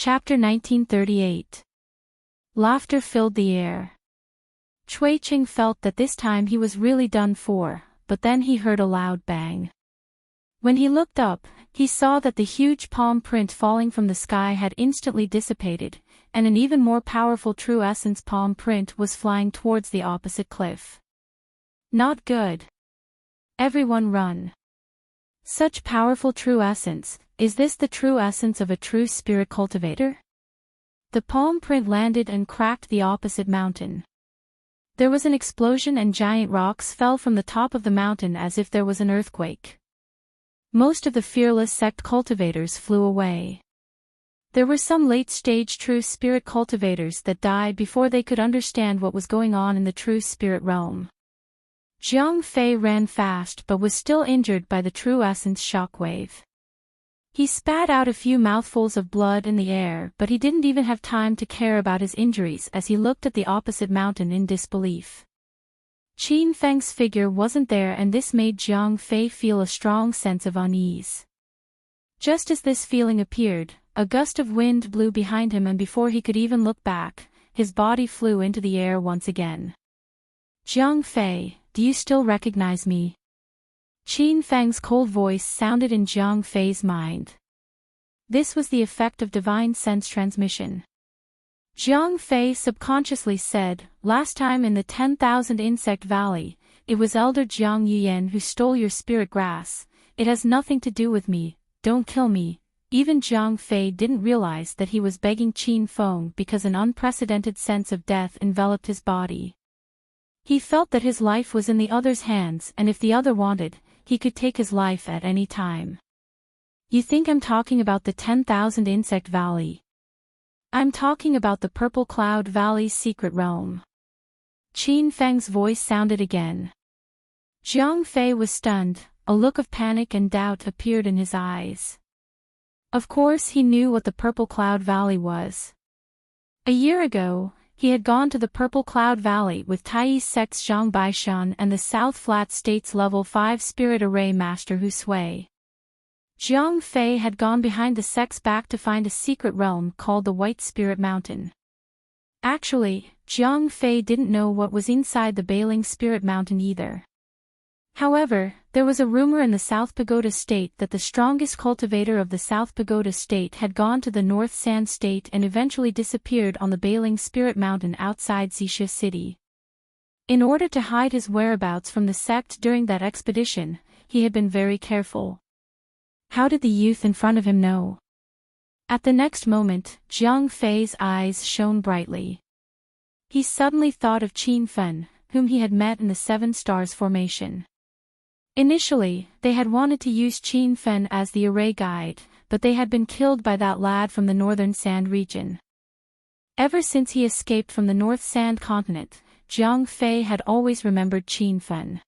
Chapter 1938. Laughter filled the air. Cui Qing felt that this time he was really done for, but then he heard a loud bang. When he looked up, he saw that the huge palm print falling from the sky had instantly dissipated, and an even more powerful true essence palm print was flying towards the opposite cliff. Not good. Everyone run. Such powerful true essence, is this the true essence of a true spirit cultivator? The palm print landed and cracked the opposite mountain. There was an explosion and giant rocks fell from the top of the mountain as if there was an earthquake. Most of the fearless sect cultivators flew away. There were some late-stage true spirit cultivators that died before they could understand what was going on in the true spirit realm. Jiang Fei ran fast but was still injured by the true essence shockwave. He spat out a few mouthfuls of blood in the air, but he didn't even have time to care about his injuries as he looked at the opposite mountain in disbelief. Qin Feng's figure wasn't there, and this made Jiang Fei feel a strong sense of unease. Just as this feeling appeared, a gust of wind blew behind him, and before he could even look back, his body flew into the air once again. Jiang Fei, do you still recognize me? Qin Feng's cold voice sounded in Jiang Fei's mind. This was the effect of divine sense transmission. Jiang Fei subconsciously said, "Last time in the 10,000 Insect Valley, it was Elder Jiang Yuyan who stole your spirit grass. It has nothing to do with me, don't kill me." Even Jiang Fei didn't realize that he was begging Qin Feng because an unprecedented sense of death enveloped his body. He felt that his life was in the other's hands, and if the other wanted, he could take his life at any time. You think I'm talking about the 10,000 Insect Valley? I'm talking about the Purple Cloud Valley's secret realm. Qin Feng's voice sounded again. Jiang Fei was stunned, a look of panic and doubt appeared in his eyes. Of course he knew what the Purple Cloud Valley was. A year ago, he had gone to the Purple Cloud Valley with Taiyi Sect's Zhang Baishan and the South Flat State's Level 5 Spirit Array Master Hu Sui. Jiang Fei had gone behind the sect's back to find a secret realm called the White Spirit Mountain. Actually, Jiang Fei didn't know what was inside the Bailing Spirit Mountain either. However, there was a rumor in the South Pagoda State that the strongest cultivator of the South Pagoda State had gone to the North Sand State and eventually disappeared on the Bailing Spirit Mountain outside Xixia City. In order to hide his whereabouts from the sect during that expedition, he had been very careful. How did the youth in front of him know? At the next moment, Jiang Fei's eyes shone brightly. He suddenly thought of Qin Fen, whom he had met in the Seven Stars formation. Initially, they had wanted to use Qin Fen as the array guide, but they had been killed by that lad from the Northern Sand region. Ever since he escaped from the North Sand continent, Jiang Fei had always remembered Qin Fen.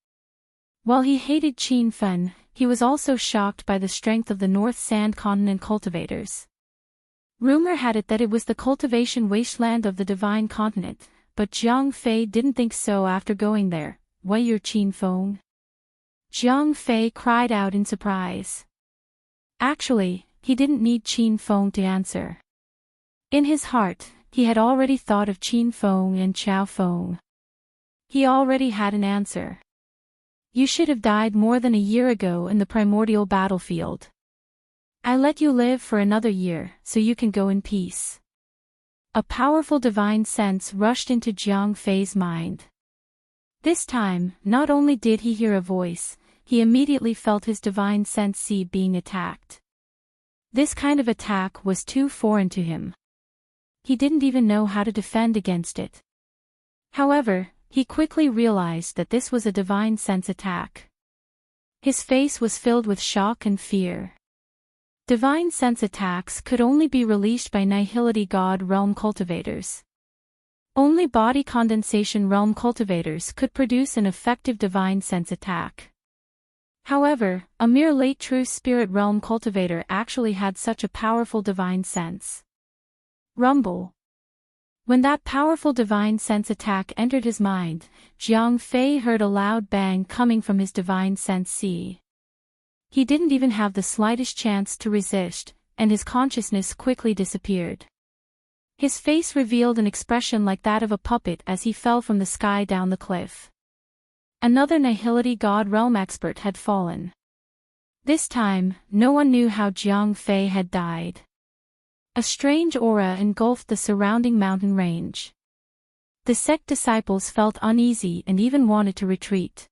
While he hated Qin Fen, he was also shocked by the strength of the North Sand continent cultivators. Rumor had it that it was the cultivation wasteland of the Divine Continent, but Jiang Fei didn't think so after going there. "Why, you're Qin Feng?" Jiang Fei cried out in surprise. Actually, he didn't need Qin Feng to answer. In his heart, he had already thought of Qin Feng and Chao Feng. He already had an answer. You should have died more than a year ago in the primordial battlefield. I let you live for another year, so you can go in peace. A powerful divine sense rushed into Jiang Fei's mind. This time, not only did he hear a voice, he immediately felt his divine sense being attacked. This kind of attack was too foreign to him. He didn't even know how to defend against it. However, he quickly realized that this was a divine sense attack. His face was filled with shock and fear. Divine sense attacks could only be released by Nihility God realm cultivators. Only body condensation realm cultivators could produce an effective divine sense attack. However, a mere late true spirit realm cultivator actually had such a powerful divine sense. Rumble. When that powerful divine sense attack entered his mind, Jiang Fei heard a loud bang coming from his divine sense. He didn't even have the slightest chance to resist. and his consciousness quickly disappeared. His face revealed an expression like that of a puppet as he fell from the sky down the cliff. Another Nihility God Realm expert had fallen. This time, no one knew how Jiang Fei had died. A strange aura engulfed the surrounding mountain range. The sect disciples felt uneasy and even wanted to retreat.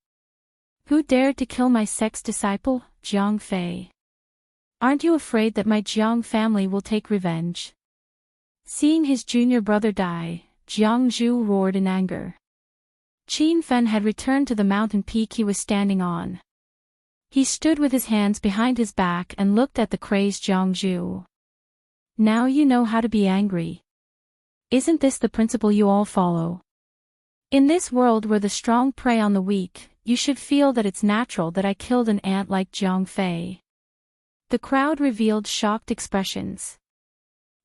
Who dared to kill my sect's disciple, Jiang Fei? Aren't you afraid that my Jiang family will take revenge? Seeing his junior brother die, Jiang Zhu roared in anger. Qin Fen had returned to the mountain peak he was standing on. He stood with his hands behind his back and looked at the crazed Jiang Zhu. Now you know how to be angry. Isn't this the principle you all follow? In this world where the strong prey on the weak, you should feel that it's natural that I killed an ant like Jiang Fei. The crowd revealed shocked expressions.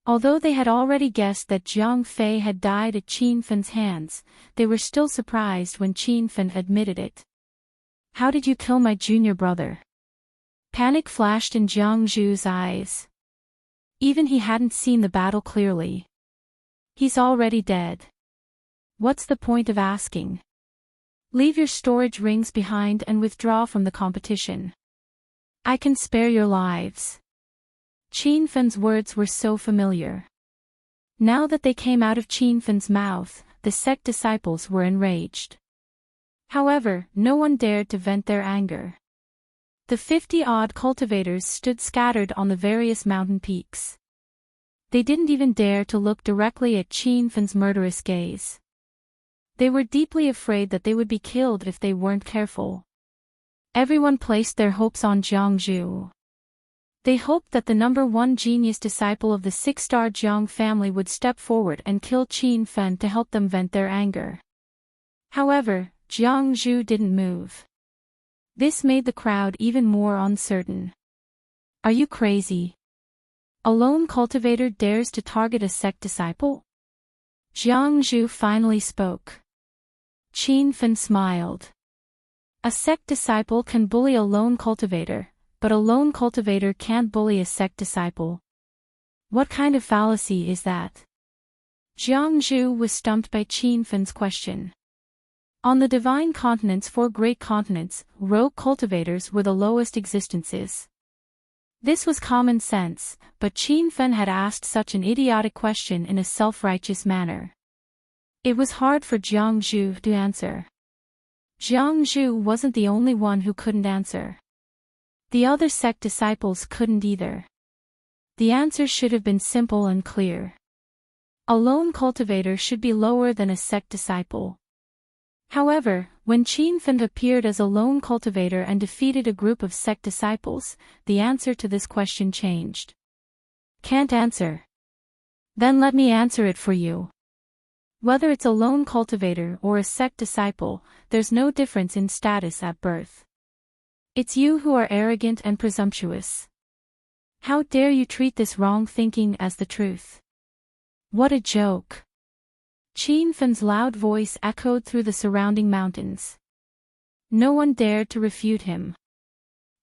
Although they had already guessed that Jiang Fei had died at Qin Fen's hands, they were still surprised when Qin Fen admitted it. How did you kill my junior brother? Panic flashed in Jiang Zhu's eyes. Even he hadn't seen the battle clearly. He's already dead. What's the point of asking? Leave your storage rings behind and withdraw from the competition. I can spare your lives. Qin Fen's words were so familiar. Now that they came out of Qin Fen's mouth, the sect disciples were enraged. However, no one dared to vent their anger. The 50-odd cultivators stood scattered on the various mountain peaks. They didn't even dare to look directly at Qin Fen's murderous gaze. They were deeply afraid that they would be killed if they weren't careful. Everyone placed their hopes on Jiang Zhu. They hoped that the number one genius disciple of the six-star Jiang family would step forward and kill Qin Fen to help them vent their anger. However, Jiang Zhu didn't move. This made the crowd even more uncertain. Are you crazy? A lone cultivator dares to target a sect disciple? Jiang Zhu finally spoke. Qin Fen smiled. A sect disciple can bully a lone cultivator, but a lone cultivator can't bully a sect disciple. What kind of fallacy is that? Jiang Zhu was stumped by Qin Fen's question. On the divine continents, 4 great continents, rogue cultivators were the lowest existences. This was common sense, but Qin Fen had asked such an idiotic question in a self-righteous manner. It was hard for Jiang Zhu to answer. Jiang Zhu wasn't the only one who couldn't answer. The other sect disciples couldn't either. The answer should have been simple and clear. A lone cultivator should be lower than a sect disciple. However, when Qin Fen appeared as a lone cultivator and defeated a group of sect disciples, the answer to this question changed. Can't answer? Then let me answer it for you. Whether it's a lone cultivator or a sect disciple, there's no difference in status at birth. It's you who are arrogant and presumptuous. How dare you treat this wrong thinking as the truth? What a joke! Qin Fen's loud voice echoed through the surrounding mountains. No one dared to refute him.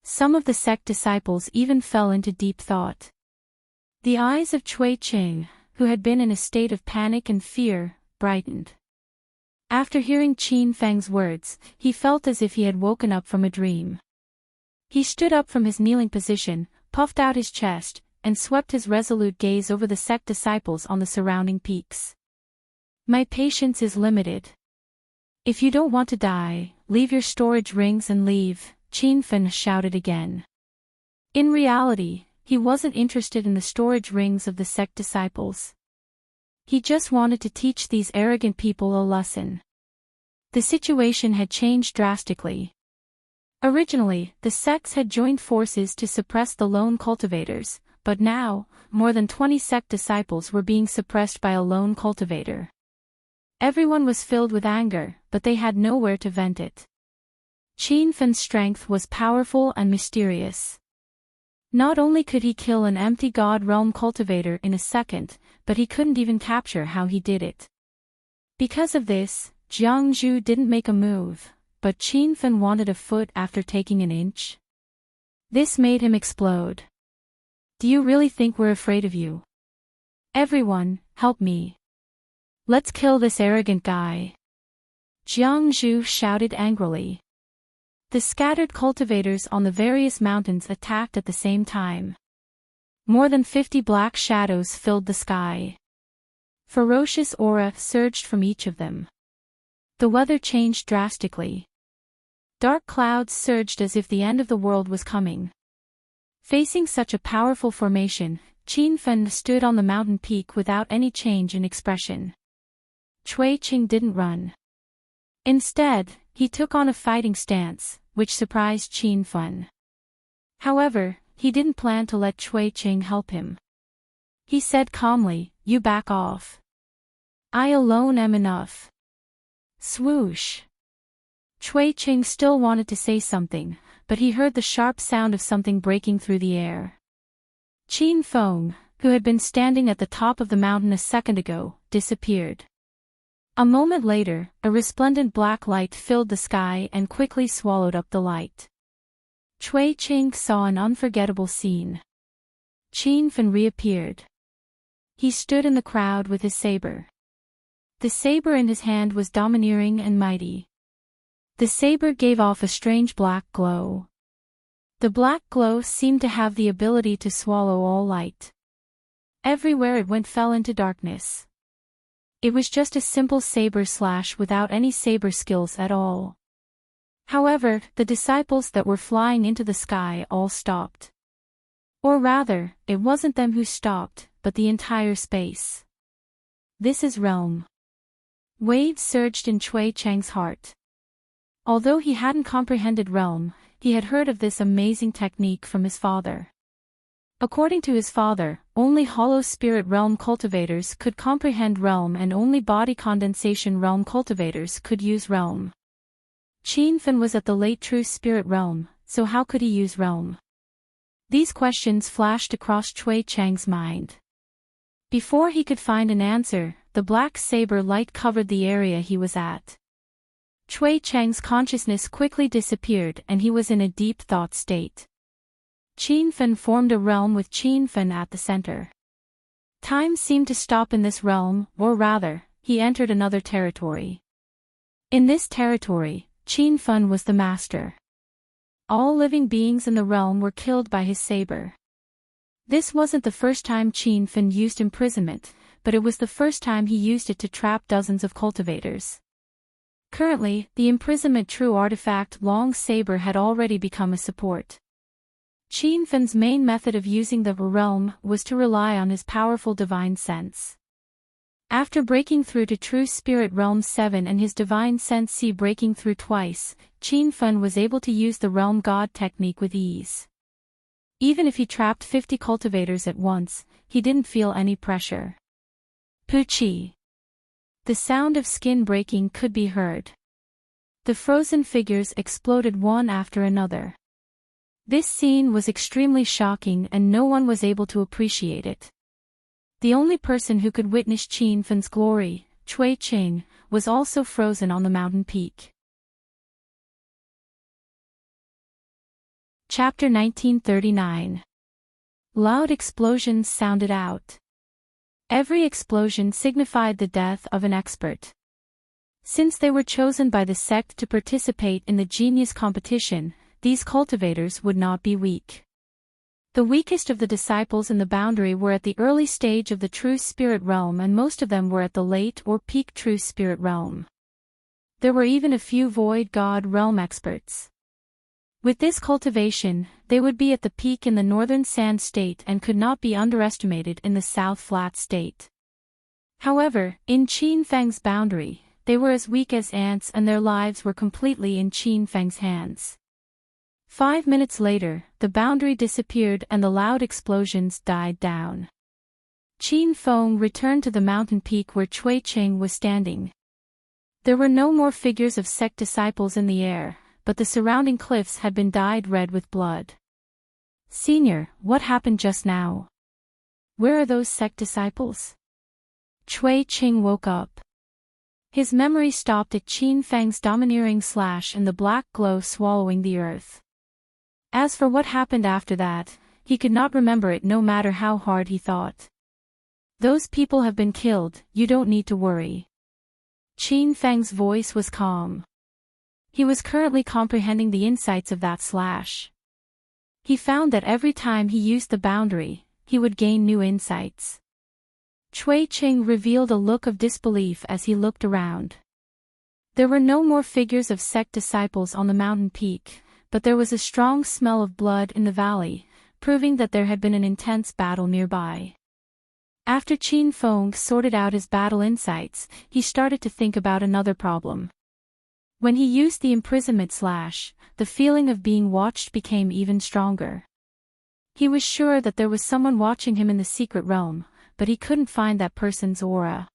Some of the sect disciples even fell into deep thought. The eyes of Cui Qing, who had been in a state of panic and fear, brightened. After hearing Qin Feng's words, he felt as if he had woken up from a dream. He stood up from his kneeling position, puffed out his chest, and swept his resolute gaze over the sect disciples on the surrounding peaks. My patience is limited. If you don't want to die, leave your storage rings and leave, Qin Fen shouted again. In reality, he wasn't interested in the storage rings of the sect disciples. He just wanted to teach these arrogant people a lesson. The situation had changed drastically. Originally, the sects had joined forces to suppress the lone cultivators, but now, more than 20 sect disciples were being suppressed by a lone cultivator. Everyone was filled with anger, but they had nowhere to vent it. Qin Fen's strength was powerful and mysterious. Not only could he kill an empty God Realm cultivator in a second, but he couldn't even capture how he did it. Because of this, Jiang Zhu didn't make a move, but Qin Fen wanted a foot after taking an inch. This made him explode. Do you really think we're afraid of you? Everyone, help me. Let's kill this arrogant guy. Jiang Zhu shouted angrily. The scattered cultivators on the various mountains attacked at the same time. More than 50 black shadows filled the sky. Ferocious aura surged from each of them. The weather changed drastically. Dark clouds surged as if the end of the world was coming. Facing such a powerful formation, Qin Fen stood on the mountain peak without any change in expression. Cui Qing didn't run. Instead, he took on a fighting stance, which surprised Qin Fen. However, he didn't plan to let Cui Qing help him. He said calmly, "You back off. I alone am enough." Swoosh. Cui Qing still wanted to say something, but he heard the sharp sound of something breaking through the air. Qin Feng, who had been standing at the top of the mountain a second ago, disappeared. A moment later, a resplendent black light filled the sky and quickly swallowed up the light. Cui Qing saw an unforgettable scene. Qin Fen reappeared. He stood in the crowd with his saber. The saber in his hand was domineering and mighty. The saber gave off a strange black glow. The black glow seemed to have the ability to swallow all light. Everywhere it went fell into darkness. It was just a simple saber slash without any saber skills at all. However, the disciples that were flying into the sky all stopped. Or rather, it wasn't them who stopped, but the entire space. This is realm. Waves surged in Cui Chang's heart. Although he hadn't comprehended realm, he had heard of this amazing technique from his father. According to his father, only hollow spirit realm cultivators could comprehend realm and only body condensation realm cultivators could use realm. Qin Fen was at the late true spirit realm, so how could he use realm? These questions flashed across Cui Chang's mind. Before he could find an answer, the black saber light covered the area he was at. Cui Chang's consciousness quickly disappeared and he was in a deep thought state. Qin Fen formed a realm with Qin Fen at the center. Time seemed to stop in this realm, or rather, he entered another territory. In this territory, Qin Fen was the master. All living beings in the realm were killed by his saber. This wasn't the first time Qin Fen used imprisonment, but it was the first time he used it to trap dozens of cultivators. Currently, the imprisonment true artifact long saber had already become a support. Qin Fen's main method of using the realm was to rely on his powerful divine sense. After breaking through to True Spirit Realm 7 and his divine sense breaking through twice, Qin Fen was able to use the Realm God technique with ease. Even if he trapped 50 cultivators at once, he didn't feel any pressure. Puchi. The sound of skin breaking could be heard. The frozen figures exploded one after another. This scene was extremely shocking and no one was able to appreciate it. The only person who could witness Qin Fen's glory, Cui Qing, was also frozen on the mountain peak. Chapter 1939. Loud explosions sounded out. Every explosion signified the death of an expert. Since they were chosen by the sect to participate in the genius competition, these cultivators would not be weak. The weakest of the disciples in the boundary were at the early stage of the True Spirit Realm and most of them were at the late or peak True Spirit Realm. There were even a few Void God Realm experts. With this cultivation, they would be at the peak in the Northern Sand State and could not be underestimated in the South Flat State. However, in Qin Feng's boundary, they were as weak as ants and their lives were completely in Qin Feng's hands. 5 minutes later, the boundary disappeared and the loud explosions died down. Qin Feng returned to the mountain peak where Cui Qing was standing. There were no more figures of sect disciples in the air, but the surrounding cliffs had been dyed red with blood. Senior, what happened just now? Where are those sect disciples? Cui Qing woke up. His memory stopped at Qin Feng's domineering slash and the black glow swallowing the earth. As for what happened after that, he could not remember it no matter how hard he thought. Those people have been killed, you don't need to worry. Qin Feng's voice was calm. He was currently comprehending the insights of that slash. He found that every time he used the boundary, he would gain new insights. Cui Qing revealed a look of disbelief as he looked around. There were no more figures of sect disciples on the mountain peak, but there was a strong smell of blood in the valley, proving that there had been an intense battle nearby. After Qin Feng sorted out his battle insights, he started to think about another problem. When he used the imprisonment slash, the feeling of being watched became even stronger. He was sure that there was someone watching him in the secret realm, but he couldn't find that person's aura.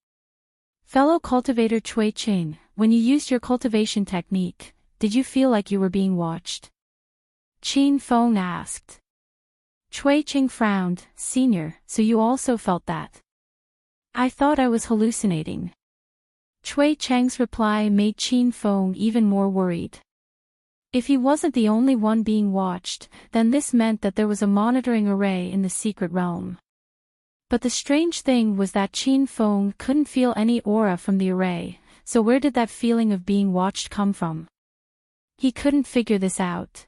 Fellow cultivator Cui Qing, when you used your cultivation technique, did you feel like you were being watched? Qin Feng asked. Cui Qing frowned. Senior, so you also felt that? I thought I was hallucinating. Cui Cheng's reply made Qin Feng even more worried. If he wasn't the only one being watched, then this meant that there was a monitoring array in the secret realm. But the strange thing was that Qin Feng couldn't feel any aura from the array, so where did that feeling of being watched come from? He couldn't figure this out.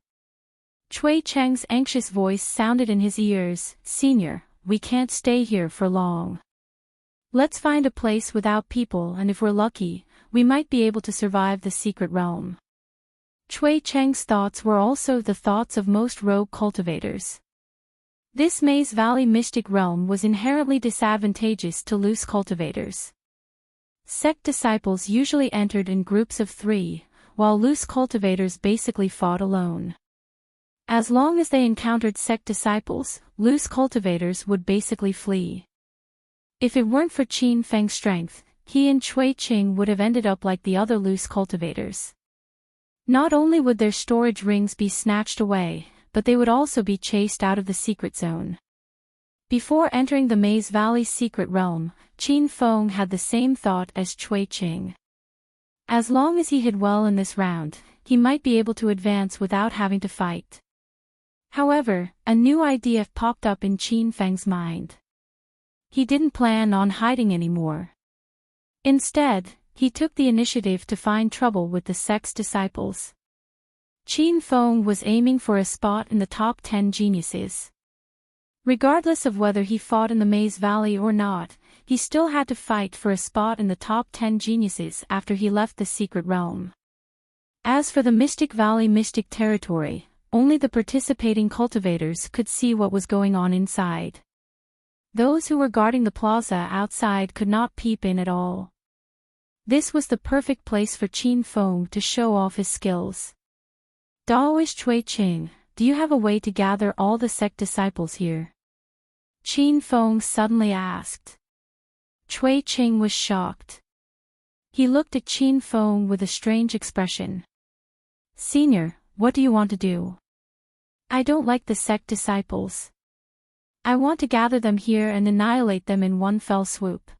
Cui Cheng's anxious voice sounded in his ears. Senior, we can't stay here for long. Let's find a place without people, and if we're lucky, we might be able to survive the secret realm. Cui Cheng's thoughts were also the thoughts of most rogue cultivators. This Maze Valley mystic realm was inherently disadvantageous to loose cultivators. Sect disciples usually entered in groups of 3, while loose cultivators basically fought alone. As long as they encountered sect disciples, loose cultivators would basically flee. If it weren't for Qin Feng's strength, he and Cui Qing would have ended up like the other loose cultivators. Not only would their storage rings be snatched away, but they would also be chased out of the secret zone. Before entering the Maze Valley secret realm, Qin Feng had the same thought as Cui Qing. As long as he hid well in this round, he might be able to advance without having to fight. However, a new idea popped up in Qin Feng's mind. He didn't plan on hiding anymore. Instead, he took the initiative to find trouble with the sect's disciples. Qin Feng was aiming for a spot in the top 10 geniuses. Regardless of whether he fought in the Maze Valley or not, he still had to fight for a spot in the top 10 geniuses after he left the secret realm. As for the Mystic Valley mystic territory, only the participating cultivators could see what was going on inside. Those who were guarding the plaza outside could not peep in at all. This was the perfect place for Qin Feng to show off his skills. Daoist Cui Qing, do you have a way to gather all the sect disciples here? Qin Feng suddenly asked. Cui Qing was shocked. He looked at Qin Feng with a strange expression. Senior, what do you want to do? I don't like the sect disciples. I want to gather them here and annihilate them in one fell swoop.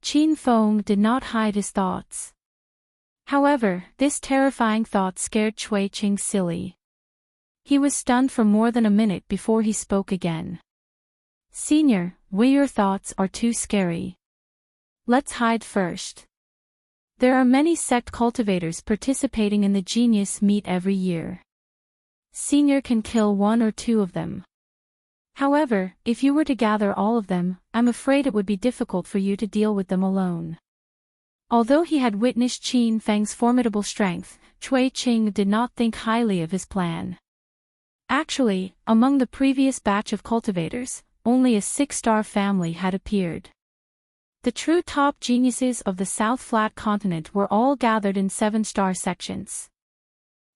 Qin Feng did not hide his thoughts. However, this terrifying thought scared Cui Qing silly. He was stunned for more than a minute before he spoke again. Senior, your thoughts are too scary. Let's hide first. There are many sect cultivators participating in the Genius Meet every year. Senior can kill 1 or 2 of them. However, if you were to gather all of them, I'm afraid it would be difficult for you to deal with them alone. Although he had witnessed Qin Feng's formidable strength, Cui Qing did not think highly of his plan. Actually, among the previous batch of cultivators, only a 6-star family had appeared. The true top geniuses of the South Flat continent were all gathered in 7-star sections.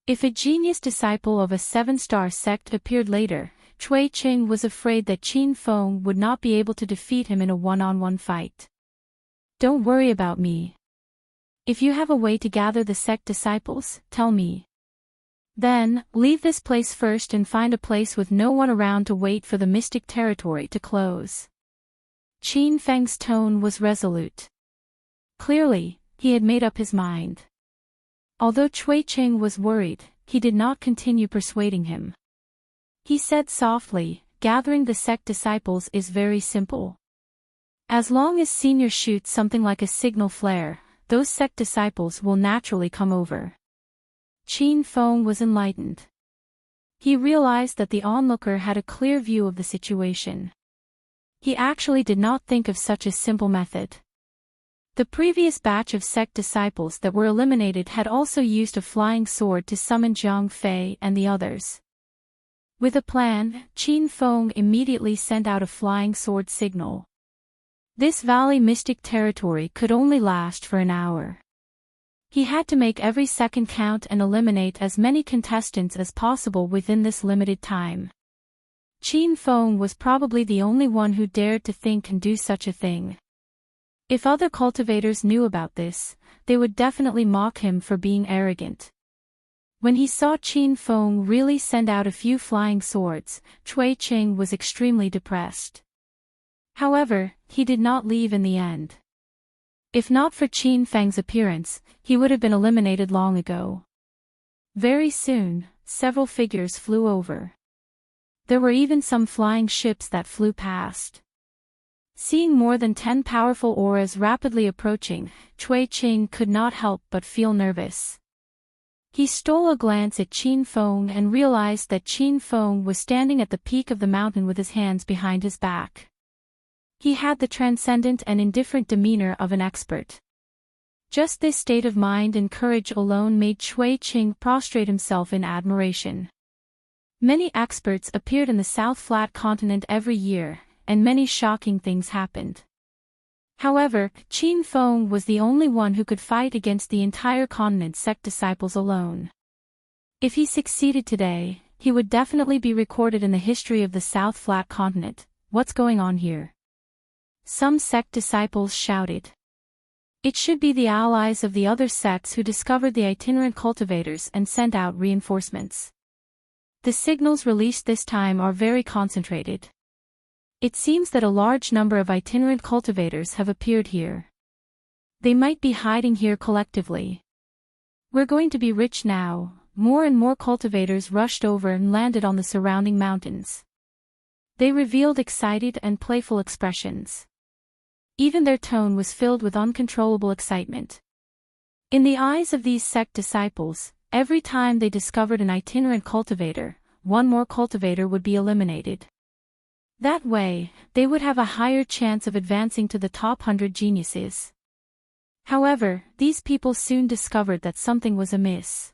If a genius disciple of a 7-star sect appeared later, Cui Qing was afraid that Qin Feng would not be able to defeat him in a one-on-one fight. Don't worry about me. If you have a way to gather the sect disciples, tell me. Then, leave this place first and find a place with no one around to wait for the mystic territory to close. Qin Feng's tone was resolute. Clearly, he had made up his mind. Although Cui Qing was worried, he did not continue persuading him. He said softly, gathering the sect disciples is very simple. As long as Senior shoots something like a signal flare, those sect disciples will naturally come over. Qin Feng was enlightened. He realized that the onlooker had a clear view of the situation. He actually did not think of such a simple method. The previous batch of sect disciples that were eliminated had also used a flying sword to summon Zhang Fei and the others. With a plan, Qin Feng immediately sent out a flying sword signal. This valley mystic territory could only last for an hour. He had to make every second count and eliminate as many contestants as possible within this limited time. Qin Feng was probably the only one who dared to think and do such a thing. If other cultivators knew about this, they would definitely mock him for being arrogant. When he saw Qin Feng really send out a few flying swords, Cui Qing was extremely depressed. However, he did not leave in the end. If not for Qin Feng's appearance, he would have been eliminated long ago. Very soon, several figures flew over. There were even some flying ships that flew past. Seeing more than 10 powerful auras rapidly approaching, Cui Qing could not help but feel nervous. He stole a glance at Qin Feng and realized that Qin Feng was standing at the peak of the mountain with his hands behind his back. He had the transcendent and indifferent demeanor of an expert. Just this state of mind and courage alone made Cui Qing prostrate himself in admiration. Many experts appeared in the South Flat continent every year, and many shocking things happened. However, Qin Feng was the only one who could fight against the entire continent's sect disciples alone. If he succeeded today, he would definitely be recorded in the history of the South Flat continent. What's going on here? Some sect disciples shouted. It should be the allies of the other sects who discovered the itinerant cultivators and sent out reinforcements. The signals released this time are very concentrated. It seems that a large number of itinerant cultivators have appeared here. They might be hiding here collectively. We're going to be rich now. More and more cultivators rushed over and landed on the surrounding mountains. They revealed excited and playful expressions. Even their tone was filled with uncontrollable excitement. In the eyes of these sect disciples, every time they discovered an itinerant cultivator, one more cultivator would be eliminated. That way, they would have a higher chance of advancing to the top 100 geniuses. However, these people soon discovered that something was amiss.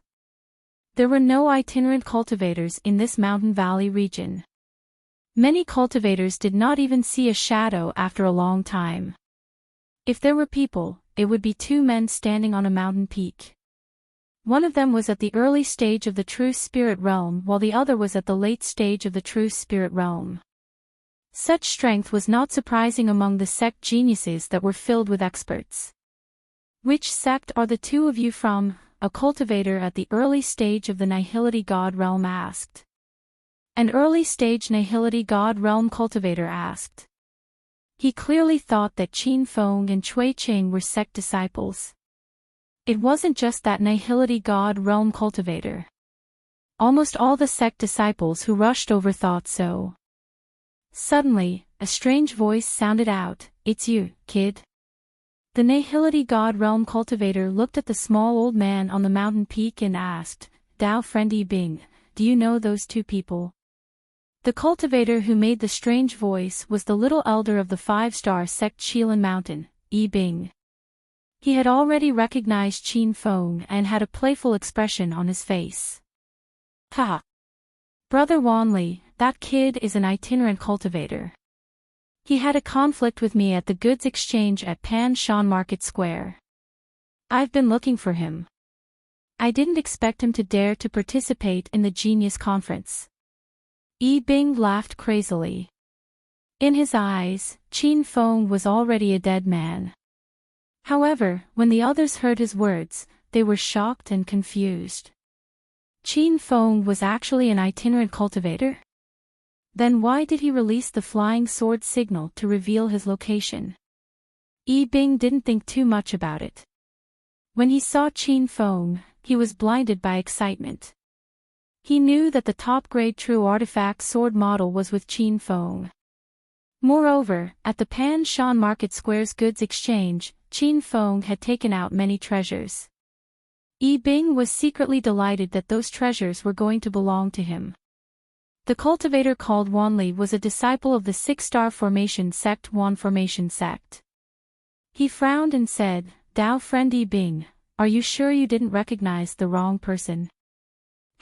There were no itinerant cultivators in this mountain valley region. Many cultivators did not even see a shadow after a long time. If there were people, it would be 2 men standing on a mountain peak. One of them was at the early stage of the true spirit realm while the other was at the late stage of the true spirit realm. Such strength was not surprising among the sect geniuses that were filled with experts. Which sect are the 2 of you from? A cultivator at the early stage of the Nihility God realm asked. An early-stage Nihility God realm cultivator asked. He clearly thought that Qin Feng and Cui Qing were sect disciples. It wasn't just that Nihility God realm cultivator. Almost all the sect disciples who rushed over thought so. Suddenly, a strange voice sounded out, "It's you, kid." The Nihility God realm cultivator looked at the small old man on the mountain peak and asked, "Dao friend Yi Bing, do you know those 2 people?" The cultivator who made the strange voice was the little elder of the 5-star sect Qilan Mountain, Yi Bing. He had already recognized Qin Feng and had a playful expression on his face. "Ha! Brother Wanli, that kid is an itinerant cultivator. He had a conflict with me at the goods exchange at Pan Shan Market Square. I've been looking for him. I didn't expect him to dare to participate in the Genius Conference." Yi Bing laughed crazily. In his eyes, Qin Feng was already a dead man. However, when the others heard his words, they were shocked and confused. Qin Feng was actually an itinerant cultivator? Then why did he release the flying sword signal to reveal his location? Yi Bing didn't think too much about it. When he saw Qin Feng, he was blinded by excitement. He knew that the top-grade true artifact sword model was with Qin Feng. Moreover, at the Pan Shan Market Square's goods exchange, Qin Feng had taken out many treasures. Yi Bing was secretly delighted that those treasures were going to belong to him. The cultivator called Wanli was a disciple of the Six-Star Formation sect Wan Formation sect. He frowned and said, "Dao friend Yi Bing, are you sure you didn't recognize the wrong person?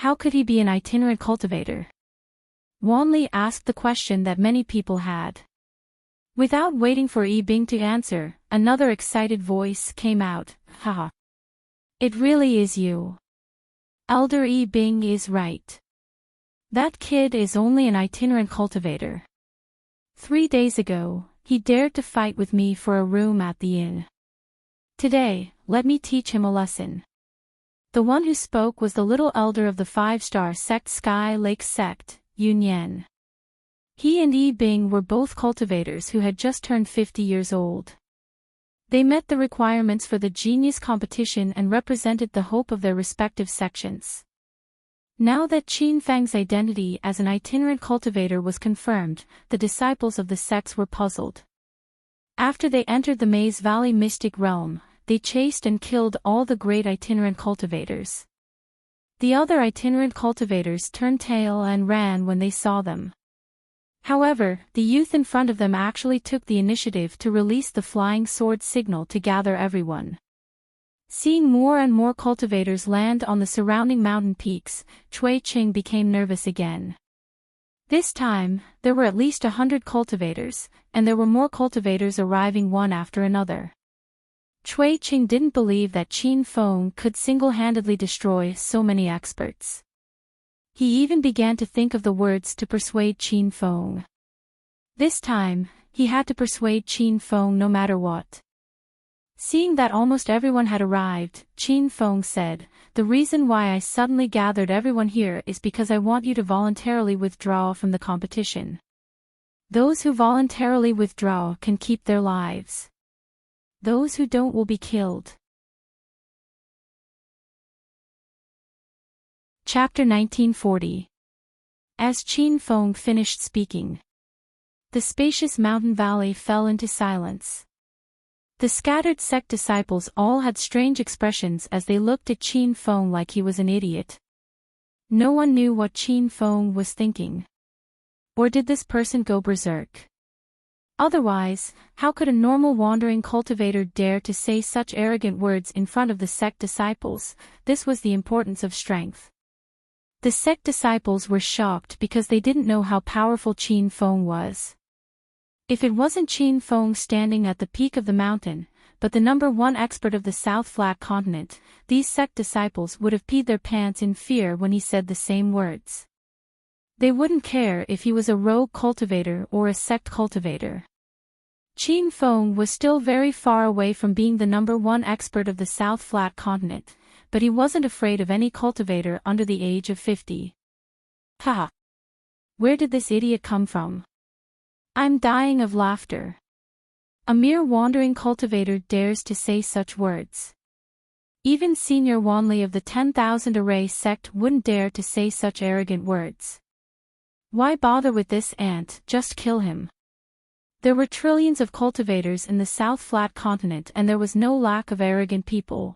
How could he be an itinerant cultivator?" Wanli asked the question that many people had. Without waiting for Yi Bing to answer, another excited voice came out, "Haha. It really is you. Elder Yi Bing is right. That kid is only an itinerant cultivator. 3 days ago, he dared to fight with me for a room at the inn. Today, let me teach him a lesson." The one who spoke was the little elder of the 5-star sect Sky Lake sect, Yun Yan. He and Yi Bing were both cultivators who had just turned 50 years old. They met the requirements for the genius competition and represented the hope of their respective sections. Now that Qin Feng's identity as an itinerant cultivator was confirmed, the disciples of the sects were puzzled. After they entered the Maze Valley mystic realm, they chased and killed all the great itinerant cultivators. The other itinerant cultivators turned tail and ran when they saw them. However, the youth in front of them actually took the initiative to release the flying sword signal to gather everyone. Seeing more and more cultivators land on the surrounding mountain peaks, Cui Qing became nervous again. This time, there were at least 100 cultivators, and there were more cultivators arriving one after another. Cui Qing didn't believe that Qin Feng could single-handedly destroy so many experts. He even began to think of the words to persuade Qin Feng. This time, he had to persuade Qin Feng no matter what. Seeing that almost everyone had arrived, Qin Feng said, "The reason why I suddenly gathered everyone here is because I want you to voluntarily withdraw from the competition. Those who voluntarily withdraw can keep their lives. Those who don't will be killed." Chapter 1940. As Qin Feng finished speaking, the spacious mountain valley fell into silence. The scattered sect disciples all had strange expressions as they looked at Qin Feng like he was an idiot. No one knew what Qin Feng was thinking. Or did this person go berserk? Otherwise, how could a normal wandering cultivator dare to say such arrogant words in front of the sect disciples? This was the importance of strength. The sect disciples were shocked because they didn't know how powerful Qin Feng was. If it wasn't Qin Feng standing at the peak of the mountain, but the #1 expert of the South Flat Continent, these sect disciples would have peed their pants in fear when he said the same words. They wouldn't care if he was a rogue cultivator or a sect cultivator. Qin Feng was still very far away from being the #1 expert of the South Flat Continent, but he wasn't afraid of any cultivator under the age of 50. Ha! Where did this idiot come from? I'm dying of laughter. A mere wandering cultivator dares to say such words. Even Senior Wanli of the 10,000 Array sect wouldn't dare to say such arrogant words. Why bother with this ant? Just kill him. There were trillions of cultivators in the South Flat Continent and there was no lack of arrogant people.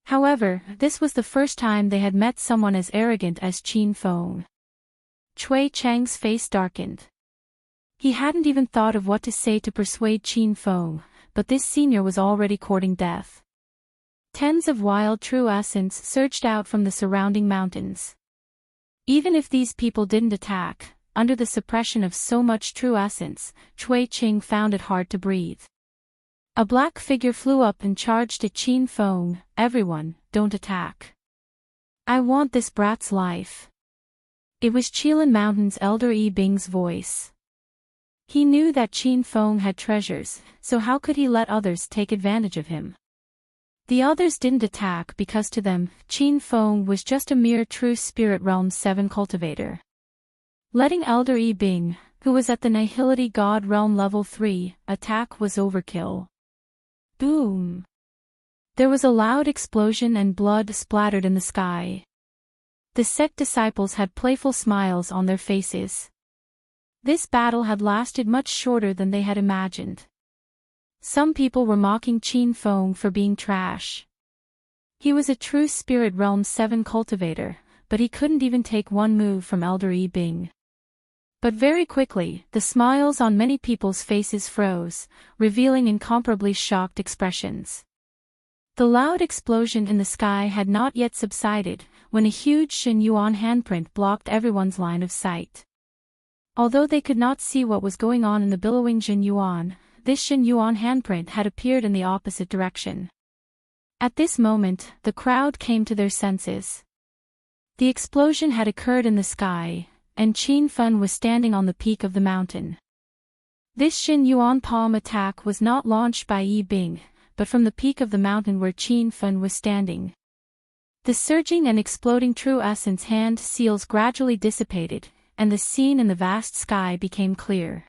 However, this was the first time they had met someone as arrogant as Qin Feng. Cui Chang's face darkened. He hadn't even thought of what to say to persuade Qin Feng, but this senior was already courting death. Tens of wild true essence surged out from the surrounding mountains. Even if these people didn't attack, under the suppression of so much true essence, Cui Qing found it hard to breathe. A black figure flew up and charged at Qin Feng. "Everyone, don't attack. I want this brat's life." It was Qilin Mountain's elder Yi Bing's voice. He knew that Qin Feng had treasures, so how could he let others take advantage of him? The others didn't attack because to them, Qin Feng was just a mere true Spirit Realm 7 cultivator. Letting Elder Yi Bing, who was at the Nihility God Realm level 3, attack was overkill. Boom! There was a loud explosion and blood splattered in the sky. The sect disciples had playful smiles on their faces. This battle had lasted much shorter than they had imagined. Some people were mocking Qin Feng for being trash. He was a true Spirit Realm 7 cultivator, but he couldn't even take one move from Elder Yi Bing. But very quickly, the smiles on many people's faces froze, revealing incomparably shocked expressions. The loud explosion in the sky had not yet subsided, when a huge Shen Yuan handprint blocked everyone's line of sight. Although they could not see what was going on in the billowing Shen Yuan, this Shen Yuan handprint had appeared in the opposite direction. At this moment, the crowd came to their senses. The explosion had occurred in the sky, and Qin Feng was standing on the peak of the mountain. This Shen Yuan palm attack was not launched by Yi Bing, but from the peak of the mountain where Qin Feng was standing. The surging and exploding true essence hand seals gradually dissipated, and the scene in the vast sky became clear.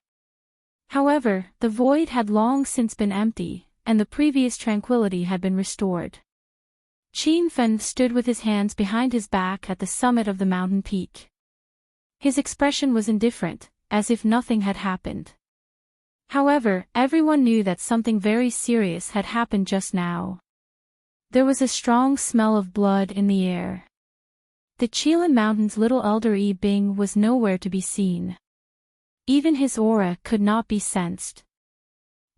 However, the void had long since been empty, and the previous tranquility had been restored. Qin Feng stood with his hands behind his back at the summit of the mountain peak. His expression was indifferent, as if nothing had happened. However, everyone knew that something very serious had happened just now. There was a strong smell of blood in the air. The Qilin Mountain's little Elder Yi Bing was nowhere to be seen. Even his aura could not be sensed.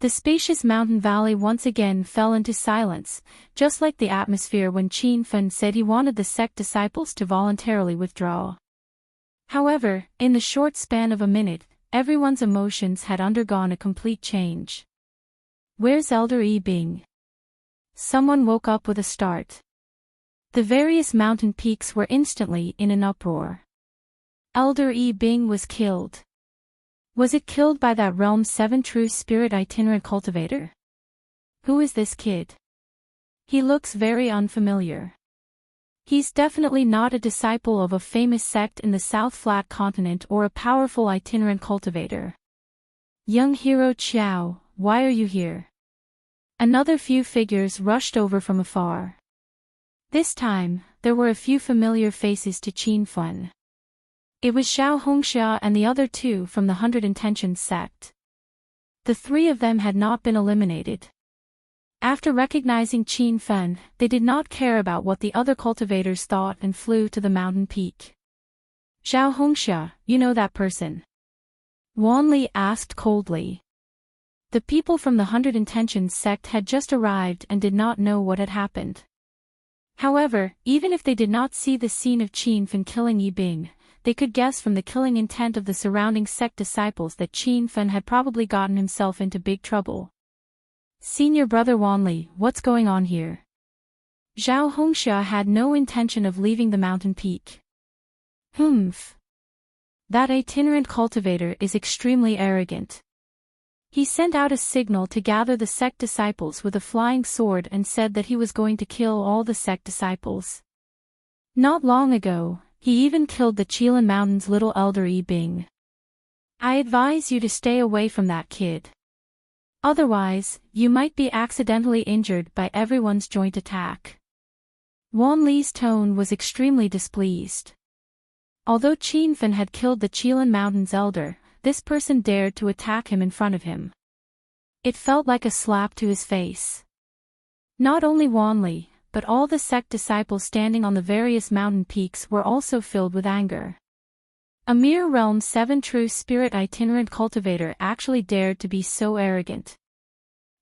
The spacious mountain valley once again fell into silence, just like the atmosphere when Qin Feng said he wanted the sect disciples to voluntarily withdraw. However, in the short span of a minute, everyone's emotions had undergone a complete change. "Where's Elder Yi Bing?" Someone woke up with a start. The various mountain peaks were instantly in an uproar. Elder Yi Bing was killed. Was it killed by that Realm 7 True Spirit itinerant cultivator? Who is this kid? He looks very unfamiliar. He's definitely not a disciple of a famous sect in the South Flat Continent or a powerful itinerant cultivator. Young hero Qiao, why are you here? Another few figures rushed over from afar. This time, there were a few familiar faces to Qin Feng. It was Xiao Hongxia and the other two from the 100 Intentions sect. The three of them had not been eliminated. After recognizing Qin Feng, they did not care about what the other cultivators thought and flew to the mountain peak. "Xiao Hongxia, you know that person?" Wan Li asked coldly. The people from the 100 Intentions sect had just arrived and did not know what had happened. However, even if they did not see the scene of Qin Feng killing Yi Bing, they could guess from the killing intent of the surrounding sect disciples that Qin Feng had probably gotten himself into big trouble. "Senior brother Wan Li, what's going on here?" Xiao Hongxia had no intention of leaving the mountain peak. "Humph. That itinerant cultivator is extremely arrogant. He sent out a signal to gather the sect disciples with a flying sword and said that he was going to kill all the sect disciples. Not long ago, he even killed the Qilin Mountain's little Elder Yi Bing. I advise you to stay away from that kid. Otherwise, you might be accidentally injured by everyone's joint attack." Wan Li's tone was extremely displeased. Although Qin Feng had killed the Qilin Mountain's elder, this person dared to attack him in front of him. It felt like a slap to his face. Not only Wan Li, but all the sect disciples standing on the various mountain peaks were also filled with anger. A mere Realm 7 True Spirit itinerant cultivator actually dared to be so arrogant.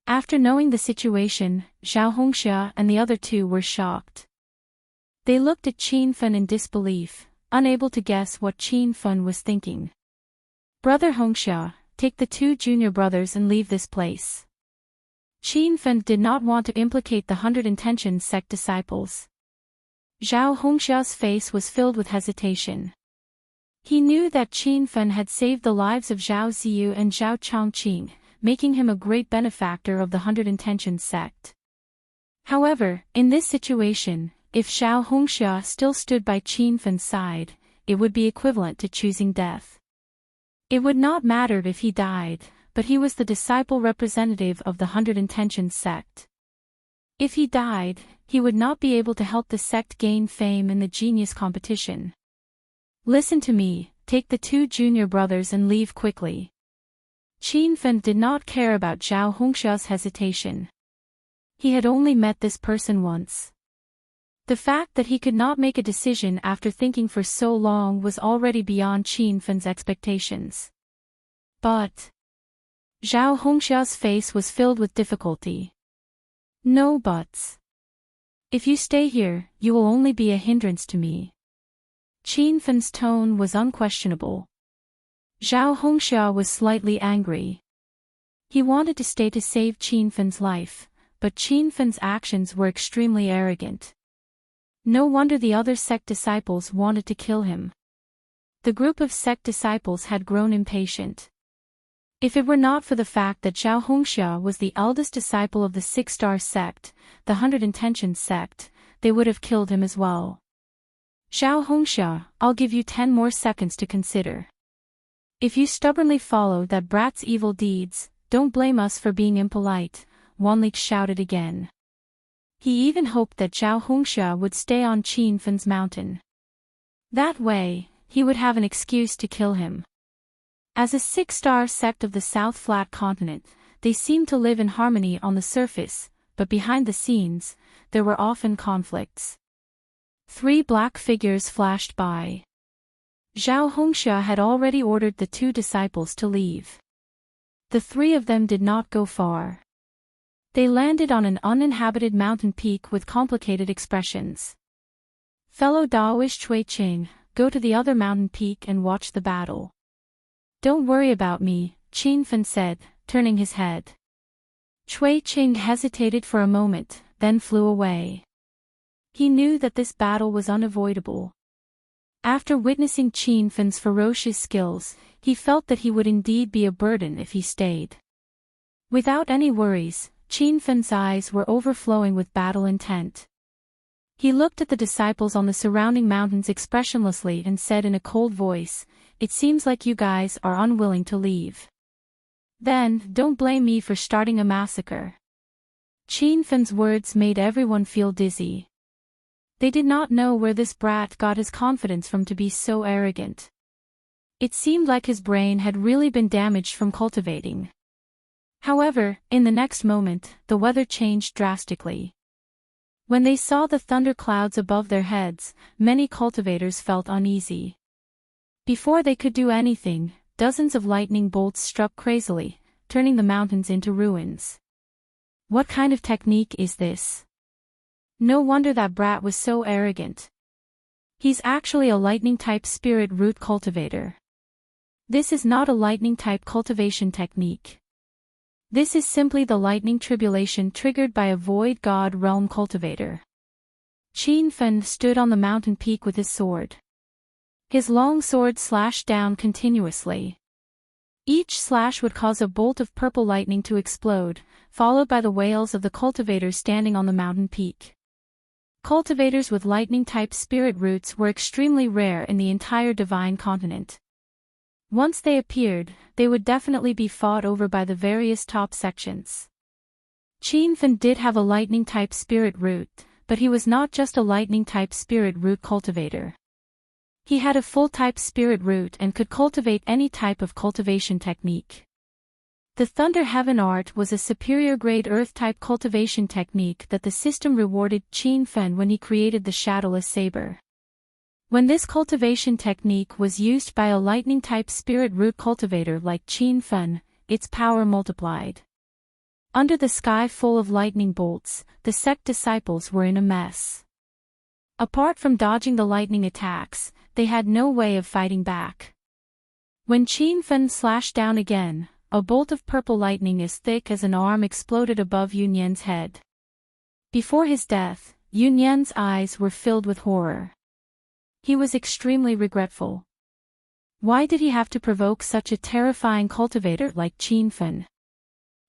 After knowing the situation, Xiao Hongxia and the other two were shocked. They looked at Qin Feng in disbelief, unable to guess what Qin Feng was thinking. "Brother Hongxia, take the two junior brothers and leave this place." Qin Feng did not want to implicate the 100 Intentions sect disciples. Xiao Hongxia's face was filled with hesitation. He knew that Qin Feng had saved the lives of Zhao Ziyu and Zhao Chongqing, making him a great benefactor of the 100 Intentions sect. However, in this situation, if Xiao Hongxia still stood by Qin Feng's side, it would be equivalent to choosing death. It would not matter if he died, but he was the disciple representative of the 100 Intentions sect. If he died, he would not be able to help the sect gain fame in the genius competition. Listen to me, take the 2 junior brothers and leave quickly. Qin Fen did not care about Zhao Hongxia's hesitation. He had only met this person once. The fact that he could not make a decision after thinking for so long was already beyond Qin Fen's expectations. But Zhao Hongxia's face was filled with difficulty. No buts. If you stay here, you will only be a hindrance to me. Qin Fen's tone was unquestionable. Zhao Hongxia was slightly angry. He wanted to stay to save Qin Fen's life, but Qin Fen's actions were extremely arrogant. No wonder the other sect disciples wanted to kill him. The group of sect disciples had grown impatient. If it were not for the fact that Zhao Hongxia was the eldest disciple of the 6-star sect, the 100 Intentions sect, they would have killed him as well. Zhao Hongxia, I'll give you 10 more seconds to consider. If you stubbornly follow that brat's evil deeds, don't blame us for being impolite, Wanli shouted again. He even hoped that Zhao Hongxia would stay on Qin Fen's mountain. That way, he would have an excuse to kill him. As a 6-star sect of the South Flat Continent, they seemed to live in harmony on the surface, but behind the scenes, there were often conflicts. 3 black figures flashed by. Zhao Hongxia had already ordered the 2 disciples to leave. The 3 of them did not go far. They landed on an uninhabited mountain peak with complicated expressions. Fellow Daoist Cui Qing, go to the other mountain peak and watch the battle. Don't worry about me, Qin Fen said, turning his head. Cui Qing hesitated for a moment, then flew away. He knew that this battle was unavoidable. After witnessing Qin Fen's ferocious skills, he felt that he would indeed be a burden if he stayed. Without any worries, Qin Fen's eyes were overflowing with battle intent. He looked at the disciples on the surrounding mountains expressionlessly and said in a cold voice, "It seems like you guys are unwilling to leave. Then, don't blame me for starting a massacre." Qin Fen's words made everyone feel dizzy. They did not know where this brat got his confidence from to be so arrogant. It seemed like his brain had really been damaged from cultivating. However, in the next moment, the weather changed drastically. When they saw the thunder clouds above their heads, many cultivators felt uneasy. Before they could do anything, dozens of lightning bolts struck crazily, turning the mountains into ruins. What kind of technique is this? No wonder that brat was so arrogant. He's actually a lightning-type spirit root cultivator. This is not a lightning-type cultivation technique. This is simply the lightning tribulation triggered by a void god realm cultivator. Qin Fen stood on the mountain peak with his sword. His long sword slashed down continuously. Each slash would cause a bolt of purple lightning to explode, followed by the wails of the cultivators standing on the mountain peak. Cultivators with lightning-type spirit roots were extremely rare in the entire divine continent. Once they appeared, they would definitely be fought over by the various top sections. Qin Fen did have a lightning-type spirit root, but he was not just a lightning-type spirit root cultivator. He had a full-type spirit root and could cultivate any type of cultivation technique. The Thunder Heaven Art was a superior-grade Earth-type cultivation technique that the system rewarded Qin Fen when he created the Shadowless Saber. When this cultivation technique was used by a lightning-type spirit root cultivator like Qin Fen, its power multiplied. Under the sky full of lightning bolts, the sect disciples were in a mess. Apart from dodging the lightning attacks, they had no way of fighting back. When Qin Fen slashed down again, a bolt of purple lightning as thick as an arm exploded above Yunyan's head. Before his death, Yunyan's eyes were filled with horror. He was extremely regretful. Why did he have to provoke such a terrifying cultivator like Qin Fen?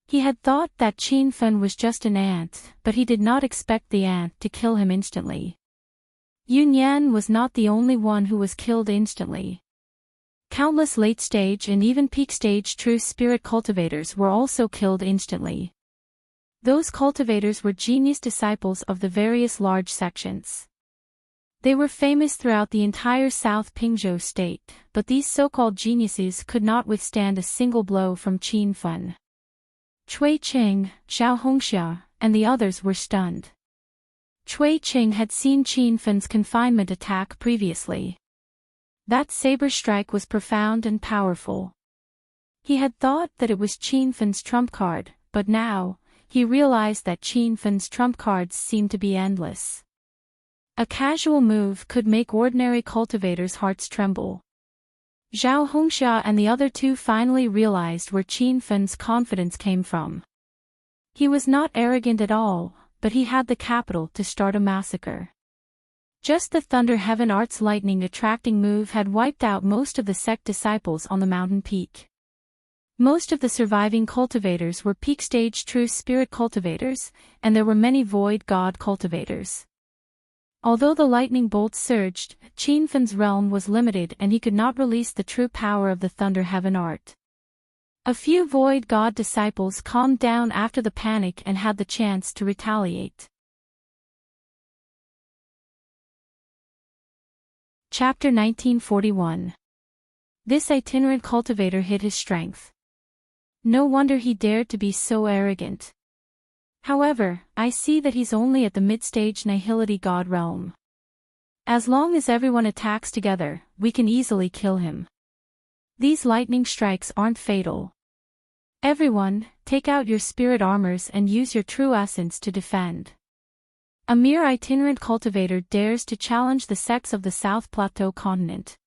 He had thought that Qin Fen was just an ant, but he did not expect the ant to kill him instantly. Yunyan was not the only one who was killed instantly. Countless late-stage and even peak-stage true spirit cultivators were also killed instantly. Those cultivators were genius disciples of the various large sections. They were famous throughout the entire South Pingzhou state, but these so-called geniuses could not withstand a single blow from Qin Fen. Cui Qing, Zhao Hongxia, and the others were stunned. Cui Qing had seen Qin Fen's confinement attack previously. That saber strike was profound and powerful. He had thought that it was Qin Fen's trump card, but now, he realized that Qin Fen's trump cards seemed to be endless. A casual move could make ordinary cultivators' hearts tremble. Zhao Hongxia and the other two finally realized where Qin Fen's confidence came from. He was not arrogant at all, but he had the capital to start a massacre. Just the Thunder Heaven Arts lightning attracting move had wiped out most of the sect disciples on the mountain peak. Most of the surviving cultivators were peak stage true spirit cultivators, and there were many void god cultivators. Although the lightning bolts surged, Qin Fen's realm was limited and he could not release the true power of the Thunder Heaven Art. A few void god disciples calmed down after the panic and had the chance to retaliate. Chapter 1941. This itinerant cultivator hid his strength. No wonder he dared to be so arrogant. However, I see that he's only at the mid-stage Nihility God realm. As long as everyone attacks together, we can easily kill him. These lightning strikes aren't fatal. Everyone, take out your spirit armors and use your true essence to defend. A mere itinerant cultivator dares to challenge the sects of the South Plateau continent.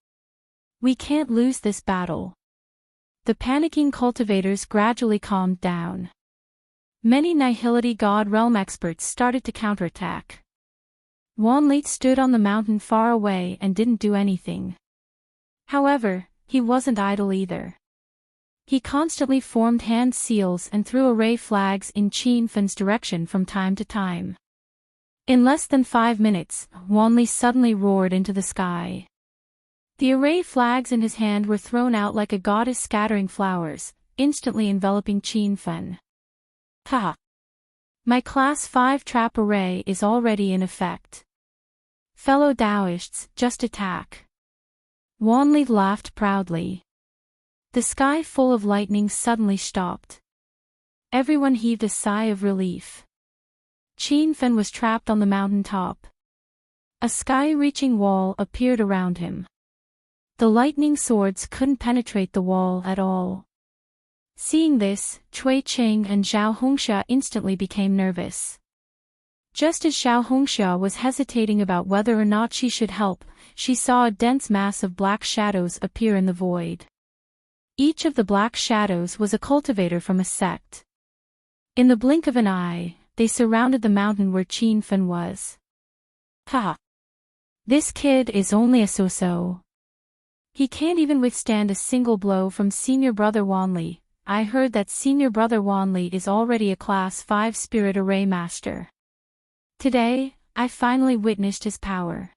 We can't lose this battle. The panicking cultivators gradually calmed down. Many Nihility God realm experts started to counterattack. Wanli stood on the mountain far away and didn't do anything. However, he wasn't idle either. He constantly formed hand seals and threw array flags in Qin Fen's direction from time to time. In less than 5 minutes, Wanli suddenly roared into the sky. The array flags in his hand were thrown out like a goddess scattering flowers, instantly enveloping Qin Fen. Ha! My Class 5 trap array is already in effect. Fellow Taoists, just attack. Wanli laughed proudly. The sky full of lightning suddenly stopped. Everyone heaved a sigh of relief. Qin Fen was trapped on the mountain top. A sky-reaching wall appeared around him. The lightning swords couldn't penetrate the wall at all. Seeing this, Cui Qing and Zhao Hongxia instantly became nervous. Just as Zhao Hongxia was hesitating about whether or not she should help, she saw a dense mass of black shadows appear in the void. Each of the black shadows was a cultivator from a sect. In the blink of an eye, they surrounded the mountain where Qin Fen was. Ha! This kid is only a so-so. He can't even withstand a single blow from Senior Brother Wanli. I heard that Senior Brother Wanli is already a Class 5 Spirit Array Master. Today, I finally witnessed his power.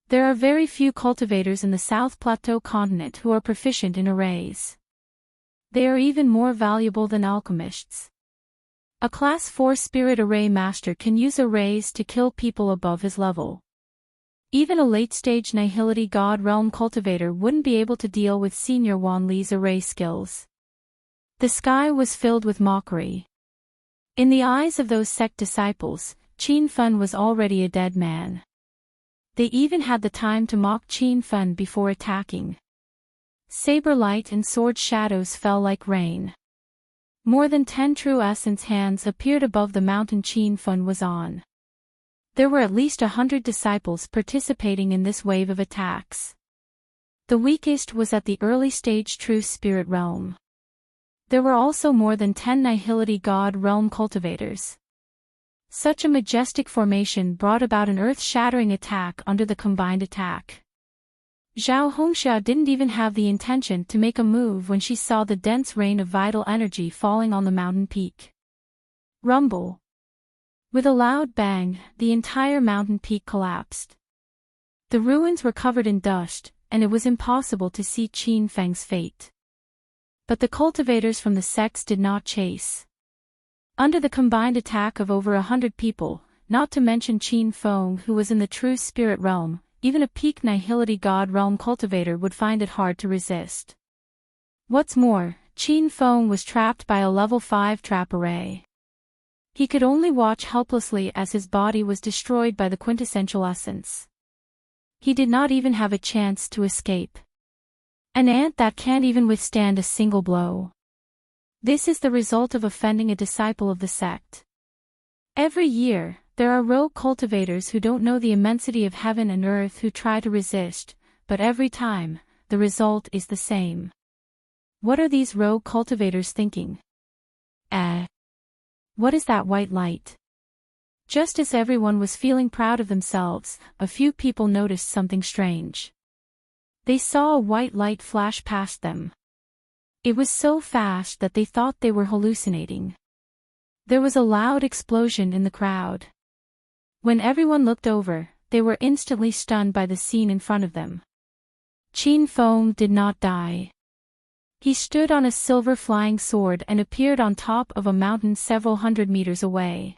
There are very few cultivators in the South Plateau continent who are proficient in arrays. They are even more valuable than alchemists. A Class 4 Spirit Array Master can use arrays to kill people above his level. Even a late-stage Nihility God Realm cultivator wouldn't be able to deal with Senior Wanli's array skills. The sky was filled with mockery. In the eyes of those sect disciples, Qin Fen was already a dead man. They even had the time to mock Qin Fen before attacking. Saber light and sword shadows fell like rain. More than 10 true essence hands appeared above the mountain Qin Fen was on. There were at least 100 disciples participating in this wave of attacks. The weakest was at the early stage True Spirit Realm. There were also more than 10 Nihility God Realm cultivators. Such a majestic formation brought about an earth-shattering attack under the combined attack. Zhao Hongxia didn't even have the intention to make a move when she saw the dense rain of vital energy falling on the mountain peak. Rumble. With a loud bang, the entire mountain peak collapsed. The ruins were covered in dust, and it was impossible to see Qin Feng's fate. But the cultivators from the sects did not chase. Under the combined attack of over 100 people, not to mention Qin Feng who was in the true spirit realm, even a peak nihility god realm cultivator would find it hard to resist. What's more, Qin Feng was trapped by a level 5 trap array. He could only watch helplessly as his body was destroyed by the quintessential essence. He did not even have a chance to escape. An ant that can't even withstand a single blow. This is the result of offending a disciple of the sect. Every year, there are rogue cultivators who don't know the immensity of heaven and earth who try to resist, but every time, the result is the same. What are these rogue cultivators thinking? What is that white light? Just as everyone was feeling proud of themselves, a few people noticed something strange. They saw a white light flash past them. It was so fast that they thought they were hallucinating. There was a loud explosion in the crowd. When everyone looked over, they were instantly stunned by the scene in front of them. Qin Feng did not die. He stood on a silver flying sword and appeared on top of a mountain several hundred meters away.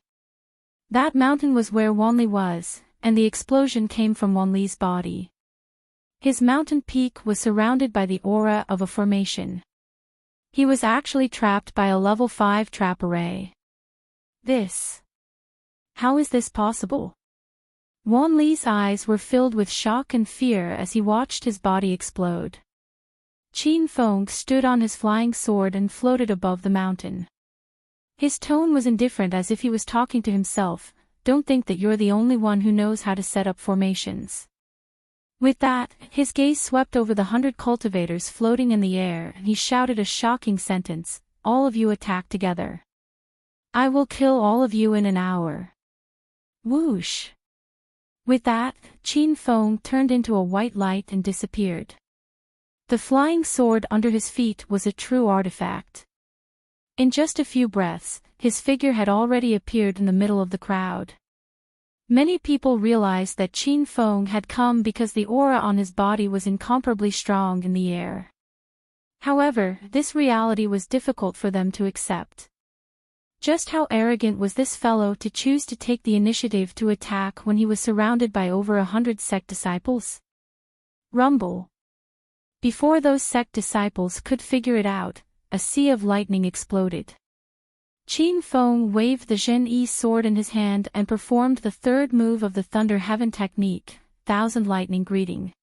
That mountain was where Wanli was, and the explosion came from Wanli's body. His mountain peak was surrounded by the aura of a formation. He was actually trapped by a level 5 trap array. How is this possible? Wanli's eyes were filled with shock and fear as he watched his body explode. Qin Feng stood on his flying sword and floated above the mountain. His tone was indifferent as if he was talking to himself. Don't think that you're the only one who knows how to set up formations. With that, his gaze swept over the 100 cultivators floating in the air and he shouted a shocking sentence, all of you attack together. I will kill all of you in an hour. Whoosh! With that, Qin Feng turned into a white light and disappeared. The flying sword under his feet was a true artifact. In just a few breaths, his figure had already appeared in the middle of the crowd. Many people realized that Qin Feng had come because the aura on his body was incomparably strong in the air. However, this reality was difficult for them to accept. Just how arrogant was this fellow to choose to take the initiative to attack when he was surrounded by over 100 sect disciples? Rumble. Before those sect disciples could figure it out, a sea of lightning exploded. Qin Feng waved the Zhen Yi sword in his hand and performed the third move of the Thunder Heaven technique, Thousand Lightning Greeting.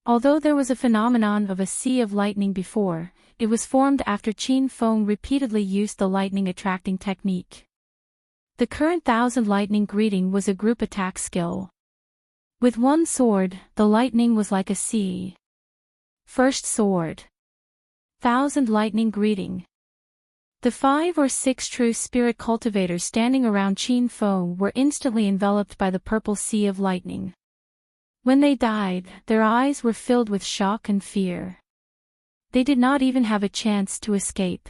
Although there was a phenomenon of a sea of lightning before, it was formed after Qin Feng repeatedly used the lightning attracting technique. The current Thousand Lightning Greeting was a group attack skill. With one sword, the lightning was like a sea. First sword. Thousand Lightning Greeting. The 5 or 6 true spirit cultivators standing around Qin Feng were instantly enveloped by the purple sea of lightning. When they died, their eyes were filled with shock and fear. They did not even have a chance to escape.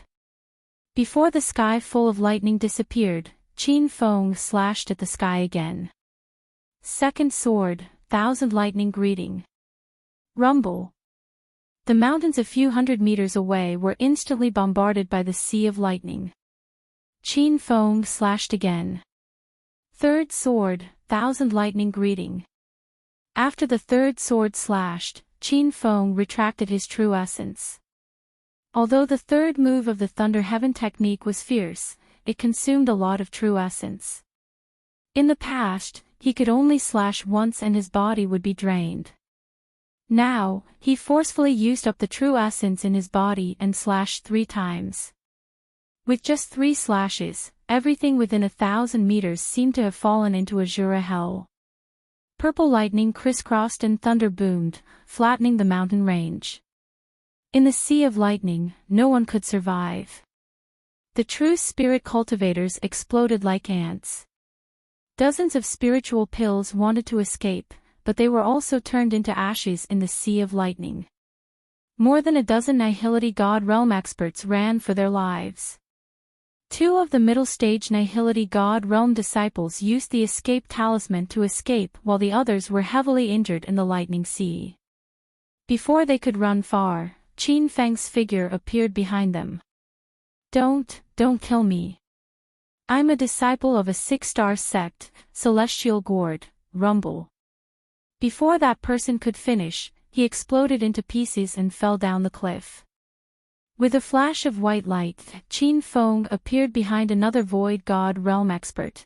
Before the sky full of lightning disappeared, Qin Feng slashed at the sky again. Second sword, Thousand Lightning Greeting. Rumble. The mountains a few hundred meters away were instantly bombarded by the sea of lightning. Qin Feng slashed again. Third sword, Thousand Lightning Greeting. After the third sword slashed, Qin Feng retracted his true essence. Although the third move of the Thunder Heaven technique was fierce, it consumed a lot of true essence. In the past, he could only slash once and his body would be drained. Now, he forcefully used up the true essence in his body and slashed 3 times. With just 3 slashes, everything within 1,000 meters seemed to have fallen into azure hell. Purple lightning crisscrossed and thunder boomed, flattening the mountain range. In the sea of lightning, no one could survive. The true spirit cultivators exploded like ants. Dozens of spiritual pills wanted to escape, but they were also turned into ashes in the sea of lightning. More than a dozen Nihility God Realm experts ran for their lives. 2 of the middle-stage Nihility God Realm disciples used the escape talisman to escape while the others were heavily injured in the lightning sea. Before they could run far, Qin Feng's figure appeared behind them. Don't kill me. I'm a disciple of a 6-star sect, Celestial Gourd, rumble. Before that person could finish, he exploded into pieces and fell down the cliff. With a flash of white light, Qin Feng appeared behind another Void God Realm expert.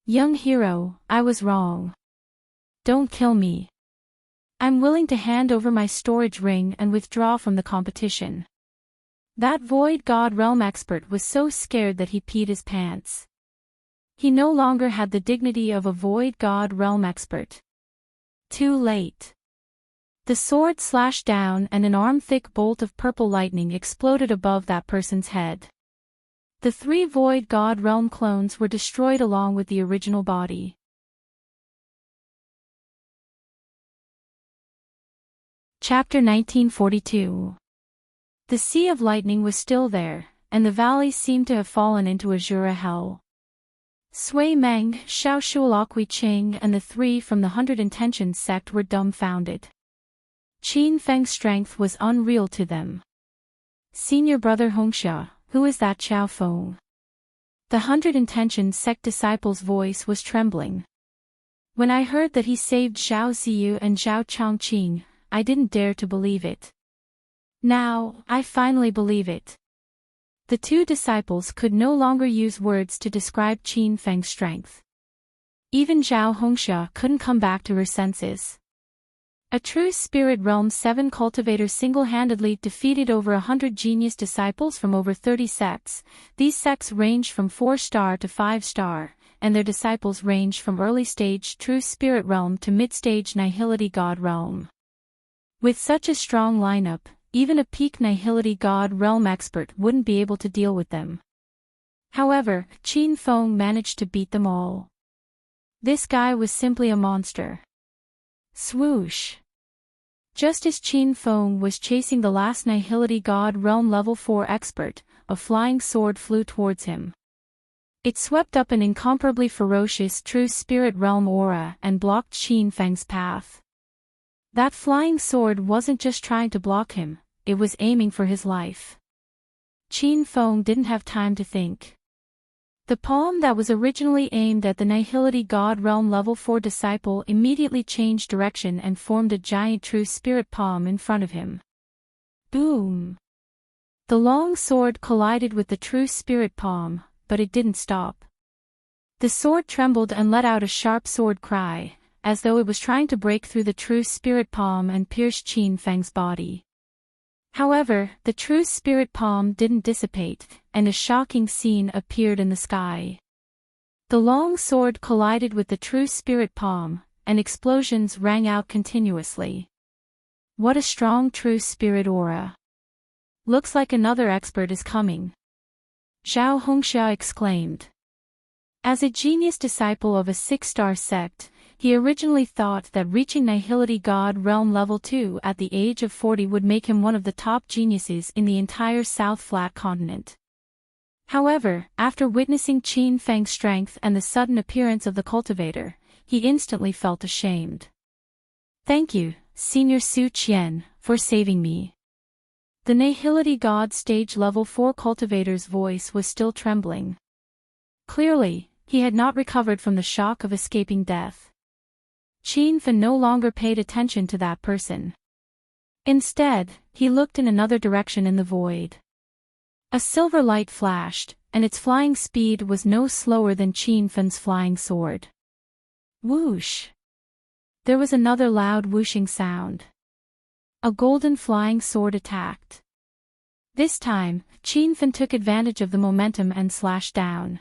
Young hero, I was wrong. Don't kill me. I'm willing to hand over my storage ring and withdraw from the competition. That Void God Realm expert was so scared that he peed his pants. He no longer had the dignity of a Void God Realm expert. Too late. The sword slashed down and an arm-thick bolt of purple lightning exploded above that person's head. The 3 Void God Realm clones were destroyed along with the original body. Chapter 1942. The Sea of Lightning was still there, and the valley seemed to have fallen into azure hell. Sui Meng, Xiao Shuolakui Qing and the 3 from the 100 Intentions sect were dumbfounded. Qin Feng's strength was unreal to them. Senior brother Hongxia, who is that Xiao Feng? The 100 Intentions sect disciple's voice was trembling. When I heard that he saved Zhao Ziyu and Zhao Chongqing, I didn't dare to believe it. Now, I finally believe it. The 2 disciples could no longer use words to describe Qin Feng's strength. Even Zhao Hongxia couldn't come back to her senses. A true Spirit Realm 7 cultivator single-handedly defeated over 100 genius disciples from over 30 sects. These sects ranged from 4-star to 5-star, and their disciples ranged from early-stage True Spirit Realm to mid-stage Nihility God Realm. With such a strong lineup, even a peak Nihility God Realm expert wouldn't be able to deal with them. However, Qin Feng managed to beat them all. This guy was simply a monster. Swoosh! Just as Qin Feng was chasing the last Nihility God Realm level 4 expert, a flying sword flew towards him. It swept up an incomparably ferocious True Spirit Realm aura and blocked Qin Feng's path. That flying sword wasn't just trying to block him, it was aiming for his life. Qin Feng didn't have time to think. The palm that was originally aimed at the Nihility God Realm level 4 disciple immediately changed direction and formed a giant True Spirit palm in front of him. Boom! The long sword collided with the True Spirit palm, but it didn't stop. The sword trembled and let out a sharp sword cry, as though it was trying to break through the True Spirit palm and pierce Qin Feng's body. However, the True Spirit palm didn't dissipate, and a shocking scene appeared in the sky. The long sword collided with the True Spirit palm, and explosions rang out continuously. What a strong True Spirit aura! Looks like another expert is coming. Zhao Hongxia exclaimed. As a genius disciple of a 6-star sect, he originally thought that reaching Nihility God Realm level 2 at the age of 40 would make him one of the top geniuses in the entire South Flat continent. However, after witnessing Qin Feng's strength and the sudden appearance of the cultivator, he instantly felt ashamed. Thank you, Senior Su Qian, for saving me. The Nihility God stage level 4 cultivator's voice was still trembling. Clearly, he had not recovered from the shock of escaping death. Qin Feng no longer paid attention to that person. Instead, he looked in another direction in the void. A silver light flashed, and its flying speed was no slower than Qin Feng's flying sword. Whoosh! There was another loud whooshing sound. A golden flying sword attacked. This time, Qin Feng took advantage of the momentum and slashed down.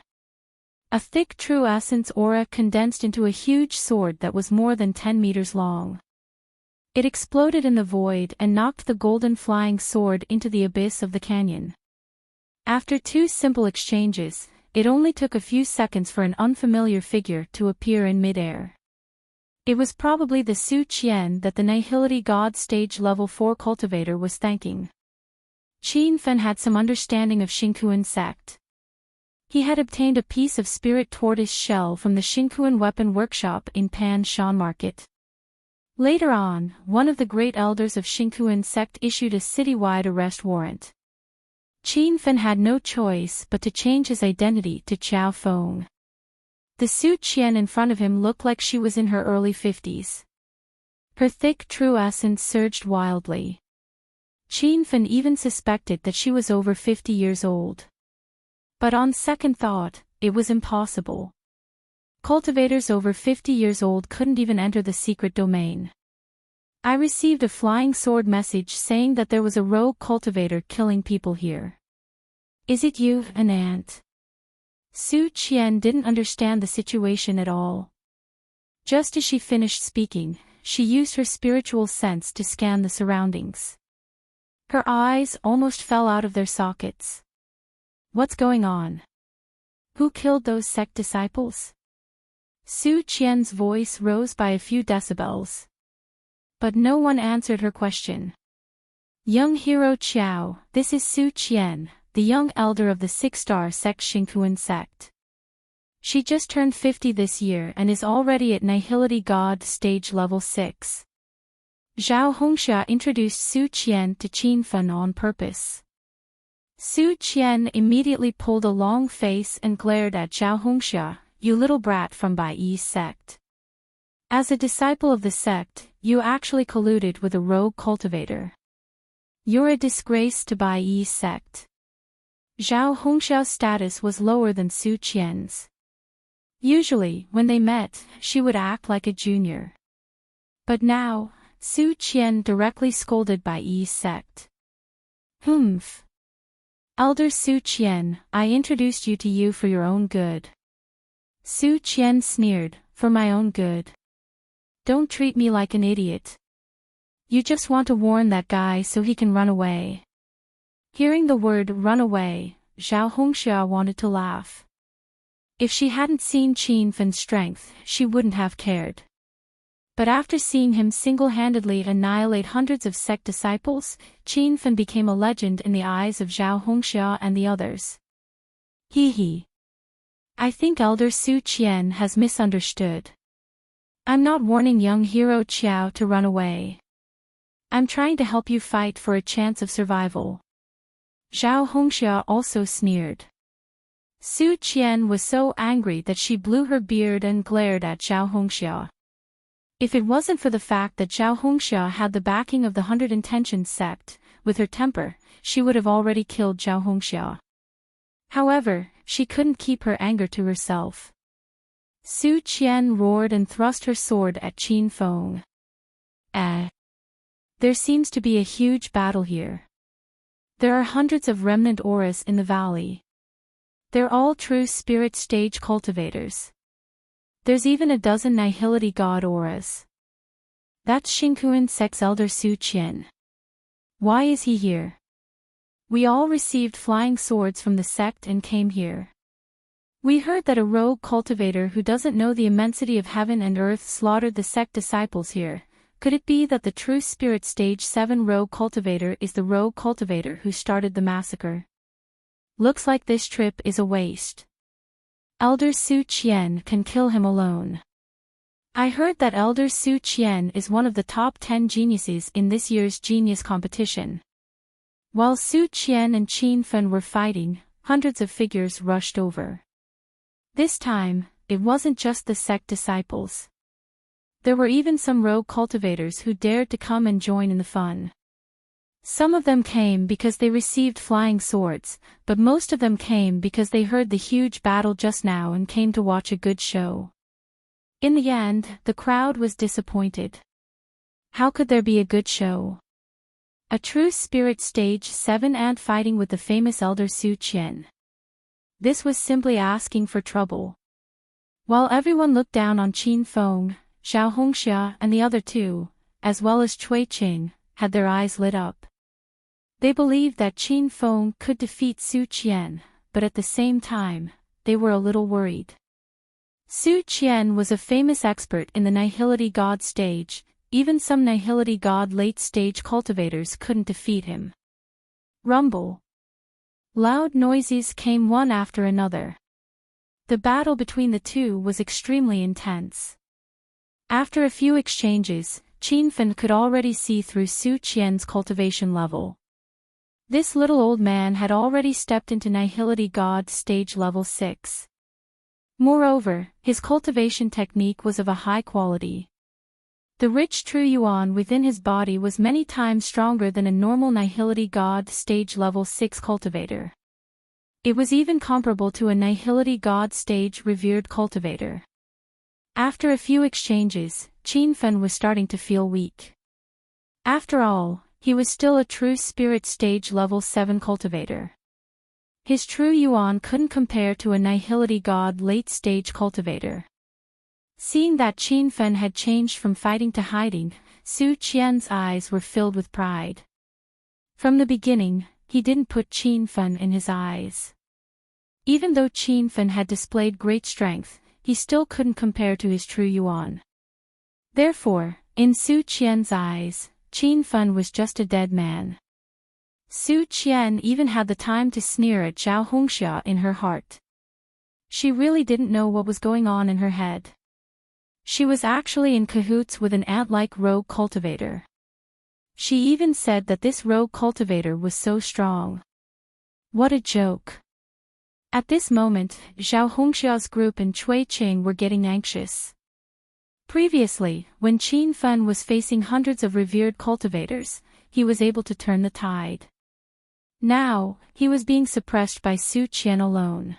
A thick True Essence aura condensed into a huge sword that was more than 10 meters long. It exploded in the void and knocked the golden flying sword into the abyss of the canyon. After 2 simple exchanges, it only took a few seconds for an unfamiliar figure to appear in midair. It was probably the Su Qian that the Nihility God stage level 4 cultivator was thanking. Qin Feng had some understanding of Xingkuan sect. He had obtained a piece of spirit tortoise shell from the Xingkuan weapon workshop in Pan Shan Market. Later on, one of the great elders of Xingkuan sect issued a citywide arrest warrant. Qin Fen had no choice but to change his identity to Qiao Feng. The Su Qian in front of him looked like she was in her early 50s. Her thick true essence surged wildly. Qin Fen even suspected that she was over 50 years old. But on second thought, it was impossible. Cultivators over 50 years old couldn't even enter the secret domain. I received a flying sword message saying that there was a rogue cultivator killing people here. Is it you, an ant? Su Qian didn't understand the situation at all. Just as she finished speaking, she used her spiritual sense to scan the surroundings. Her eyes almost fell out of their sockets. What's going on? Who killed those sect disciples? Su Qian's voice rose by a few decibels. But no one answered her question. Young hero Qiao, this is Su Qian, the young elder of the six-star sect Xingkuan sect. She just turned 50 this year and is already at Nihility God stage level 6. Zhao Hongxia introduced Su Qian to Qin Fen on purpose. Su Qian immediately pulled a long face and glared at Zhao Hongxia, you little brat from Bai Yi's sect. As a disciple of the sect, you actually colluded with a rogue cultivator. You're a disgrace to Bai Yi's sect. Zhao Hongxiao's status was lower than Su Qian's. Usually, when they met, she would act like a junior. But now, Su Qian directly scolded Bai Yi's sect. Humph. Elder Su Qian, I introduced you for your own good. Su Qian sneered, for my own good. Don't treat me like an idiot. You just want to warn that guy so he can run away. Hearing the word run away, Zhao Hongxia wanted to laugh. If she hadn't seen Qin Fen's strength, she wouldn't have cared. But after seeing him single-handedly annihilate hundreds of sect disciples, Qin Fen became a legend in the eyes of Zhao Hongxia and the others. Hee. I think Elder Su Qian has misunderstood. I'm not warning young hero Qiao to run away. I'm trying to help you fight for a chance of survival. Zhao Hongxia also sneered. Su Qian was so angry that she blew her beard and glared at Zhao Hongxia. If it wasn't for the fact that Zhao Hongxia had the backing of the Hundred Intentions sect, with her temper, she would have already killed Zhao Hongxia. However, she couldn't keep her anger to herself. Su Qian roared and thrust her sword at Qin Feng. There seems to be a huge battle here. There are hundreds of remnant auras in the valley. They're all true spirit stage cultivators. There's even a dozen Nihility God auras. That's Xingkuan sect's elder Su Qian. Why is he here? We all received flying swords from the sect and came here. We heard that a rogue cultivator who doesn't know the immensity of heaven and earth slaughtered the sect disciples here. Could it be that the true spirit stage 7 rogue cultivator is the rogue cultivator who started the massacre? Looks like this trip is a waste. Elder Su Qian can kill him alone. I heard that Elder Su Qian is one of the top 10 geniuses in this year's genius competition. While Su Qian and Qin Fen were fighting, hundreds of figures rushed over. This time, it wasn't just the sect disciples. There were even some rogue cultivators who dared to come and join in the fun. Some of them came because they received flying swords, but most of them came because they heard the huge battle just now and came to watch a good show. In the end, the crowd was disappointed. How could there be a good show? A true spirit stage 7 ant fighting with the famous elder Su Qian. This was simply asking for trouble. While everyone looked down on Qin Feng, Zhao Hongxia and the other two, as well as Cui Qing, had their eyes lit up. They believed that Qin Feng could defeat Su Qian, but at the same time, they were a little worried. Su Qian was a famous expert in the Nihility God stage, even some Nihility God late-stage cultivators couldn't defeat him. Rumble. Loud noises came one after another. The battle between the two was extremely intense. After a few exchanges, Qin Fen could already see through Su Qian's cultivation level. This little old man had already stepped into Nihility God stage level 6. Moreover, his cultivation technique was of a high quality. The rich true yuan within his body was many times stronger than a normal Nihility God stage level 6 cultivator. It was even comparable to a Nihility God stage revered cultivator. After a few exchanges, Qin Fen was starting to feel weak. After all, he was still a true spirit stage level 7 cultivator. His true yuan couldn't compare to a Nihility God late stage cultivator. Seeing that Qin Fen had changed from fighting to hiding, Su Qian's eyes were filled with pride. From the beginning, he didn't put Qin Fen in his eyes. Even though Qin Fen had displayed great strength, he still couldn't compare to his true yuan. Therefore, in Su Qian's eyes, Qin Fen was just a dead man. Su Qian even had the time to sneer at Zhao Hongxia in her heart. She really didn't know what was going on in her head. She was actually in cahoots with an ant-like rogue cultivator. She even said that this rogue cultivator was so strong. What a joke. At this moment, Zhao Hongxia's group and Cui Qing were getting anxious. Previously, when Qin Fen was facing hundreds of revered cultivators, he was able to turn the tide. Now, he was being suppressed by Su Qian alone.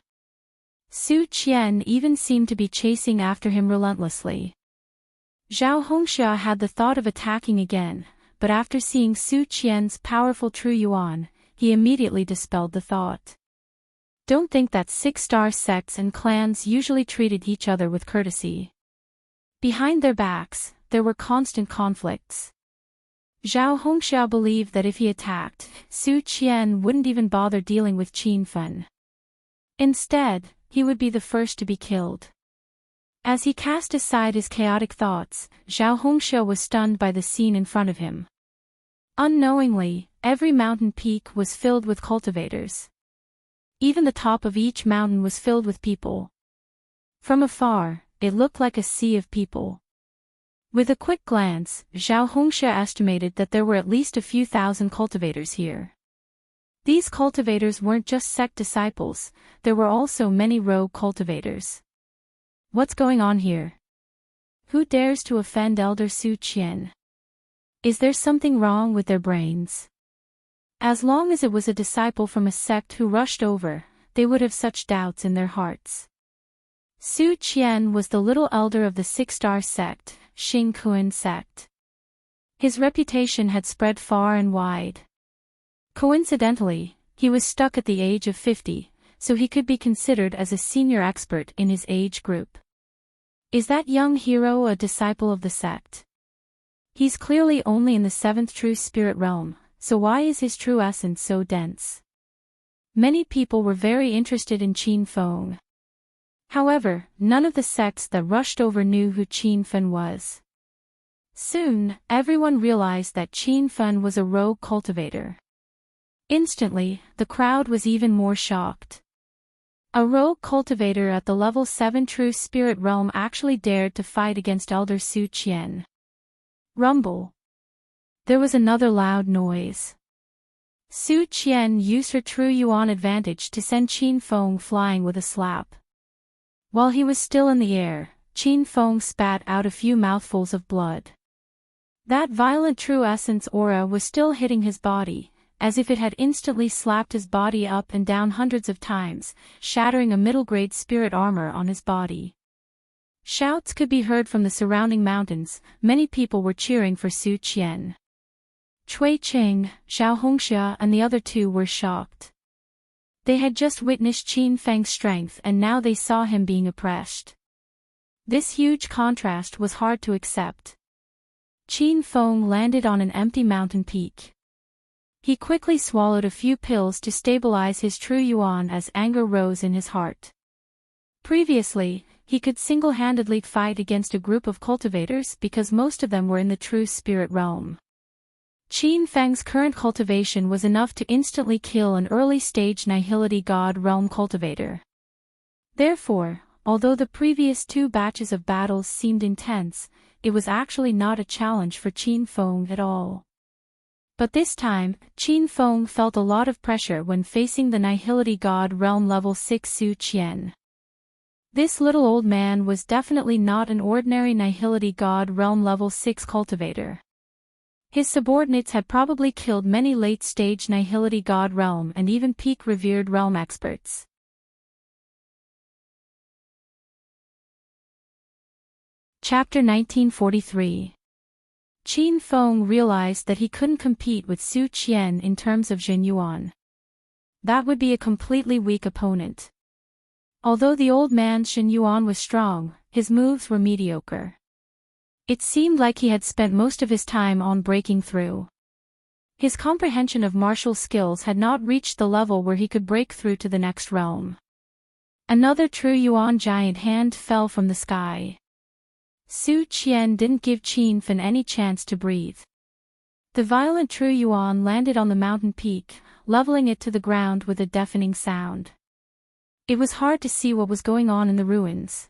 Su Qian even seemed to be chasing after him relentlessly. Zhao Hongxia had the thought of attacking again, but after seeing Su Qian's powerful true yuan, he immediately dispelled the thought. Don't think that 6-star sects and clans usually treated each other with courtesy. Behind their backs, there were constant conflicts. Zhao Hongxia believed that if he attacked, Su Qian wouldn't even bother dealing with Qin Fen. Instead, he would be the first to be killed. As he cast aside his chaotic thoughts, Zhao Hongxia was stunned by the scene in front of him. Unknowingly, every mountain peak was filled with cultivators. Even the top of each mountain was filled with people. From afar, it looked like a sea of people. With a quick glance, Zhao Hongxia estimated that there were at least a few thousand cultivators here. These cultivators weren't just sect disciples, there were also many rogue cultivators. What's going on here? Who dares to offend Elder Su Qian? Is there something wrong with their brains? As long as it was a disciple from a sect who rushed over, they would have such doubts in their hearts. Su Qian was the little elder of the 6-star sect, Xing Kuan sect. His reputation had spread far and wide. Coincidentally, he was stuck at the age of 50, so he could be considered as a senior expert in his age group. Is that young hero a disciple of the sect? He's clearly only in the 7th true spirit realm, so why is his true essence so dense? Many people were very interested in Qin Feng. However, none of the sects that rushed over knew who Qin Fen was. Soon, everyone realized that Qin Fen was a rogue cultivator. Instantly, the crowd was even more shocked. A rogue cultivator at the level 7 true spirit realm actually dared to fight against Elder Su Qian. Rumble. There was another loud noise. Su Qian used her true yuan advantage to send Qin Feng flying with a slap. While he was still in the air, Qin Feng spat out a few mouthfuls of blood. That violent true essence aura was still hitting his body, as if it had instantly slapped his body up and down hundreds of times, shattering a middle-grade spirit armor on his body. Shouts could be heard from the surrounding mountains, many people were cheering for Su Qian. Cui Qing, Zhao Hongxia and the other two were shocked. They had just witnessed Qin Feng's strength and now they saw him being oppressed. This huge contrast was hard to accept. Qin Feng landed on an empty mountain peak. He quickly swallowed a few pills to stabilize his true yuan as anger rose in his heart. Previously, he could single-handedly fight against a group of cultivators because most of them were in the true spirit realm. Qin Feng's current cultivation was enough to instantly kill an early-stage Nihility God realm cultivator. Therefore, although the previous 2 batches of battles seemed intense, it was actually not a challenge for Qin Feng at all. But this time, Qin Feng felt a lot of pressure when facing the Nihility God Realm Level 6 Su Qian. This little old man was definitely not an ordinary Nihility God Realm Level 6 cultivator. His subordinates had probably killed many late-stage Nihility God Realm and even peak revered realm experts. Chapter 1943. Qin Feng realized that he couldn't compete with Su Qian in terms of Jin Yuan. That would be a completely weak opponent. Although the old man's Jin Yuan was strong, his moves were mediocre. It seemed like he had spent most of his time on breaking through. His comprehension of martial skills had not reached the level where he could break through to the next realm. Another true Yuan giant hand fell from the sky. Su Qian didn't give Qin Feng any chance to breathe. The violent true Yuan landed on the mountain peak, leveling it to the ground with a deafening sound. It was hard to see what was going on in the ruins.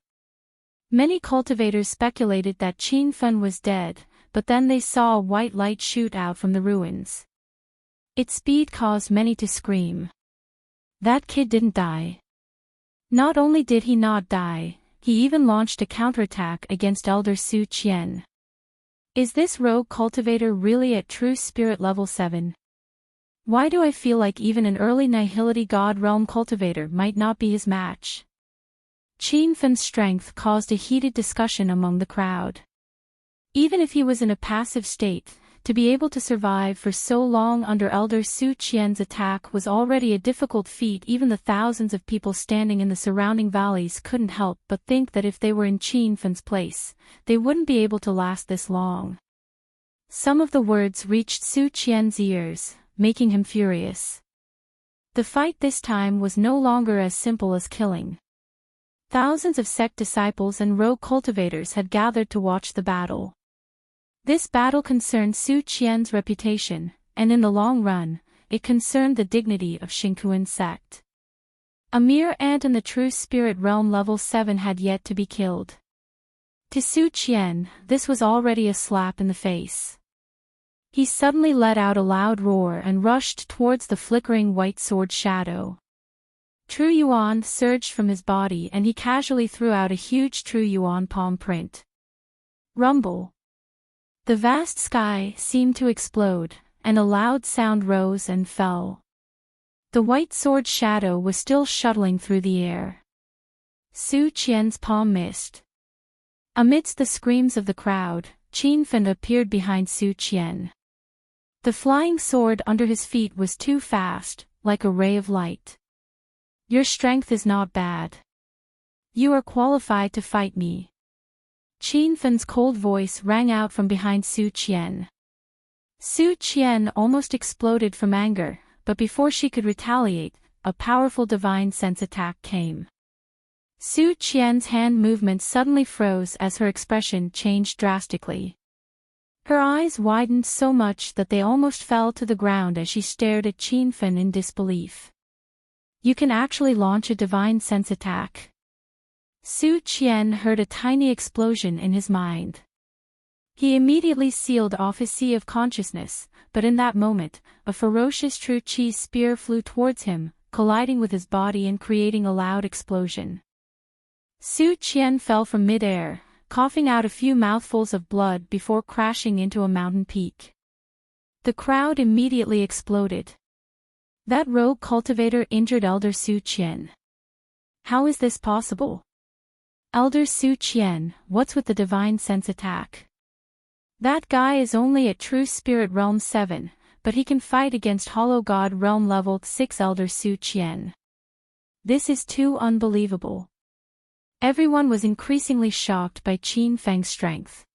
Many cultivators speculated that Qin Feng was dead, but then they saw a white light shoot out from the ruins. Its speed caused many to scream. That kid didn't die. Not only did he not die, he even launched a counterattack against Elder Su Qian. Is this rogue cultivator really at true spirit level 7? Why do I feel like even an early Nihility God Realm cultivator might not be his match? Qin Feng's strength caused a heated discussion among the crowd. Even if he was in a passive state, to be able to survive for so long under Elder Su Qian's attack was already a difficult feat. Even the thousands of people standing in the surrounding valleys couldn't help but think that if they were in Qin Feng's place, they wouldn't be able to last this long. Some of the words reached Su Qian's ears, making him furious. The fight this time was no longer as simple as killing. Thousands of sect disciples and rogue cultivators had gathered to watch the battle. This battle concerned Su Qian's reputation, and in the long run, it concerned the dignity of Xinkuan's sect. A mere ant in the true spirit realm level 7 had yet to be killed. To Su Qian, this was already a slap in the face. He suddenly let out a loud roar and rushed towards the flickering white sword shadow. True Yuan surged from his body and he casually threw out a huge True Yuan palm print. Rumble. The vast sky seemed to explode, and a loud sound rose and fell. The white sword shadow was still shuttling through the air. Su Qian's palm missed. Amidst the screams of the crowd, Qin Feng appeared behind Su Qian. The flying sword under his feet was too fast, like a ray of light. Your strength is not bad. You are qualified to fight me. Qin Feng's cold voice rang out from behind Su Qian. Su Qian almost exploded from anger, but before she could retaliate, a powerful divine sense attack came. Su Qian's hand movement suddenly froze as her expression changed drastically. Her eyes widened so much that they almost fell to the ground as she stared at Qin Feng in disbelief. You can actually launch a divine sense attack. Su Qian heard a tiny explosion in his mind. He immediately sealed off his sea of consciousness, but in that moment, a ferocious true chi spear flew towards him, colliding with his body and creating a loud explosion. Su Qian fell from mid-air, coughing out a few mouthfuls of blood before crashing into a mountain peak. The crowd immediately exploded. That rogue cultivator injured Elder Su Qian. How is this possible? Elder Su Qian, what's with the divine sense attack? That guy is only at true spirit realm 7, but he can fight against hollow god realm level 6 Elder Su Qian. This is too unbelievable. Everyone was increasingly shocked by Qin Feng's strength.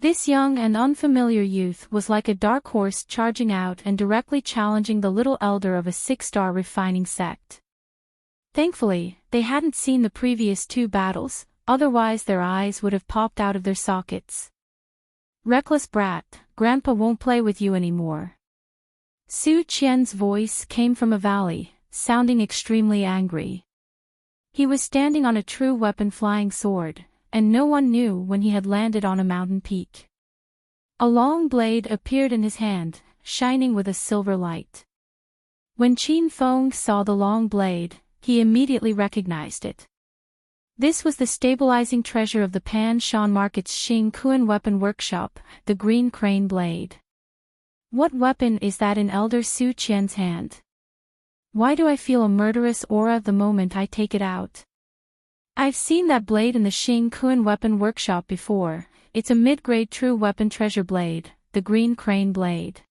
This young and unfamiliar youth was like a dark horse charging out and directly challenging the little elder of a 6-star refining sect. Thankfully, they hadn't seen the previous 2 battles, otherwise their eyes would have popped out of their sockets. Reckless brat, Grandpa won't play with you anymore. Su Qian's voice came from a valley, sounding extremely angry. He was standing on a true weapon flying sword, and no one knew when he had landed on a mountain peak. A long blade appeared in his hand, shining with a silver light. When Qin Feng saw the long blade, he immediately recognized it. This was the stabilizing treasure of the Pan Shan Market's Xing Kuan weapon workshop, the green crane blade. What weapon is that in Elder Su Qian's hand? Why do I feel a murderous aura the moment I take it out? I've seen that blade in the Xing Kuan weapon workshop before. It's a mid-grade true weapon treasure blade, the green crane blade.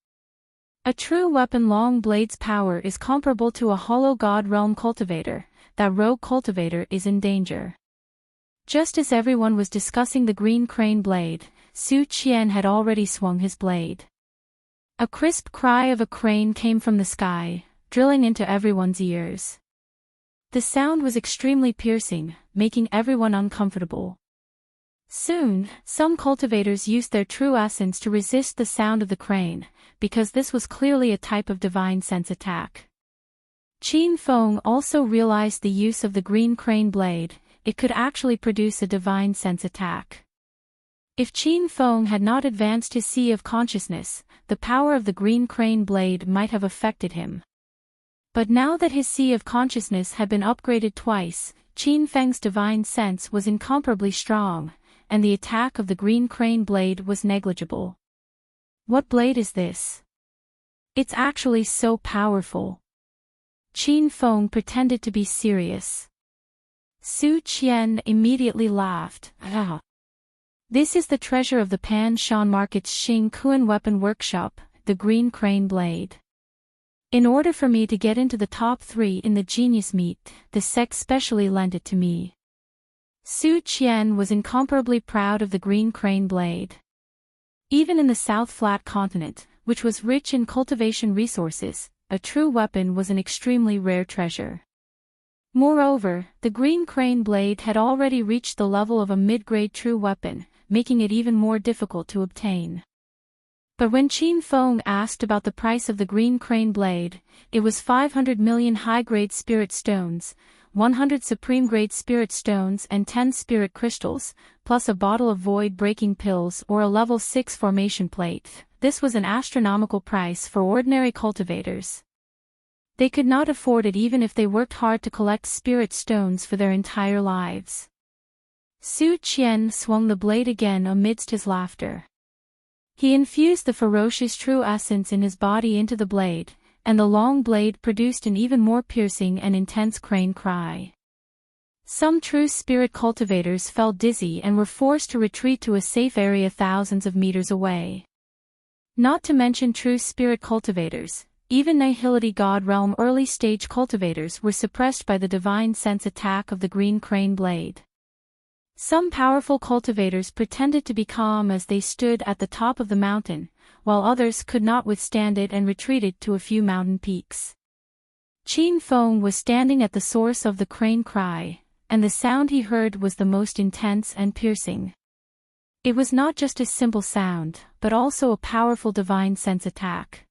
A true weapon long blade's power is comparable to a hollow god realm cultivator. That rogue cultivator is in danger. Just as everyone was discussing the green crane blade, Su Qian had already swung his blade. A crisp cry of a crane came from the sky, drilling into everyone's ears. The sound was extremely piercing, making everyone uncomfortable. Soon, some cultivators used their true essence to resist the sound of the crane, because this was clearly a type of divine sense attack. Qin Feng also realized the use of the green crane blade. It could actually produce a divine sense attack. If Qin Feng had not advanced his sea of consciousness, the power of the green crane blade might have affected him. But now that his sea of consciousness had been upgraded twice, Qin Feng's divine sense was incomparably strong, and the attack of the green crane blade was negligible. What blade is this? It's actually so powerful. Qin Feng pretended to be serious. Su Qian immediately laughed. Ah. This is the treasure of the Pan Shan Market's Xing Kuan weapon workshop, the green crane blade. In order for me to get into the top 3 in the genius meet, the sect specially lent it to me. Su Qian was incomparably proud of the green crane blade. Even in the South Flat Continent, which was rich in cultivation resources, a true weapon was an extremely rare treasure. Moreover, the green crane blade had already reached the level of a mid-grade true weapon, making it even more difficult to obtain. But when Qin Feng asked about the price of the green crane blade, it was 500 million high-grade spirit stones, 100 supreme-grade spirit stones and 10 spirit crystals, plus a bottle of void-breaking pills or a level 6 formation plate. This was an astronomical price for ordinary cultivators. They could not afford it even if they worked hard to collect spirit stones for their entire lives. Su Qian swung the blade again amidst his laughter. He infused the ferocious true essence in his body into the blade, and the long blade produced an even more piercing and intense crane cry. Some true spirit cultivators felt dizzy and were forced to retreat to a safe area thousands of meters away. Not to mention true spirit cultivators, even Nihility God Realm early-stage cultivators were suppressed by the divine sense attack of the green crane blade. Some powerful cultivators pretended to be calm as they stood at the top of the mountain, while others could not withstand it and retreated to a few mountain peaks. Qin Feng was standing at the source of the crane cry, and the sound he heard was the most intense and piercing. It was not just a simple sound, but also a powerful divine sense attack.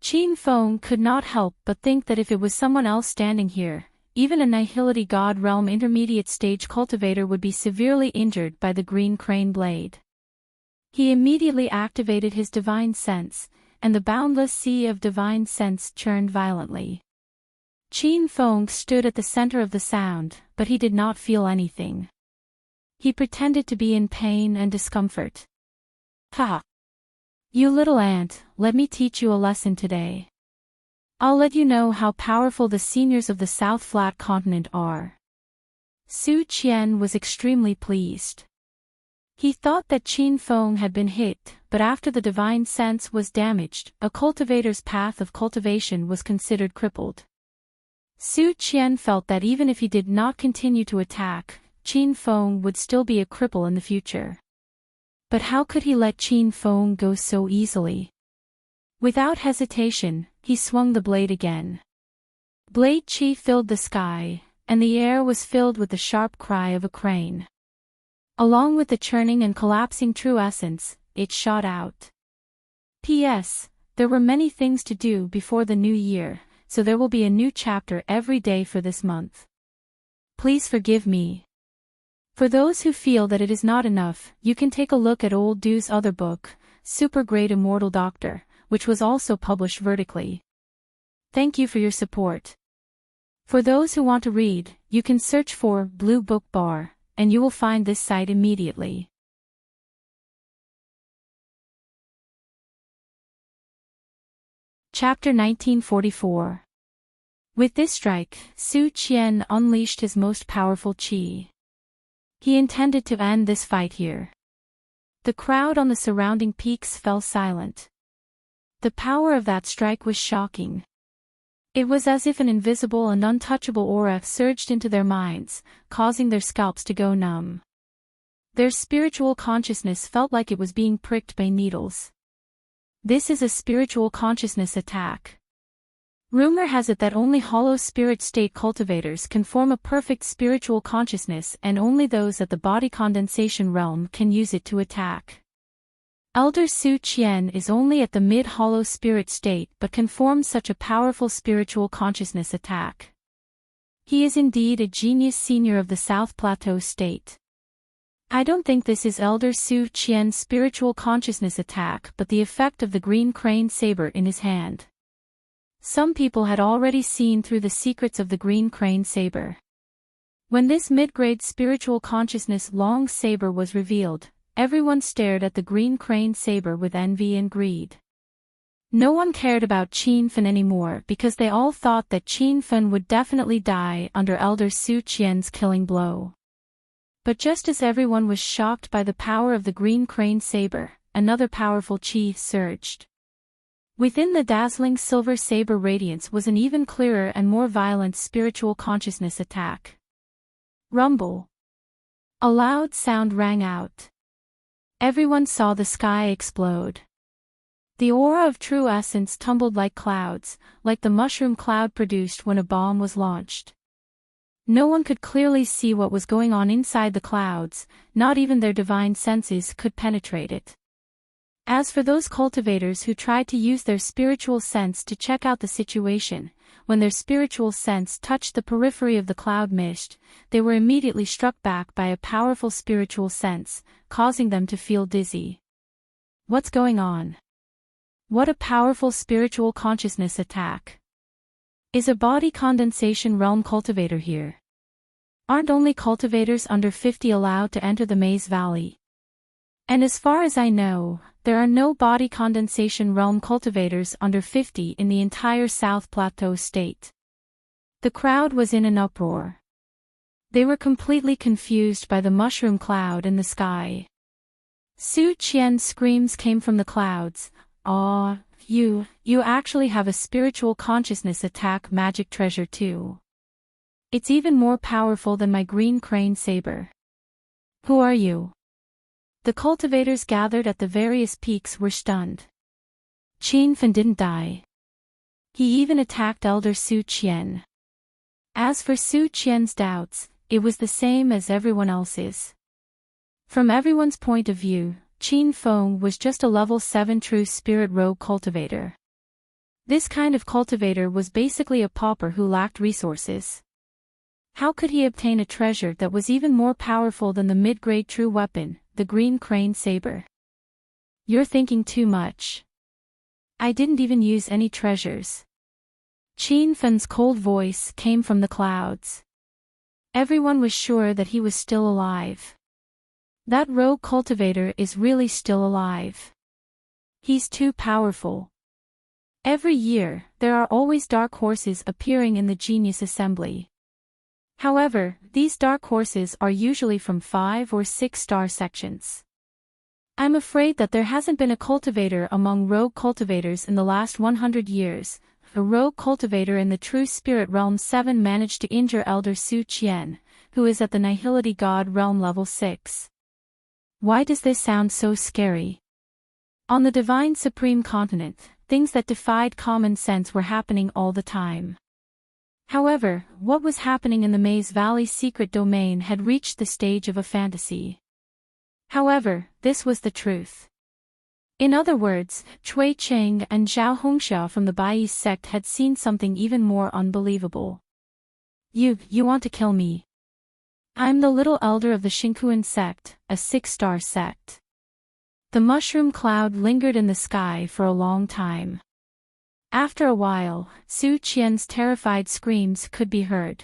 Qin Feng could not help but think that if it was someone else standing here, even a Nihility God Realm intermediate stage cultivator would be severely injured by the green crane blade. He immediately activated his divine sense, and the boundless sea of divine sense churned violently. Qin Feng stood at the center of the sound, but he did not feel anything. He pretended to be in pain and discomfort. Ha! You little ant, let me teach you a lesson today. I'll let you know how powerful the seniors of the South Flat Continent are. Su Qian was extremely pleased. He thought that Qin Feng had been hit, but after the divine sense was damaged, a cultivator's path of cultivation was considered crippled. Su Qian felt that even if he did not continue to attack, Qin Feng would still be a cripple in the future. But how could he let Qin Feng go so easily? Without hesitation, he swung the blade again. Blade chi filled the sky, and the air was filled with the sharp cry of a crane. Along with the churning and collapsing true essence, it shot out. P.S. There were many things to do before the new year, so there will be a new chapter every day for this month. Please forgive me. For those who feel that it is not enough, you can take a look at Old Dew's other book, Super Great Immortal Doctor, which was also published vertically. Thank you for your support. For those who want to read, you can search for Blue Book Bar, and you will find this site immediately. Chapter 1944. With this strike, Su Qian unleashed his most powerful qi. He intended to end this fight here. The crowd on the surrounding peaks fell silent. The power of that strike was shocking. It was as if an invisible and untouchable aura surged into their minds, causing their scalps to go numb. Their spiritual consciousness felt like it was being pricked by needles. This is a spiritual consciousness attack. Rumor has it that only hollow spirit state cultivators can form a perfect spiritual consciousness, and only those at the body condensation realm can use it to attack. Elder Su Qian is only at the mid-hollow spirit state but can form such a powerful spiritual consciousness attack. He is indeed a genius senior of the South Plateau state. I don't think this is Elder Su Qian's spiritual consciousness attack but the effect of the green crane saber in his hand. Some people had already seen through the secrets of the green crane saber. When this mid-grade spiritual consciousness long saber was revealed, everyone stared at the green crane saber with envy and greed. No one cared about Qin Fen anymore because they all thought that Qin Fen would definitely die under Elder Su Qian's killing blow. But just as everyone was shocked by the power of the green crane saber, another powerful qi surged. Within the dazzling silver saber radiance was an even clearer and more violent spiritual consciousness attack. Rumble. A loud sound rang out. Everyone saw the sky explode. The aura of true essence tumbled like clouds, like the mushroom cloud produced when a bomb was launched. No one could clearly see what was going on inside the clouds, not even their divine senses could penetrate it. As for those cultivators who tried to use their spiritual sense to check out the situation, when their spiritual sense touched the periphery of the cloud mist, they were immediately struck back by a powerful spiritual sense, causing them to feel dizzy. What's going on? What a powerful spiritual consciousness attack. Is a body condensation realm cultivator here? Aren't only cultivators under 50 allowed to enter the Maze Valley? And as far as I know, there are no body condensation realm cultivators under 50 in the entire South Plateau state. The crowd was in an uproar. They were completely confused by the mushroom cloud in the sky. Su Qian's screams came from the clouds. "Ah, you actually have a spiritual consciousness attack magic treasure too. It's even more powerful than my green crane saber. Who are you?" The cultivators gathered at the various peaks were stunned. Qin Fen didn't die. He even attacked Elder Su Qian. As for Su Qian's doubts, it was the same as everyone else's. From everyone's point of view, Qin Feng was just a level 7 true spirit rogue cultivator. This kind of cultivator was basically a pauper who lacked resources. How could he obtain a treasure that was even more powerful than the mid-grade true weapon, the green crane saber? You're thinking too much. I didn't even use any treasures. Qin Fen's cold voice came from the clouds. Everyone was sure that he was still alive. That rogue cultivator is really still alive. He's too powerful. Every year, there are always dark horses appearing in the Genius Assembly. However, these dark horses are usually from 5 or 6 star sections. I'm afraid that there hasn't been a cultivator among rogue cultivators in the last 100 years. A rogue cultivator in the true spirit realm 7 managed to injure Elder Su Qian, who is at the Nihility God realm level 6. Why does this sound so scary? On the Divine Supreme Continent, things that defied common sense were happening all the time. However, what was happening in the Maze Valley secret domain had reached the stage of a fantasy. However, this was the truth. In other words, Cui Cheng and Zhao Hongxia from the Baiyi sect had seen something even more unbelievable. You want to kill me? I'm the little elder of the Xinkuan sect, a 6-star sect. The mushroom cloud lingered in the sky for a long time. After a while, Su Qian's terrified screams could be heard.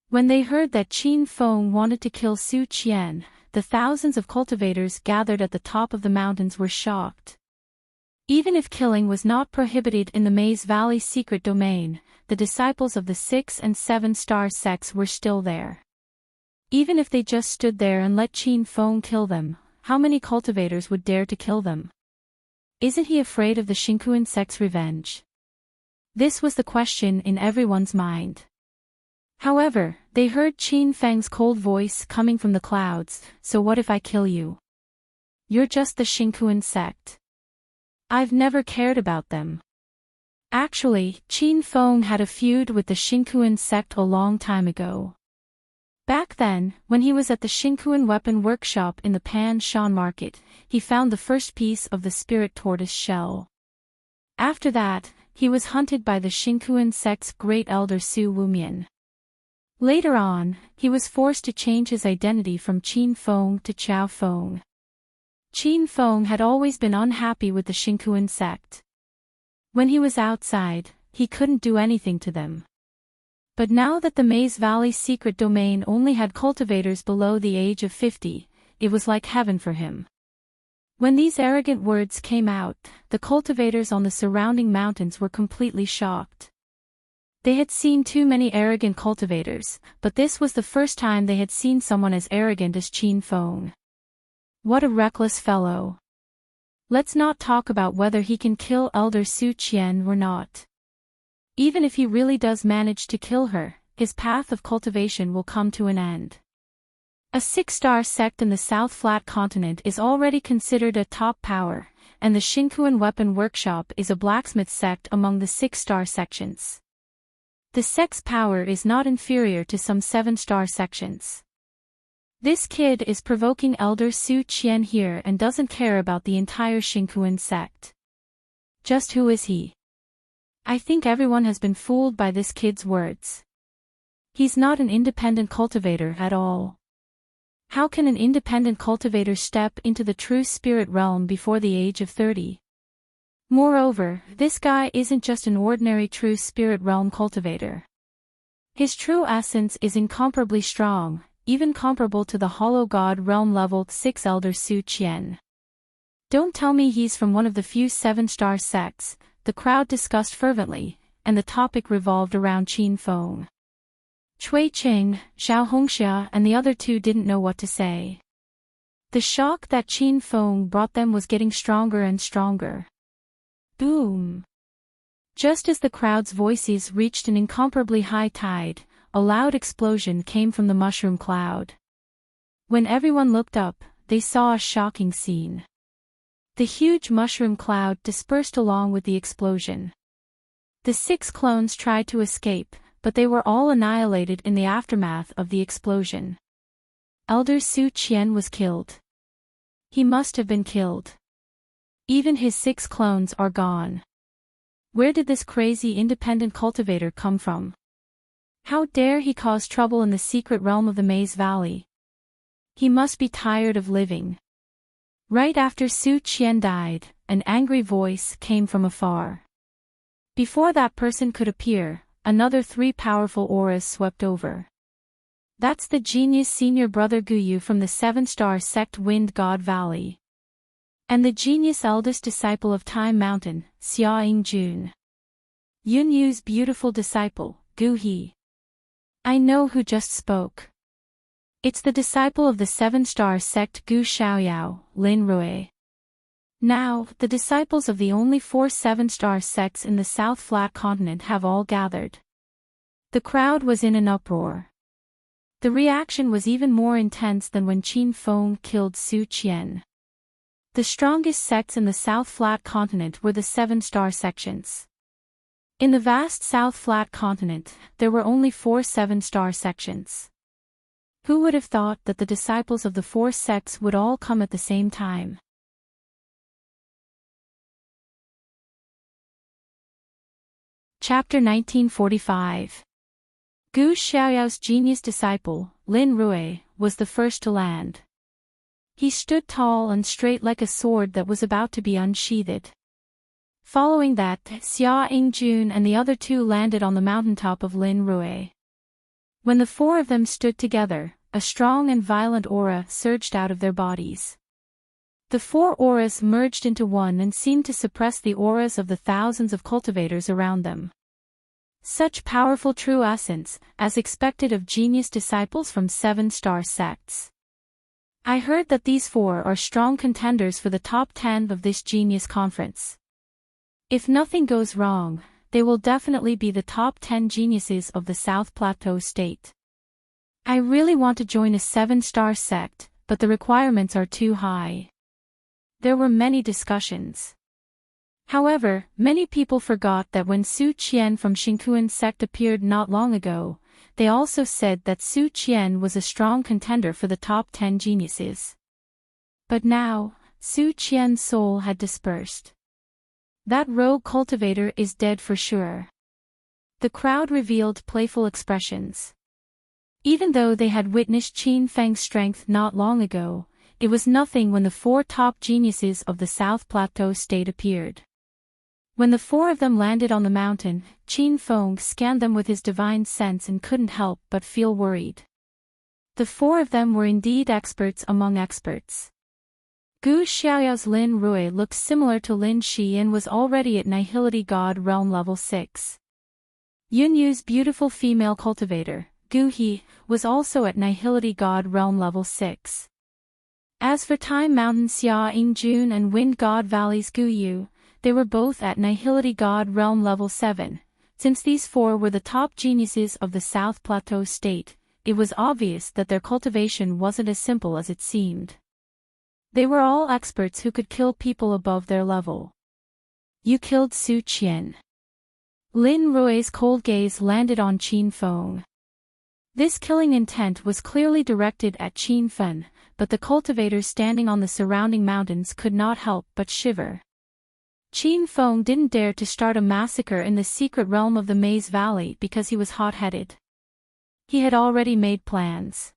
When they heard that Qin Feng wanted to kill Su Qian, the thousands of cultivators gathered at the top of the mountains were shocked. Even if killing was not prohibited in the Maze Valley secret domain, the disciples of the 6 and 7-star sects were still there. Even if they just stood there and let Qin Feng kill them, how many cultivators would dare to kill them? Isn't he afraid of the Xinkuan sect's revenge? This was the question in everyone's mind. However, they heard Qin Feng's cold voice coming from the clouds. So what if I kill you? You're just the Xinkuan sect. I've never cared about them. Actually, Qin Feng had a feud with the Xinkuan sect a long time ago. Back then, when he was at the Xinkuan weapon workshop in the Pan Shan market, he found the first piece of the spirit tortoise shell. After that, he was hunted by the Xinkuan sect's great elder Su Wumian. Later on, he was forced to change his identity from Qin Feng to Qiao Feng. Qin Feng had always been unhappy with the Xinkuan sect. When he was outside, he couldn't do anything to them. But now that the Maze Valley secret domain only had cultivators below the age of 50, it was like heaven for him. When these arrogant words came out, the cultivators on the surrounding mountains were completely shocked. They had seen too many arrogant cultivators, but this was the first time they had seen someone as arrogant as Qin Feng. What a reckless fellow. Let's not talk about whether he can kill Elder Su Qian or not. Even if he really does manage to kill her, his path of cultivation will come to an end. A 6-star sect in the South Flat Continent is already considered a top power, and the Xinkuan Weapon Workshop is a blacksmith sect among the 6-star sections. The sect's power is not inferior to some 7-star sections. This kid is provoking Elder Su Qian here and doesn't care about the entire Xinkuan sect. Just who is he? I think everyone has been fooled by this kid's words. He's not an independent cultivator at all. How can an independent cultivator step into the true spirit realm before the age of 30? Moreover, this guy isn't just an ordinary true spirit realm cultivator. His true essence is incomparably strong, even comparable to the Hollow God realm level 6 Elder Su Qian. Don't tell me he's from one of the few 7-star sects, the crowd discussed fervently, and the topic revolved around Qin Feng. Cui Qing, Zhao Hongxia and the other two didn't know what to say. The shock that Qin Feng brought them was getting stronger and stronger. Boom! Just as the crowd's voices reached an incomparably high tide, a loud explosion came from the mushroom cloud. When everyone looked up, they saw a shocking scene. The huge mushroom cloud dispersed along with the explosion. The 6 clones tried to escape, but they were all annihilated in the aftermath of the explosion. Elder Su Qian was killed. He must have been killed. Even his 6 clones are gone. Where did this crazy independent cultivator come from? How dare he cause trouble in the secret realm of the Maze Valley? He must be tired of living. Right after Su Qian died, an angry voice came from afar. Before that person could appear, another 3 powerful auras swept over. That's the genius senior brother Guyu from the 7-star sect Wind God Valley. And the genius eldest disciple of Time Mountain, Xia Yingjun. Yun Yu's beautiful disciple, Gu He. I know who just spoke. It's the disciple of the 7-star sect Gu Xiaoyao, Lin Rui. Now, the disciples of the only 4 7-star sects in the South Flat Continent have all gathered. The crowd was in an uproar. The reaction was even more intense than when Qin Feng killed Su Qian. The strongest sects in the South Flat Continent were the 7-star sections. In the vast South Flat Continent, there were only 4 7-star sections. Who would have thought that the disciples of the 4 sects would all come at the same time? Chapter 1945. Gu Xiaoyao's genius disciple, Lin Rui, was the first to land. He stood tall and straight like a sword that was about to be unsheathed. Following that, Xia Yingjun and the other two landed on the mountaintop of Lin Rui. When the four of them stood together, a strong and violent aura surged out of their bodies. The four auras merged into one and seemed to suppress the auras of the thousands of cultivators around them. Such powerful true essence, as expected of genius disciples from 7-star sects. I heard that these four are strong contenders for the top 10 of this genius conference. If nothing goes wrong, they will definitely be the top 10 geniuses of the South Plateau state. I really want to join a 7-star sect, but the requirements are too high. There were many discussions. However, many people forgot that when Su Qian from Xingkuan sect appeared not long ago, they also said that Su Qian was a strong contender for the top 10 geniuses. But now, Su Qian's soul had dispersed. That rogue cultivator is dead for sure. The crowd revealed playful expressions. Even though they had witnessed Qin Feng's strength not long ago, it was nothing when the four top geniuses of the South Plateau state appeared. When the four of them landed on the mountain, Qin Feng scanned them with his divine sense and couldn't help but feel worried. The four of them were indeed experts among experts. Gu Xiaoyao's Lin Rui looked similar to Lin Shi and was already at Nihility God Realm level 6. Yun Yu's beautiful female cultivator, Gu He, was also at Nihility God Realm level 6. As for Time Mountain Xia Yingjun and Wind God Valley's Gu Yu, they were both at Nihility God Realm level 7. Since these four were the top geniuses of the South Plateau state, it was obvious that their cultivation wasn't as simple as it seemed. They were all experts who could kill people above their level. You killed Su Qian. Lin Rui's cold gaze landed on Qin Feng. This killing intent was clearly directed at Qin Feng, but the cultivators standing on the surrounding mountains could not help but shiver. Qin Feng didn't dare to start a massacre in the secret realm of the Maze Valley because he was hot-headed. He had already made plans.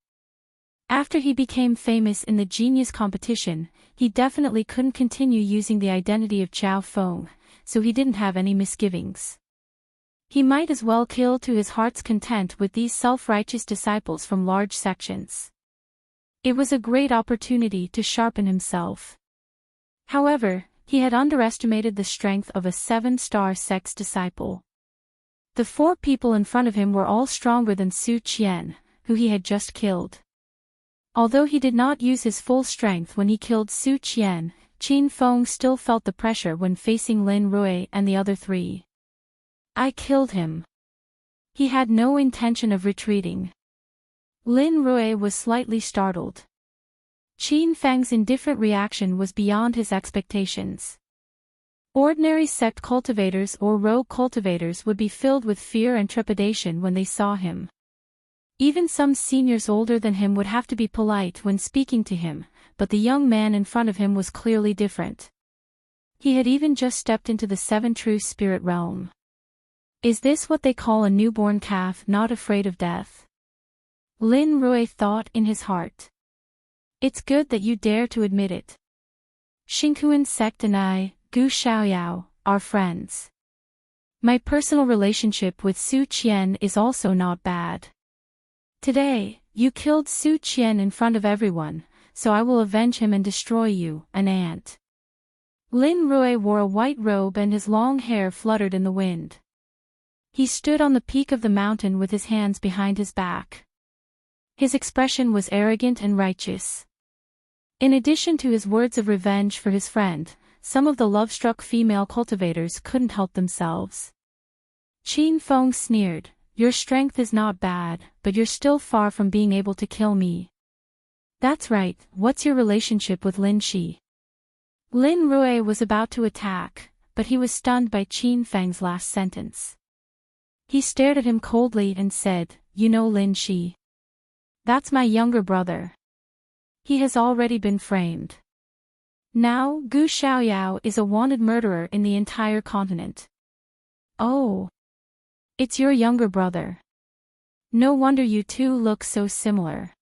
After he became famous in the genius competition, he definitely couldn't continue using the identity of Chao Feng, so he didn't have any misgivings. He might as well kill to his heart's content with these self-righteous disciples from large sections. It was a great opportunity to sharpen himself. However, he had underestimated the strength of a 7-star sect's disciple. The four people in front of him were all stronger than Su Qian, who he had just killed. Although he did not use his full strength when he killed Su Qian, Qin Feng still felt the pressure when facing Lin Rui and the other three. I killed him. He had no intention of retreating. Lin Rui was slightly startled. Qin Feng's indifferent reaction was beyond his expectations. Ordinary sect cultivators or rogue cultivators would be filled with fear and trepidation when they saw him. Even some seniors older than him would have to be polite when speaking to him, but the young man in front of him was clearly different. He had even just stepped into the 7 true spirit realm. Is this what they call a newborn calf not afraid of death? Lin Rui thought in his heart. It's good that you dare to admit it. Xingkuan sect and I, Gu Xiaoyao, are friends. My personal relationship with Su Qian is also not bad. Today, you killed Su Qian in front of everyone, so I will avenge him and destroy you, an ant. Lin Rui wore a white robe and his long hair fluttered in the wind. He stood on the peak of the mountain with his hands behind his back. His expression was arrogant and righteous. In addition to his words of revenge for his friend, some of the love-struck female cultivators couldn't help themselves. Qin Feng sneered, your strength is not bad, but you're still far from being able to kill me. That's right, what's your relationship with Lin Shi? Lin Rui was about to attack, but he was stunned by Qin Feng's last sentence. He stared at him coldly and said, you know Lin Shi. That's my younger brother. He has already been framed. Now, Gu Xiaoyao is a wanted murderer in the entire continent. Oh. It's your younger brother. No wonder you two look so similar.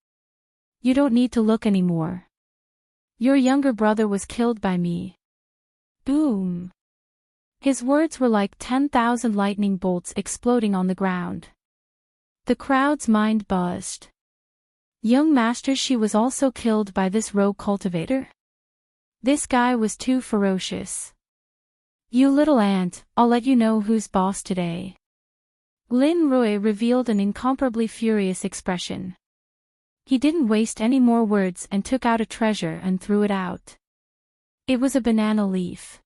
You don't need to look anymore. Your younger brother was killed by me. Boom. His words were like 10,000 lightning bolts exploding on the ground. The crowd's mind buzzed. Young master, she was also killed by this rogue cultivator? This guy was too ferocious. You little ant, I'll let you know who's boss today. Lin Rui revealed an incomparably furious expression. He didn't waste any more words and took out a treasure and threw it out. It was a banana leaf.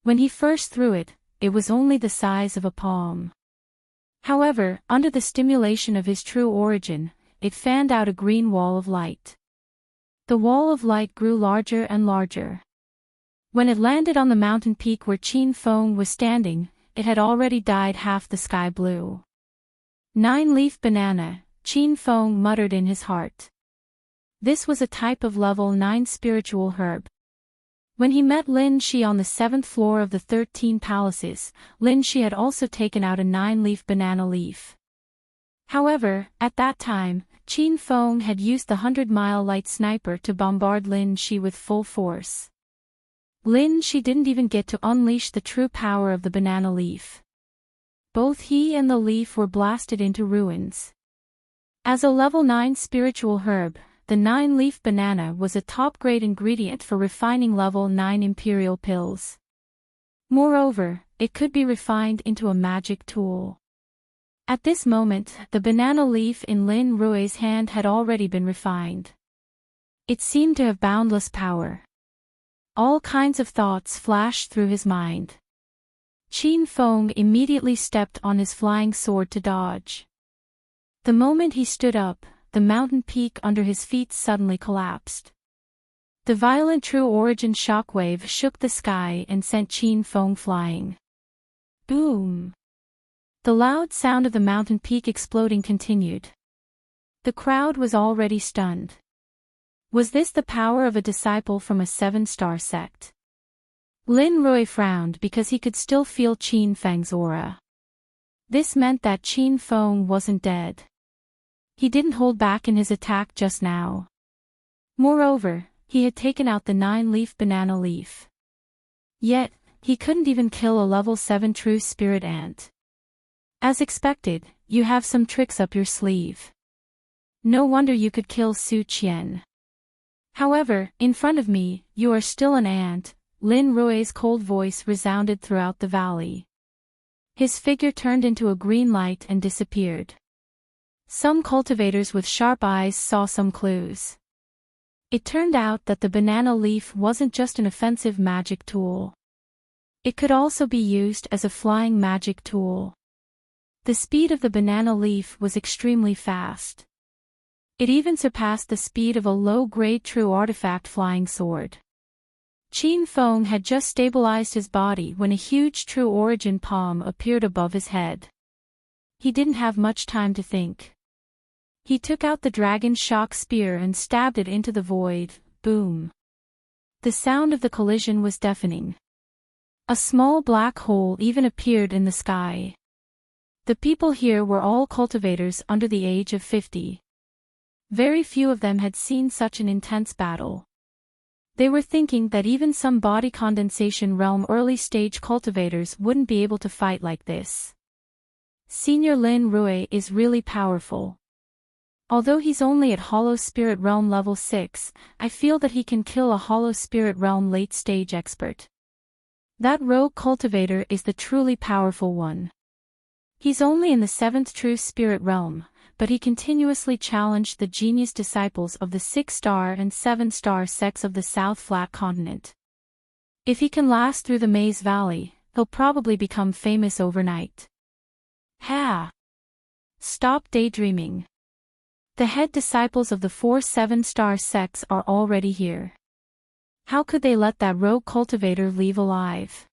When he first threw it, it was only the size of a palm. However, under the stimulation of his true origin, it fanned out a green wall of light. The wall of light grew larger and larger. When it landed on the mountain peak where Qin Feng was standing, it had already dyed half the sky blue. 9-leaf banana, Qin Feng muttered in his heart. This was a type of level 9 spiritual herb. When he met Lin Shi on the 7th floor of the 13 palaces, Lin Shi had also taken out a 9-leaf banana leaf. However, at that time, Qin Feng had used the 100-mile light sniper to bombard Lin Shi with full force. Lin Shi didn't even get to unleash the true power of the banana leaf. Both he and the leaf were blasted into ruins. As a level 9 spiritual herb, the 9-leaf banana was a top-grade ingredient for refining level 9 imperial pills. Moreover, it could be refined into a magic tool. At this moment, the banana leaf in Lin Rui's hand had already been refined. It seemed to have boundless power. All kinds of thoughts flashed through his mind. Qin Feng immediately stepped on his flying sword to dodge. The moment he stood up, the mountain peak under his feet suddenly collapsed. The violent true origin shockwave shook the sky and sent Qin Feng flying. Boom! The loud sound of the mountain peak exploding continued. The crowd was already stunned. Was this the power of a disciple from a 7-star sect? Lin Rui frowned because he could still feel Qin Feng's aura. This meant that Qin Feng wasn't dead. He didn't hold back in his attack just now. Moreover, he had taken out the 9-leaf banana leaf. Yet, he couldn't even kill a level 7 true spirit ant. As expected, you have some tricks up your sleeve. No wonder you could kill Su Qian. However, in front of me, you are still an ant. Lin Rui's cold voice resounded throughout the valley. His figure turned into a green light and disappeared. Some cultivators with sharp eyes saw some clues. It turned out that the banana leaf wasn't just an offensive magic tool. It could also be used as a flying magic tool. The speed of the banana leaf was extremely fast. It even surpassed the speed of a low-grade true artifact flying sword. Qin Feng had just stabilized his body when a huge true origin palm appeared above his head. He didn't have much time to think. He took out the dragon shock spear and stabbed it into the void. Boom! The sound of the collision was deafening. A small black hole even appeared in the sky. The people here were all cultivators under the age of 50. Very few of them had seen such an intense battle. They were thinking that even some body condensation realm early-stage cultivators wouldn't be able to fight like this. Senior Lin Rui is really powerful. Although he's only at Hollow Spirit Realm level 6, I feel that he can kill a Hollow Spirit Realm late-stage expert. That rogue cultivator is the truly powerful one. He's only in the 7th true spirit realm, but he continuously challenged the genius disciples of the 6-star and 7-star sects of the South Flat Continent. If he can last through the Maze Valley, he'll probably become famous overnight. Ha! Stop daydreaming. The head disciples of the 4 7-star sects are already here. How could they let that rogue cultivator leave alive?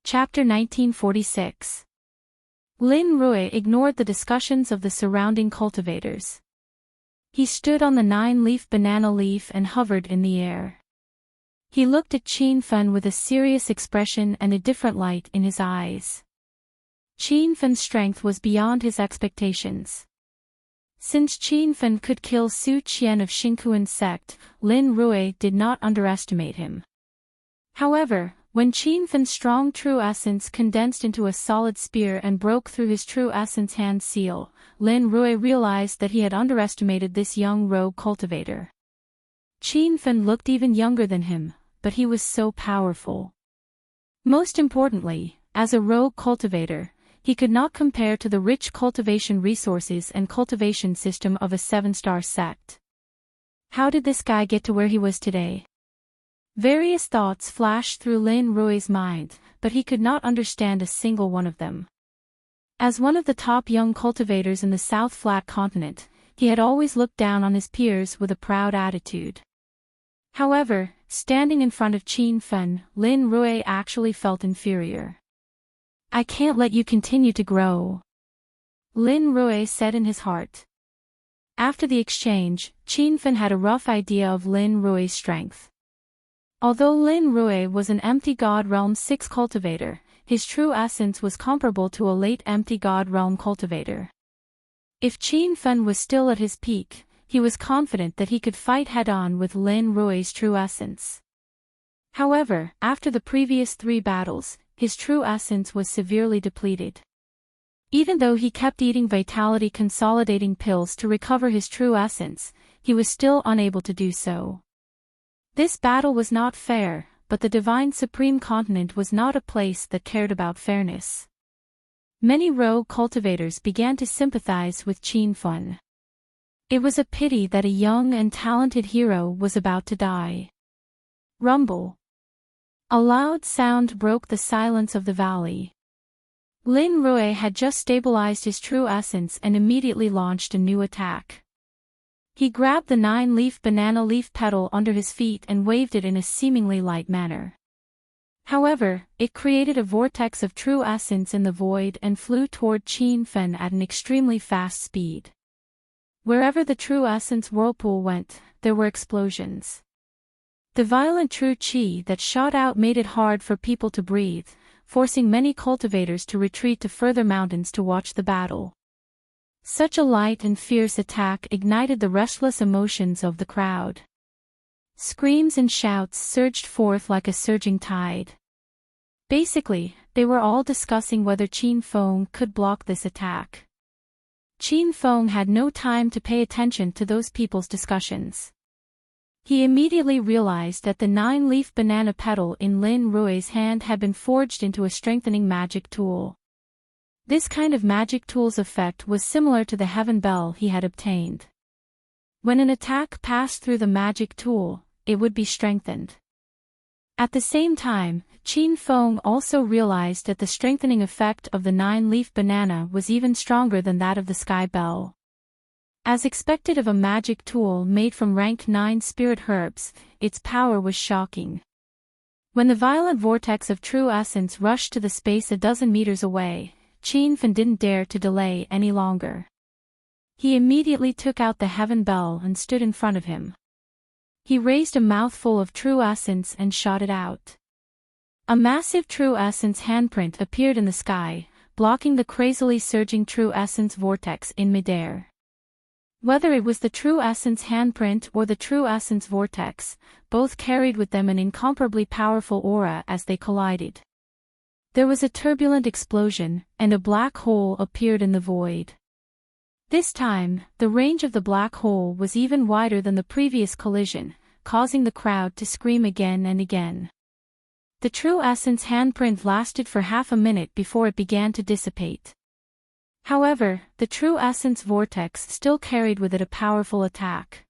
Chapter 1946. Lin Rui ignored the discussions of the surrounding cultivators. He stood on the 9-leaf banana leaf and hovered in the air. He looked at Qin Feng with a serious expression and a different light in his eyes. Qin Feng's strength was beyond his expectations. Since Qin Fen could kill Su Qian of Xinkuan's sect, Lin Rui did not underestimate him. However, when Qin Fen's strong true essence condensed into a solid spear and broke through his true essence hand seal, Lin Rui realized that he had underestimated this young rogue cultivator. Qin Fen looked even younger than him, but he was so powerful. Most importantly, as a rogue cultivator, he could not compare to the rich cultivation resources and cultivation system of a 7-star sect. How did this guy get to where he was today? Various thoughts flashed through Lin Rui's mind, but he could not understand a single one of them. As one of the top young cultivators in the South Flat Continent, he had always looked down on his peers with a proud attitude. However, standing in front of Qin Fen, Lin Rui actually felt inferior. "I can't let you continue to grow," Lin Rui said in his heart. After the exchange, Qin Fen had a rough idea of Lin Rui's strength. Although Lin Rui was an Empty God Realm 6 cultivator, his true essence was comparable to a late Empty God Realm cultivator. If Qin Fen was still at his peak, he was confident that he could fight head-on with Lin Rui's true essence. However, after the previous 3 battles, his true essence was severely depleted. Even though he kept eating vitality consolidating pills to recover his true essence, he was still unable to do so. This battle was not fair, but the Divine Supreme Continent was not a place that cared about fairness. Many rogue cultivators began to sympathize with Qin Fen. It was a pity that a young and talented hero was about to die. Rumble. A loud sound broke the silence of the valley. Lin Rui had just stabilized his true essence and immediately launched a new attack. He grabbed the 9-leaf banana leaf petal under his feet and waved it in a seemingly light manner. However, it created a vortex of true essence in the void and flew toward Qin Fen at an extremely fast speed. Wherever the true essence whirlpool went, there were explosions. The violent true qi that shot out made it hard for people to breathe, forcing many cultivators to retreat to further mountains to watch the battle. Such a light and fierce attack ignited the restless emotions of the crowd. Screams and shouts surged forth like a surging tide. Basically, they were all discussing whether Qin Fen could block this attack. Qin Fen had no time to pay attention to those people's discussions. He immediately realized that the 9-leaf banana petal in Lin Rui's hand had been forged into a strengthening magic tool. This kind of magic tool's effect was similar to the heaven bell he had obtained. When an attack passed through the magic tool, it would be strengthened. At the same time, Qin Fen also realized that the strengthening effect of the 9-leaf banana was even stronger than that of the sky bell. As expected of a magic tool made from rank 9 spirit herbs, its power was shocking. When the violent vortex of true essence rushed to the space a dozen meters away, Qin Fen didn't dare to delay any longer. He immediately took out the heaven bell and stood in front of him. He raised a mouthful of true essence and shot it out. A massive true essence handprint appeared in the sky, blocking the crazily surging true essence vortex in midair. Whether it was the true essence handprint or the true essence vortex, both carried with them an incomparably powerful aura as they collided. There was a turbulent explosion, and a black hole appeared in the void. This time, the range of the black hole was even wider than the previous collision, causing the crowd to scream again and again. The true essence handprint lasted for half a minute before it began to dissipate. However, the true essence vortex still carried with it a powerful attack.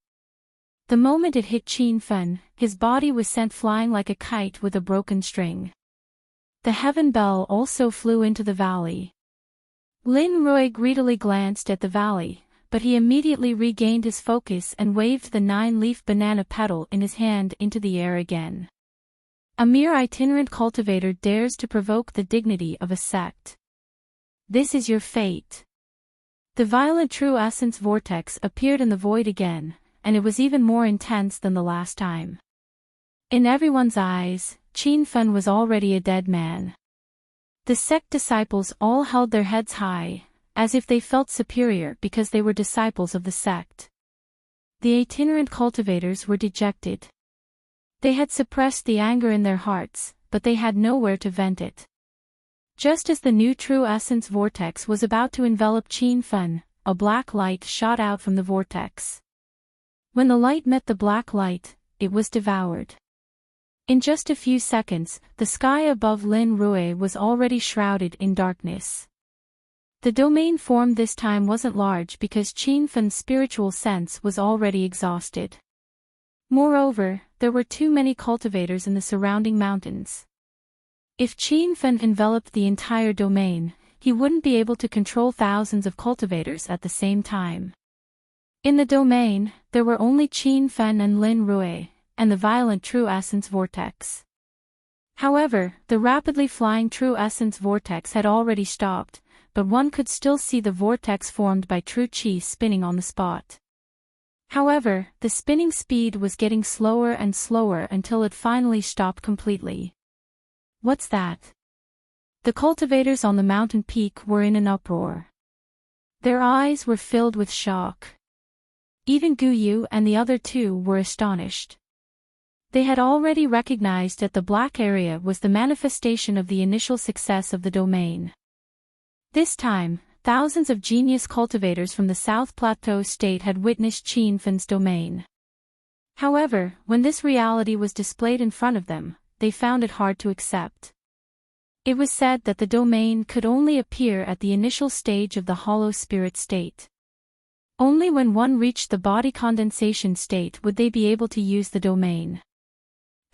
The moment it hit Qin Fen, his body was sent flying like a kite with a broken string. The heaven bell also flew into the valley. Lin Rui greedily glanced at the valley, but he immediately regained his focus and waved the 9-leaf banana petal in his hand into the air again. A mere itinerant cultivator dares to provoke the dignity of a sect. This is your fate. The violent true essence vortex appeared in the void again, and it was even more intense than the last time. In everyone's eyes, Qin Fen was already a dead man. The sect disciples all held their heads high, as if they felt superior because they were disciples of the sect. The itinerant cultivators were dejected. They had suppressed the anger in their hearts, but they had nowhere to vent it. Just as the new true essence vortex was about to envelop Qin Fen, a black light shot out from the vortex. When the light met the black light, it was devoured. In just a few seconds, the sky above Lin Rui was already shrouded in darkness. The domain formed this time wasn't large because Qin Fen's spiritual sense was already exhausted. Moreover, there were too many cultivators in the surrounding mountains. If Qin Fen enveloped the entire domain, he wouldn't be able to control thousands of cultivators at the same time. In the domain, there were only Qin Fen and Lin Rui, and the violent True Essence Vortex. However, the rapidly flying True Essence Vortex had already stopped, but one could still see the vortex formed by True Qi spinning on the spot. However, the spinning speed was getting slower and slower until it finally stopped completely. What's that? The cultivators on the mountain peak were in an uproar. Their eyes were filled with shock. Even Gu Yu and the other two were astonished. They had already recognized that the black area was the manifestation of the initial success of the domain. This time, thousands of genius cultivators from the South Plateau state had witnessed Qin Fen's domain. However, when this reality was displayed in front of them, they found it hard to accept. It was said that the domain could only appear at the initial stage of the hollow spirit state. Only when one reached the body condensation state would they be able to use the domain.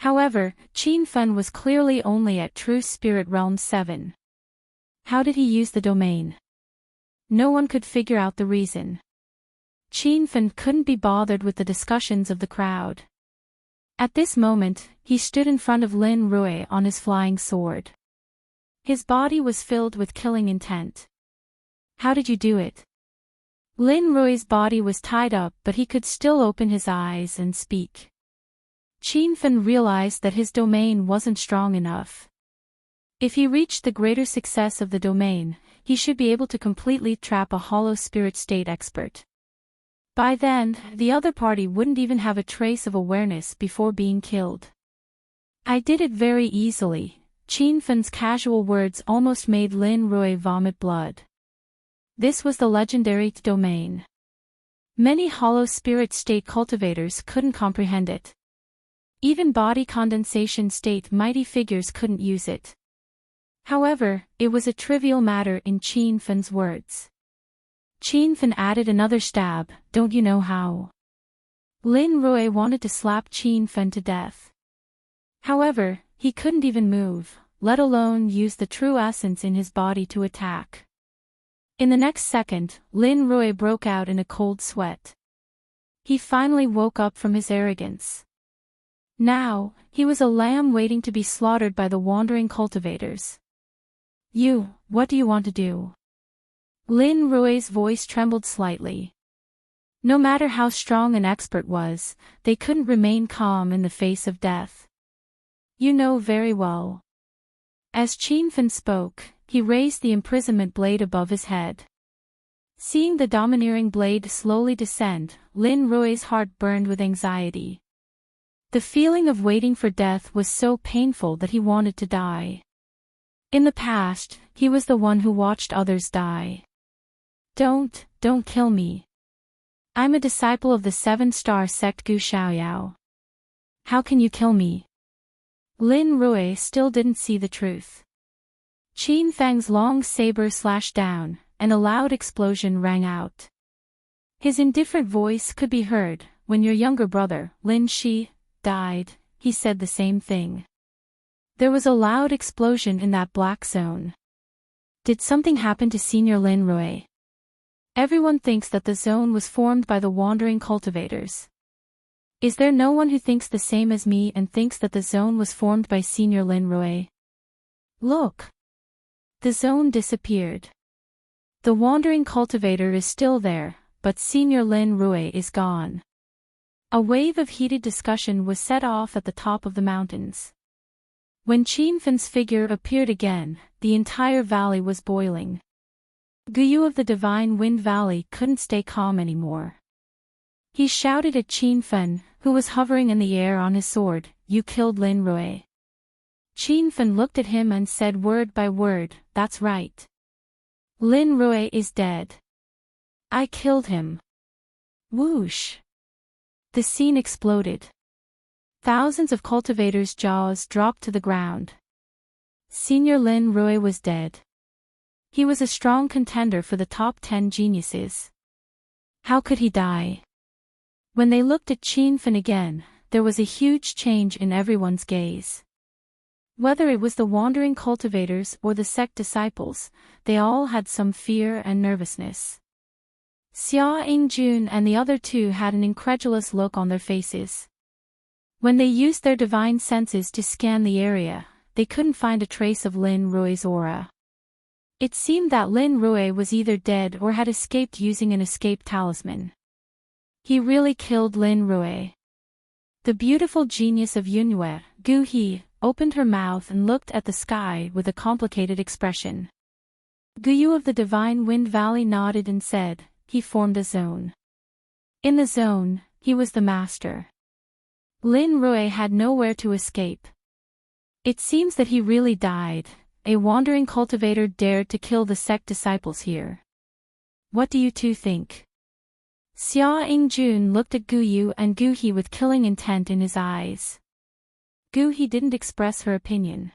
However, Qin Fen was clearly only at True Spirit Realm 7. How did he use the domain? No one could figure out the reason. Qin Fen couldn't be bothered with the discussions of the crowd. At this moment, he stood in front of Lin Rui on his flying sword. His body was filled with killing intent. How did you do it? Lin Rui's body was tied up, but he could still open his eyes and speak. Qin Fen realized that his domain wasn't strong enough. If he reached the greater success of the domain, he should be able to completely trap a hollow spirit state expert. By then, the other party wouldn't even have a trace of awareness before being killed. I did it very easily. Qin Fen's casual words almost made Lin Rui vomit blood. This was the legendary domain. Many hollow spirit state cultivators couldn't comprehend it. Even body condensation state mighty figures couldn't use it. However, it was a trivial matter in Qin Fen's words. Qin Fen added another stab, don't you know how? Lin Rui wanted to slap Qin Fen to death. However, he couldn't even move, let alone use the true essence in his body to attack. In the next second, Lin Rui broke out in a cold sweat. He finally woke up from his arrogance. Now, he was a lamb waiting to be slaughtered by the wandering cultivators. What do you want to do? Lin Rui's voice trembled slightly. No matter how strong an expert was, they couldn't remain calm in the face of death. You know very well. As Qin Fen spoke, he raised the imprisonment blade above his head. Seeing the domineering blade slowly descend, Lin Rui's heart burned with anxiety. The feeling of waiting for death was so painful that he wanted to die. In the past, he was the one who watched others die. Don't kill me. I'm a disciple of the 7-star sect Gu Xiaoyao. How can you kill me? Lin Rui still didn't see the truth. Qin Feng's long saber slashed down, and a loud explosion rang out. His indifferent voice could be heard. When your younger brother, Lin Shi, died, he said the same thing. There was a loud explosion in that black zone. Did something happen to Senior Lin Rui? Everyone thinks that the zone was formed by the wandering cultivators. Is there no one who thinks the same as me and thinks that the zone was formed by Senior Lin Rui? Look! The zone disappeared. The wandering cultivator is still there, but Senior Lin Rui is gone. A wave of heated discussion was set off at the top of the mountains. When Qin Fen's figure appeared again, the entire valley was boiling. Guyu of the Divine Wind Valley couldn't stay calm anymore. He shouted at Qin Fen, who was hovering in the air on his sword, "You killed Lin Rui." Qin Fen looked at him and said word by word, "That's right. Lin Rui is dead. I killed him." Whoosh! The scene exploded. Thousands of cultivators' jaws dropped to the ground. Senior Lin Rui was dead. He was a strong contender for the top 10 geniuses. How could he die? When they looked at Qin Fen again, there was a huge change in everyone's gaze. Whether it was the wandering cultivators or the sect disciples, they all had some fear and nervousness. Xia Yingjun and the other two had an incredulous look on their faces. When they used their divine senses to scan the area, they couldn't find a trace of Lin Rui's aura. It seemed that Lin Rui was either dead or had escaped using an escape talisman. He really killed Lin Rui. The beautiful genius of Yunhue, Gu He, opened her mouth and looked at the sky with a complicated expression. Guyu of the Divine Wind Valley nodded and said, "He formed a zone. In the zone, he was the master. Lin Rui had nowhere to escape. It seems that he really died. A wandering cultivator dared to kill the sect disciples here. What do you two think?" Xia Yingjun looked at Guyu and Gu He with killing intent in his eyes. Gu He didn't express her opinion.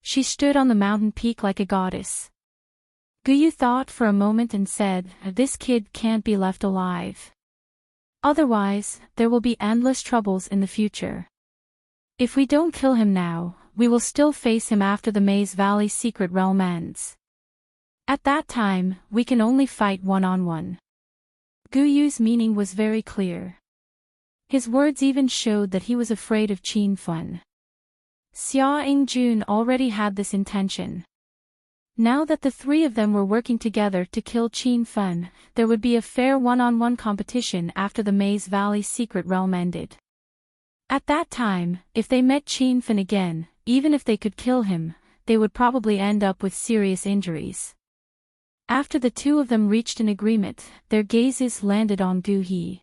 She stood on the mountain peak like a goddess. Guyu thought for a moment and said, "This kid can't be left alive. Otherwise, there will be endless troubles in the future. If we don't kill him now, we will still face him after the Maze Valley secret realm ends. At that time, we can only fight one-on-one." Guyu's meaning was very clear. His words even showed that he was afraid of Qin Fen. Xia Yingjun already had this intention. Now that the three of them were working together to kill Qin Fen, there would be a fair one-on-one competition after the Maze Valley secret realm ended. At that time, if they met Qin Fen again, even if they could kill him, they would probably end up with serious injuries. After the two of them reached an agreement, their gazes landed on Gu He.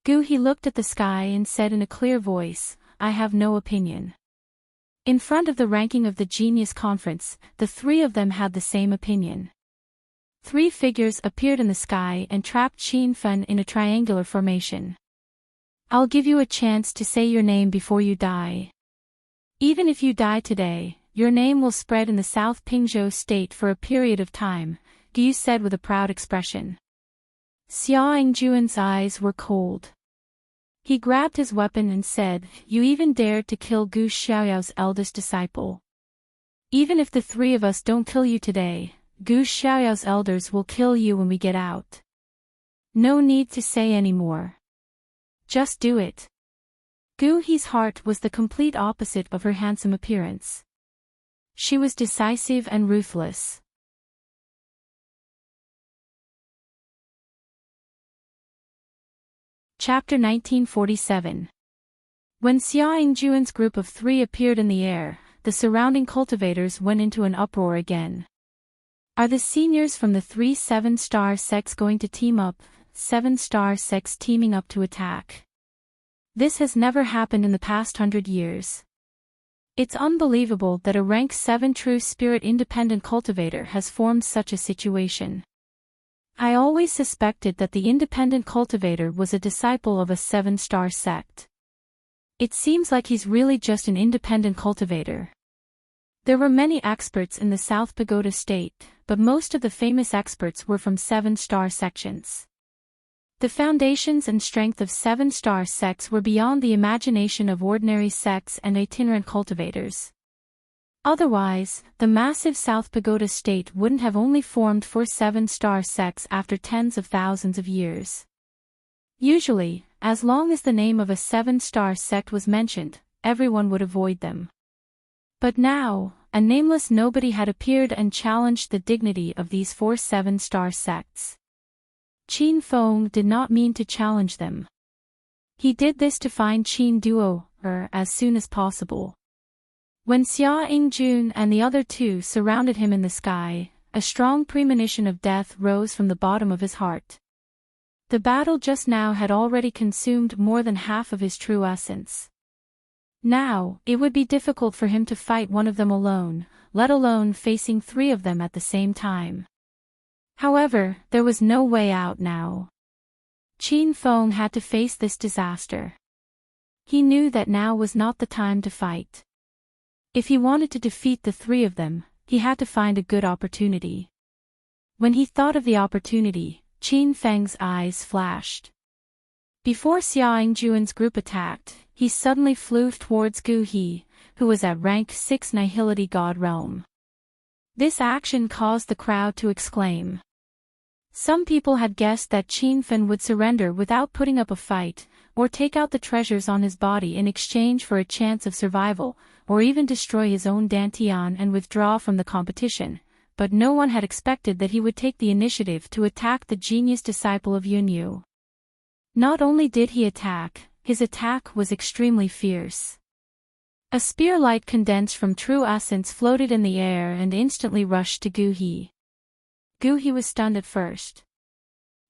Gu He looked at the sky and said in a clear voice, "I have no opinion." In front of the ranking of the Genius Conference, the three of them had the same opinion. Three figures appeared in the sky and trapped Qin Fen in a triangular formation. "I'll give you a chance to say your name before you die. Even if you die today, your name will spread in the South Pingzhou state for a period of time," Gu said with a proud expression. Xia Yingjun's eyes were cold. He grabbed his weapon and said, "You even dared to kill Gu Xiaoyao's eldest disciple. Even if the three of us don't kill you today, Gu Xiaoyao's elders will kill you when we get out. No need to say any more. Just do it." Gu He's heart was the complete opposite of her handsome appearance. She was decisive and ruthless. Chapter 1947. When Xia Yingjun's group of three appeared in the air, the surrounding cultivators went into an uproar again. Are the seniors from the three 7-star sects going to team up, 7-star sects teaming up to attack? This has never happened in the past 100 years. It's unbelievable that a rank 7 true spirit independent cultivator has formed such a situation. I always suspected that the independent cultivator was a disciple of a 7-star sect. It seems like he's really just an independent cultivator. There were many experts in the South Pagoda state, but most of the famous experts were from 7-star sections. The foundations and strength of 7-star sects were beyond the imagination of ordinary sects and itinerant cultivators. Otherwise, the massive South Pagoda state wouldn't have only formed for 7-star sects after tens of thousands of years. Usually, as long as the name of a 7-star sect was mentioned, everyone would avoid them. But now, a nameless nobody had appeared and challenged the dignity of these 4 7-star sects. Qin Feng did not mean to challenge them. He did this to find Qin Duo, as soon as possible. When Xia Yingjun and the other two surrounded him in the sky, a strong premonition of death rose from the bottom of his heart. The battle just now had already consumed more than half of his true essence. Now, it would be difficult for him to fight one of them alone, let alone facing 3 of them at the same time. However, there was no way out now. Qin Feng had to face this disaster. He knew that now was not the time to fight. If he wanted to defeat the 3 of them, he had to find a good opportunity. When he thought of the opportunity, Qin Feng's eyes flashed. Before Xia Yingjuan's group attacked, he suddenly flew towards Gu He, who was at rank 6 Nihility God Realm. This action caused the crowd to exclaim. Some people had guessed that Qin Feng would surrender without putting up a fight, or take out the treasures on his body in exchange for a chance of survival, or even destroy his own dantian and withdraw from the competition, but no one had expected that he would take the initiative to attack the genius disciple of Yunyu. Not only did he attack, his attack was extremely fierce. A spear light condensed from true essence floated in the air and instantly rushed to Gu He. Gu He was stunned at first.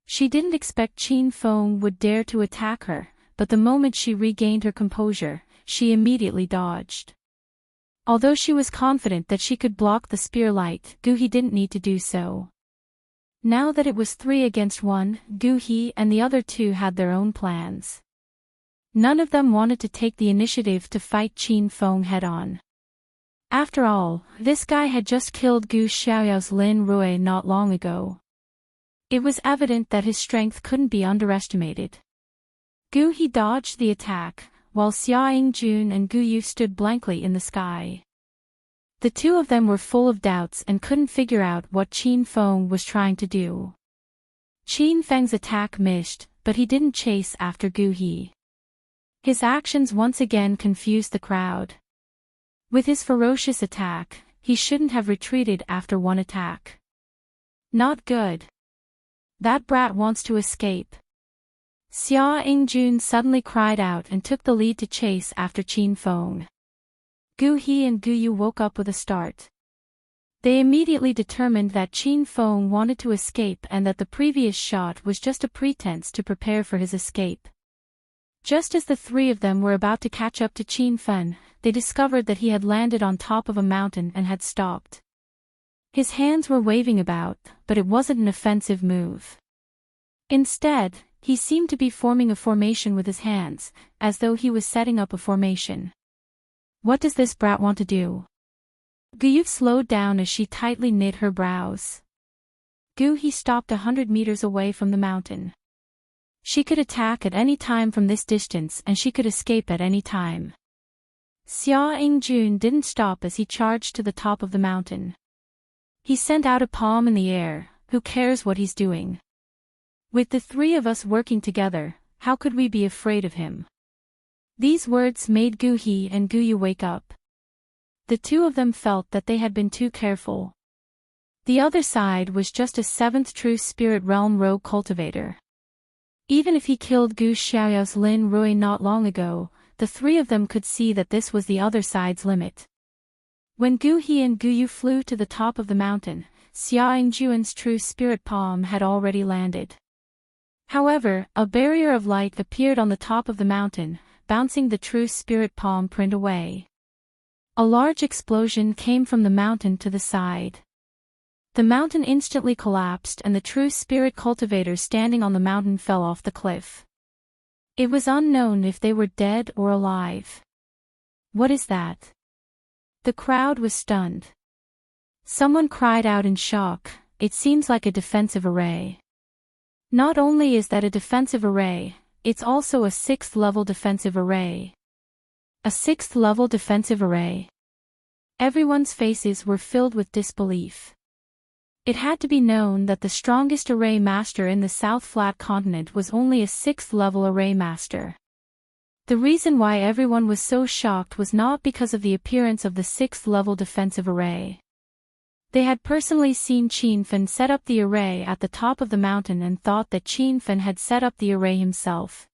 She didn't expect Qin Feng would dare to attack her, but the moment she regained her composure, she immediately dodged. Although she was confident that she could block the spear light, Gu He didn't need to do so. Now that it was 3 against 1, Gu He and the other 2 had their own plans. None of them wanted to take the initiative to fight Qin Feng head-on. After all, this guy had just killed Gu Xiaoyao's Lin Rui not long ago. It was evident that his strength couldn't be underestimated. Gu He dodged the attack, while Xia Yingjun and Gu Yu stood blankly in the sky. The 2 of them were full of doubts and couldn't figure out what Qin Feng was trying to do. Qin Feng's attack missed, but he didn't chase after Gu He. His actions once again confused the crowd. With his ferocious attack, he shouldn't have retreated after one attack. Not good. That brat wants to escape. Xia Yingjun suddenly cried out and took the lead to chase after Qin Feng. Gu He and Gu Yu woke up with a start. They immediately determined that Qin Feng wanted to escape and that the previous shot was just a pretense to prepare for his escape. Just as the 3 of them were about to catch up to Qin Feng, they discovered that he had landed on top of a mountain and had stopped. His hands were waving about, but it wasn't an offensive move. Instead, he seemed to be forming a formation with his hands, as though he was setting up a formation. What does this brat want to do? Gu Yu slowed down as she tightly knit her brows. Gu He stopped 100 meters away from the mountain. She could attack at any time from this distance and she could escape at any time. Xia Yingjun didn't stop as he charged to the top of the mountain. He sent out a palm in the air, who cares what he's doing? With the 3 of us working together, how could we be afraid of him? These words made Gu He and Gu Yu wake up. The 2 of them felt that they had been too careful. The other side was just a 7th True Spirit Realm rogue cultivator. Even if he killed Gu Xiaoyao's Lin Rui not long ago, the 3 of them could see that this was the other side's limit. When Gu He and Gu Yu flew to the top of the mountain, Xia Yingjuan's True Spirit Palm had already landed. However, a barrier of light appeared on the top of the mountain, bouncing the True Spirit Palm print away. A large explosion came from the mountain to the side. The mountain instantly collapsed and the True Spirit cultivators standing on the mountain fell off the cliff. It was unknown if they were dead or alive. What is that? The crowd was stunned. Someone cried out in shock, it seems like a defensive array. Not only is that a defensive array, it's also a 6th level defensive array. A 6th level defensive array. Everyone's faces were filled with disbelief. It had to be known that the strongest array master in the South Flat Continent was only a 6th level array master. The reason why everyone was so shocked was not because of the appearance of the 6th level defensive array. They had personally seen Qin Feng set up the array at the top of the mountain and thought that Qin Feng had set up the array himself.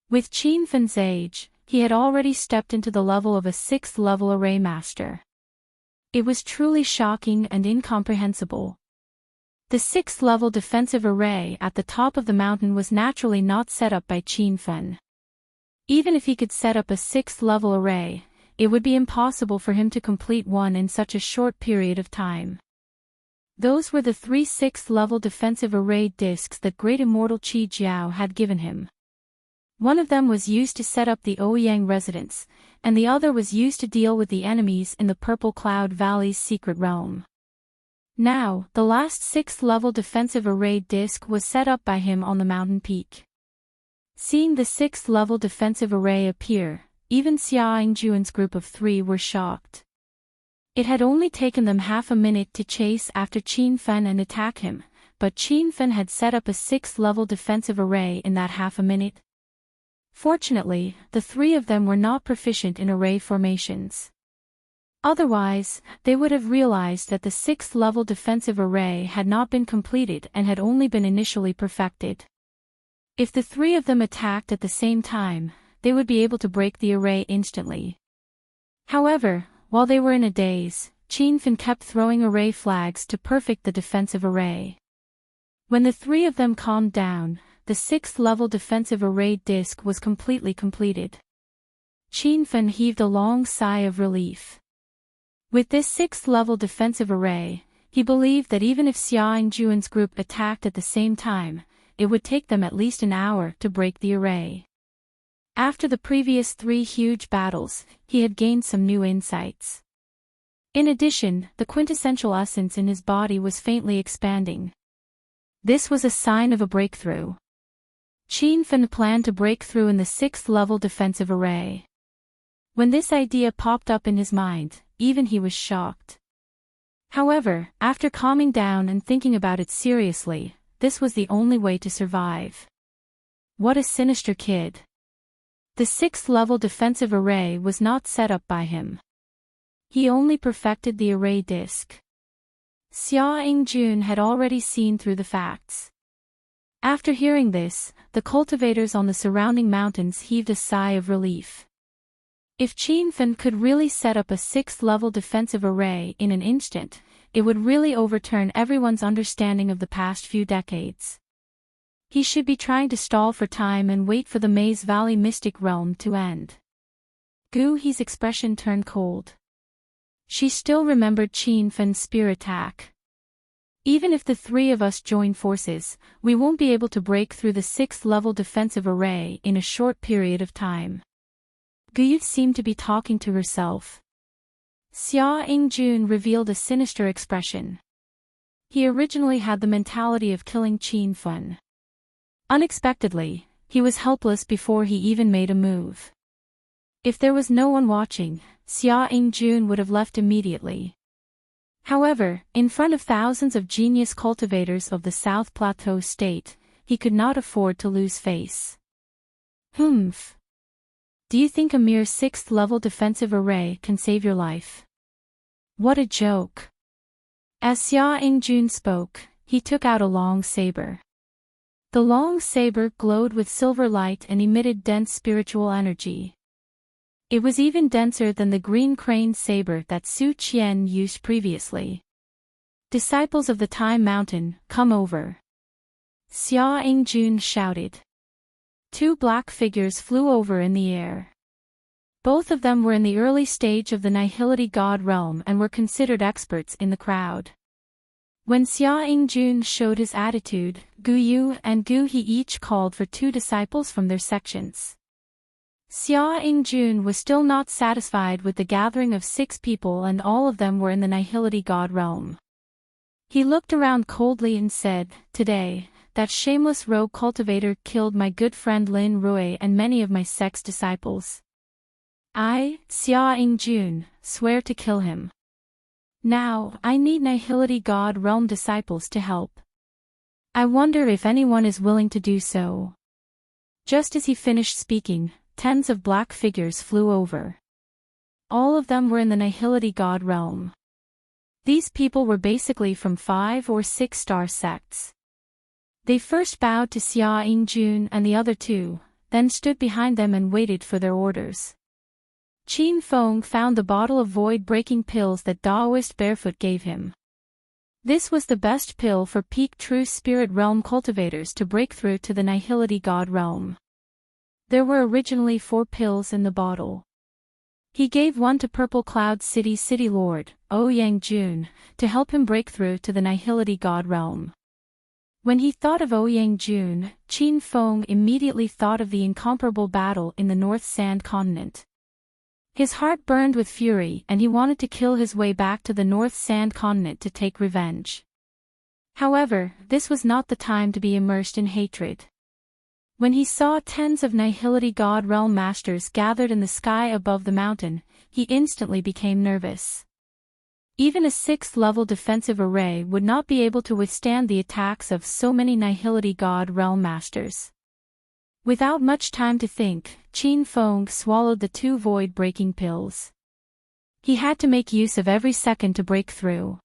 With Qin Feng's age, he had already stepped into the level of a 6th level array master. It was truly shocking and incomprehensible. The 6th-level defensive array at the top of the mountain was naturally not set up by Qin Fen. Even if he could set up a 6th-level array, it would be impossible for him to complete one in such a short period of time. Those were the 3 6th-level defensive array discs that great immortal Qi Jiao had given him. One of them was used to set up the Ouyang residence, and the other was used to deal with the enemies in the Purple Cloud Valley's secret realm. Now, the last 6th-level defensive array disc was set up by him on the mountain peak. Seeing the 6th-level defensive array appear, even Xia Yingjuan's group of 3 were shocked. It had only taken them half a minute to chase after Qin Fen and attack him, but Qin Fen had set up a 6th-level defensive array in that half a minute. Fortunately, the 3 of them were not proficient in array formations. Otherwise, they would have realized that the 6th-level defensive array had not been completed and had only been initially perfected. If the 3 of them attacked at the same time, they would be able to break the array instantly. However, while they were in a daze, Qin Fen kept throwing array flags to perfect the defensive array. When the 3 of them calmed down, the 6th-level defensive array disc was completely completed. Qin Fen heaved a long sigh of relief. With this 6th-level defensive array, he believed that even if Xia Yingjuan's group attacked at the same time, it would take them at least an hour to break the array. After the previous 3 huge battles, he had gained some new insights. In addition, the quintessential essence in his body was faintly expanding. This was a sign of a breakthrough. Qin Fen planned to break through in the 6th-level defensive array. When this idea popped up in his mind, even he was shocked. However, after calming down and thinking about it seriously, this was the only way to survive. What a sinister kid. The 6th-level defensive array was not set up by him. He only perfected the array disc. Xia Yingjun had already seen through the facts. After hearing this, the cultivators on the surrounding mountains heaved a sigh of relief. If Qin Fen could really set up a 6th-level defensive array in an instant, it would really overturn everyone's understanding of the past few decades. He should be trying to stall for time and wait for the Maze Valley mystic realm to end. Gu He's expression turned cold. She still remembered Qin Fen's spear attack. Even if the 3 of us join forces, we won't be able to break through the 6th-level defensive array in a short period of time. Gu seemed to be talking to herself. Xia Yingjun revealed a sinister expression. He originally had the mentality of killing Qin Fen. Unexpectedly, he was helpless before he even made a move. If there was no one watching, Xia Yingjun would have left immediately. However, in front of thousands of genius cultivators of the South Plateau state, he could not afford to lose face. Humph. Do you think a mere 6th-level defensive array can save your life? What a joke. As Xia Yingjun spoke, he took out a long saber. The long saber glowed with silver light and emitted dense spiritual energy. It was even denser than the green crane saber that Su Qian used previously. Disciples of the Time Mountain, come over. Xia Yingjun shouted. 2 black figures flew over in the air. Both of them were in the early stage of the Nihility God realm and were considered experts in the crowd. When Xia Yingjun showed his attitude, Gu Yu and Gu He each called for 2 disciples from their sections. Xia Yingjun was still not satisfied with the gathering of 6 people, and all of them were in the Nihility God realm. He looked around coldly and said, "Today, that shameless rogue cultivator killed my good friend Lin Rui and many of my sect's disciples. I, Xia Yingjun, swear to kill him. Now, I need Nihility God realm disciples to help. I wonder if anyone is willing to do so." Just as he finished speaking, tens of black figures flew over. All of them were in the Nihility God realm. These people were basically from 5 or 6-star sects. They first bowed to Xia Yingjun and the other 2, then stood behind them and waited for their orders. Qin Feng found the bottle of void-breaking pills that Daoist Barefoot gave him. This was the best pill for peak true spirit realm cultivators to break through to the Nihility God realm. There were originally 4 pills in the bottle. He gave one to Purple Cloud City's City Lord, Ouyang Jun, to help him break through to the Nihility God realm. When he thought of Ouyang Jun, Qin Feng immediately thought of the incomparable battle in the North Sand Continent. His heart burned with fury and he wanted to kill his way back to the North Sand Continent to take revenge. However, this was not the time to be immersed in hatred. When he saw tens of Nihility God Realm Masters gathered in the sky above the mountain, he instantly became nervous. Even a 6th-level defensive array would not be able to withstand the attacks of so many Nihility God Realm Masters. Without much time to think, Qin Feng swallowed the 2 void-breaking pills. He had to make use of every second to break through.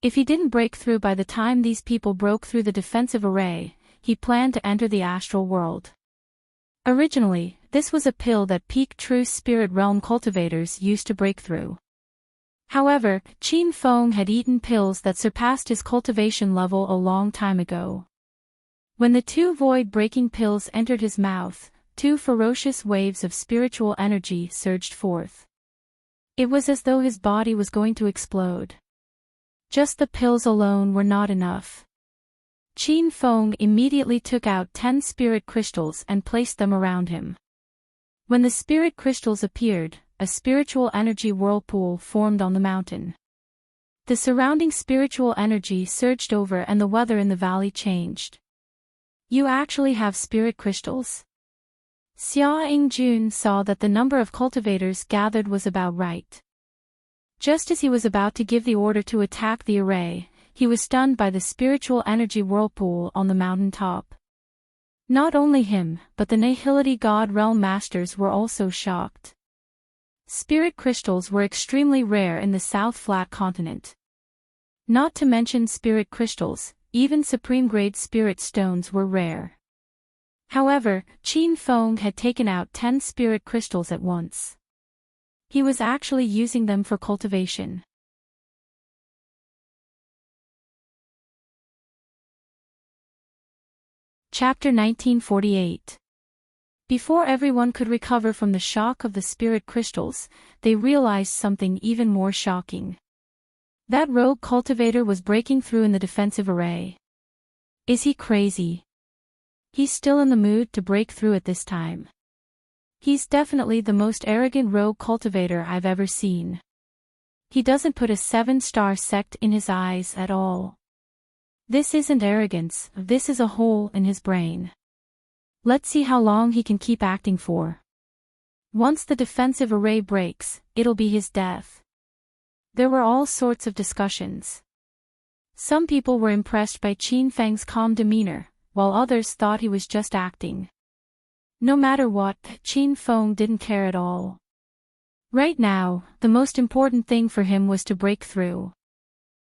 If he didn't break through by the time these people broke through the defensive array, he planned to enter the astral world. Originally, this was a pill that peak true spirit realm cultivators used to break through. However, Qin Feng had eaten pills that surpassed his cultivation level a long time ago. When the 2 void-breaking pills entered his mouth, 2 ferocious waves of spiritual energy surged forth. It was as though his body was going to explode. Just the pills alone were not enough. Qin Feng immediately took out 10 spirit crystals and placed them around him. When the spirit crystals appeared, a spiritual energy whirlpool formed on the mountain. The surrounding spiritual energy surged over and the weather in the valley changed. You actually have spirit crystals? Xia Yingjun saw that the number of cultivators gathered was about right. Just as he was about to give the order to attack the array, he was stunned by the spiritual energy whirlpool on the mountain top. Not only him, but the Nihility God Realm Masters were also shocked. Spirit crystals were extremely rare in the South Flat Continent. Not to mention spirit crystals, even supreme-grade spirit stones were rare. However, Qin Feng had taken out 10 spirit crystals at once. He was actually using them for cultivation. Chapter 1948. Before everyone could recover from the shock of the spirit crystals, they realized something even more shocking. That rogue cultivator was breaking through in the defensive array. Is he crazy? He's still in the mood to break through at this time. He's definitely the most arrogant rogue cultivator I've ever seen. He doesn't put a 7-star sect in his eyes at all. This isn't arrogance, this is a hole in his brain. Let's see how long he can keep acting for. Once the defensive array breaks, it'll be his death. There were all sorts of discussions. Some people were impressed by Qin Feng's calm demeanor, while others thought he was just acting. No matter what, Qin Feng didn't care at all. Right now, the most important thing for him was to break through.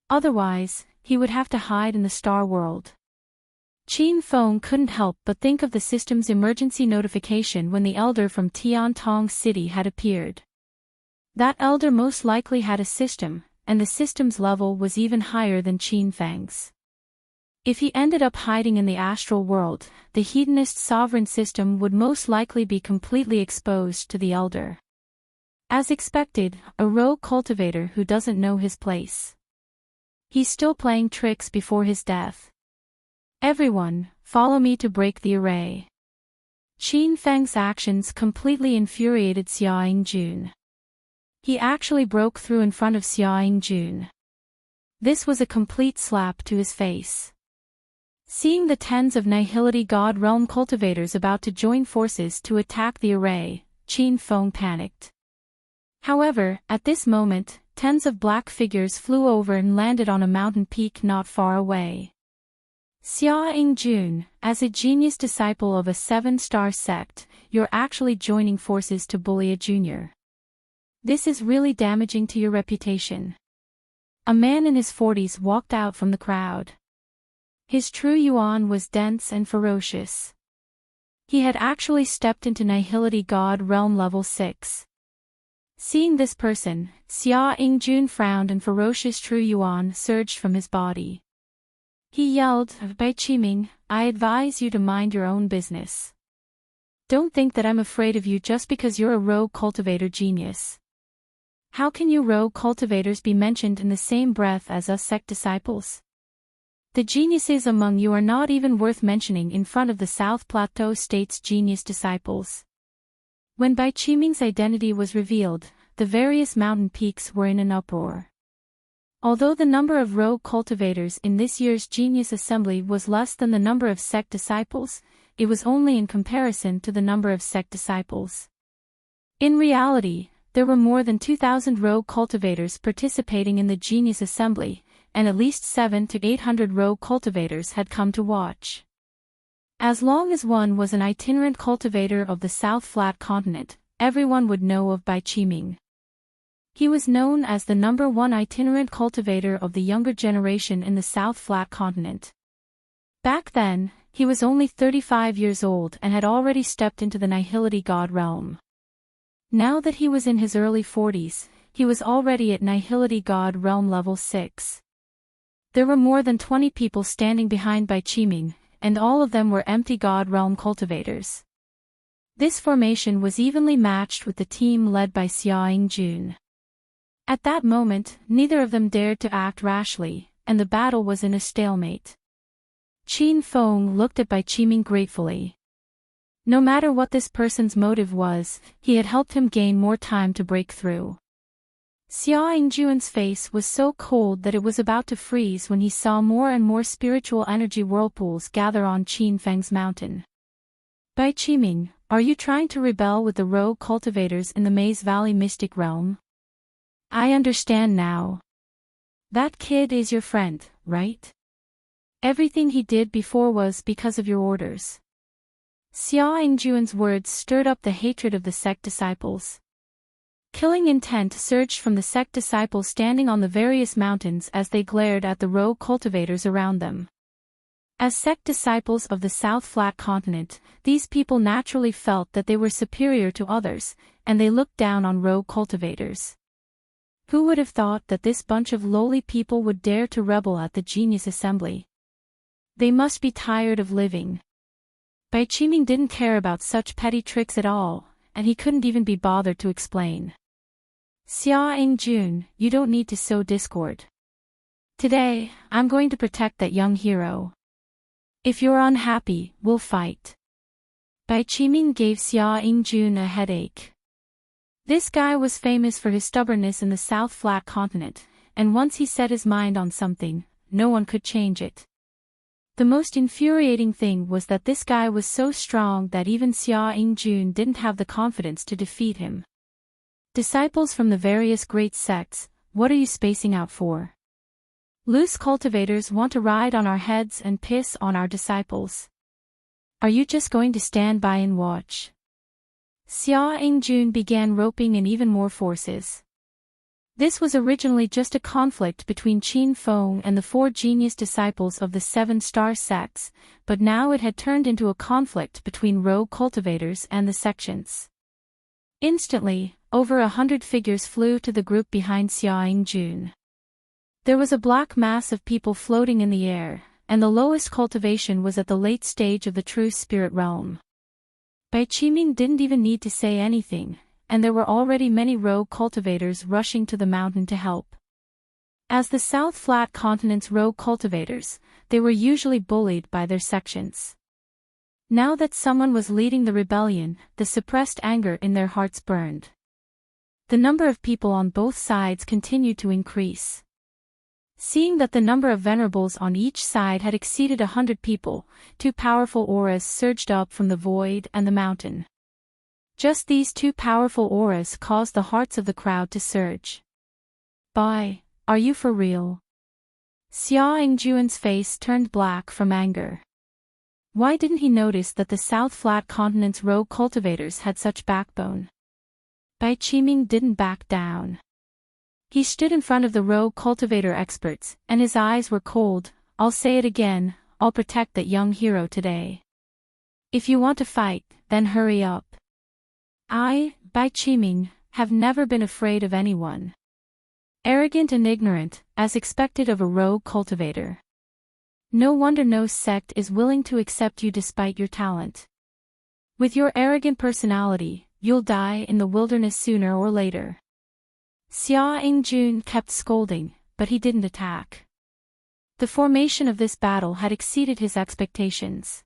Otherwise, he would have to hide in the Star World. Qin Feng couldn't help but think of the system's emergency notification when the elder from Tiantong City had appeared. That elder most likely had a system, and the system's level was even higher than Qin Feng's. If he ended up hiding in the astral world, the hedonist sovereign system would most likely be completely exposed to the elder. As expected, a rogue cultivator who doesn't know his place. He's still playing tricks before his death. Everyone, follow me to break the array. Qin Feng's actions completely infuriated Xia Yingjun. He actually broke through in front of Xia Yingjun. This was a complete slap to his face. Seeing the tens of Nihility God Realm cultivators about to join forces to attack the array, Qin Feng panicked. However, at this moment, tens of black figures flew over and landed on a mountain peak not far away. Xia Yingjun, as a genius disciple of a 7-star sect, you're actually joining forces to bully a junior. This is really damaging to your reputation. A man in his 40s walked out from the crowd. His true yuan was dense and ferocious. He had actually stepped into Nihility God Realm level 6. Seeing this person, Xia Yingjun frowned and ferocious True Yuan surged from his body. He yelled, "Bai Qiming, I advise you to mind your own business. Don't think that I'm afraid of you just because you're a rogue cultivator genius. How can you rogue cultivators be mentioned in the same breath as us sect disciples? The geniuses among you are not even worth mentioning in front of the South Plateau State's genius disciples." When Bai Qiming's identity was revealed, the various mountain peaks were in an uproar. Although the number of rogue cultivators in this year's Genius Assembly was less than the number of sect disciples, it was only in comparison to the number of sect disciples. In reality, there were more than 2,000 rogue cultivators participating in the Genius Assembly, and at least 700 to 800 rogue cultivators had come to watch. As long as one was an itinerant cultivator of the South Flat Continent, everyone would know of Bai Qiming. He was known as the #1 itinerant cultivator of the younger generation in the South Flat Continent. Back then, he was only 35 years old and had already stepped into the Nihility God realm. Now that he was in his early 40s, he was already at Nihility God realm level 6. There were more than 20 people standing behind Bai Qiming, and all of them were empty God realm cultivators. This formation was evenly matched with the team led by Xia Yingjun. At that moment, neither of them dared to act rashly, and the battle was in a stalemate. Qin Feng looked at Bai Qiming gratefully. No matter what this person's motive was, he had helped him gain more time to break through. Xia Yingjuan's face was so cold that it was about to freeze when he saw more and more spiritual energy whirlpools gather on Qin Feng's mountain. Bai Qiming, are you trying to rebel with the rogue cultivators in the Maze Valley Mystic Realm? I understand now. That kid is your friend, right? Everything he did before was because of your orders. Xia Yingjuan's words stirred up the hatred of the sect disciples. Killing intent surged from the sect disciples standing on the various mountains as they glared at the rogue cultivators around them. As sect disciples of the South Flat Continent, these people naturally felt that they were superior to others, and they looked down on rogue cultivators. Who would have thought that this bunch of lowly people would dare to rebel at the Genius Assembly? They must be tired of living. Bai Qiming didn't care about such petty tricks at all, and he couldn't even be bothered to explain. Xia Yingjun, you don't need to sow discord. Today, I'm going to protect that young hero. If you're unhappy, we'll fight. Bai Qiming gave Xia Yingjun a headache. This guy was famous for his stubbornness in the South Flat Continent, and once he set his mind on something, no one could change it. The most infuriating thing was that this guy was so strong that even Xia Yingjun didn't have the confidence to defeat him. Disciples from the various great sects, what are you spacing out for? Loose cultivators want to ride on our heads and piss on our disciples. Are you just going to stand by and watch? Xia Yingjun began roping in even more forces. This was originally just a conflict between Qin Feng and the 4 genius disciples of the 7-star sects, but now it had turned into a conflict between rogue cultivators and the sections. Instantly, over 100 figures flew to the group behind Xia Yingjun. There was a black mass of people floating in the air, and the lowest cultivation was at the late stage of the true spirit realm. Bai Qiming didn't even need to say anything, and there were already many rogue cultivators rushing to the mountain to help. As the South Flat Continent's rogue cultivators, they were usually bullied by their sections. Now that someone was leading the rebellion, the suppressed anger in their hearts burned. The number of people on both sides continued to increase. Seeing that the number of venerables on each side had exceeded 100 people, 2 powerful auras surged up from the void and the mountain. Just these 2 powerful auras caused the hearts of the crowd to surge. Bai, are you for real? Xia Yingjuan's face turned black from anger. Why didn't he notice that the South Flat Continent's rogue cultivators had such backbone? Bai Qiming didn't back down. He stood in front of the rogue cultivator experts, and his eyes were cold. I'll say it again, I'll protect that young hero today. If you want to fight, then hurry up. I, Bai Qiming, have never been afraid of anyone. Arrogant and ignorant, as expected of a rogue cultivator. No wonder no sect is willing to accept you despite your talent. With your arrogant personality, you'll die in the wilderness sooner or later. Xia Yingjun kept scolding, but he didn't attack. The formation of this battle had exceeded his expectations.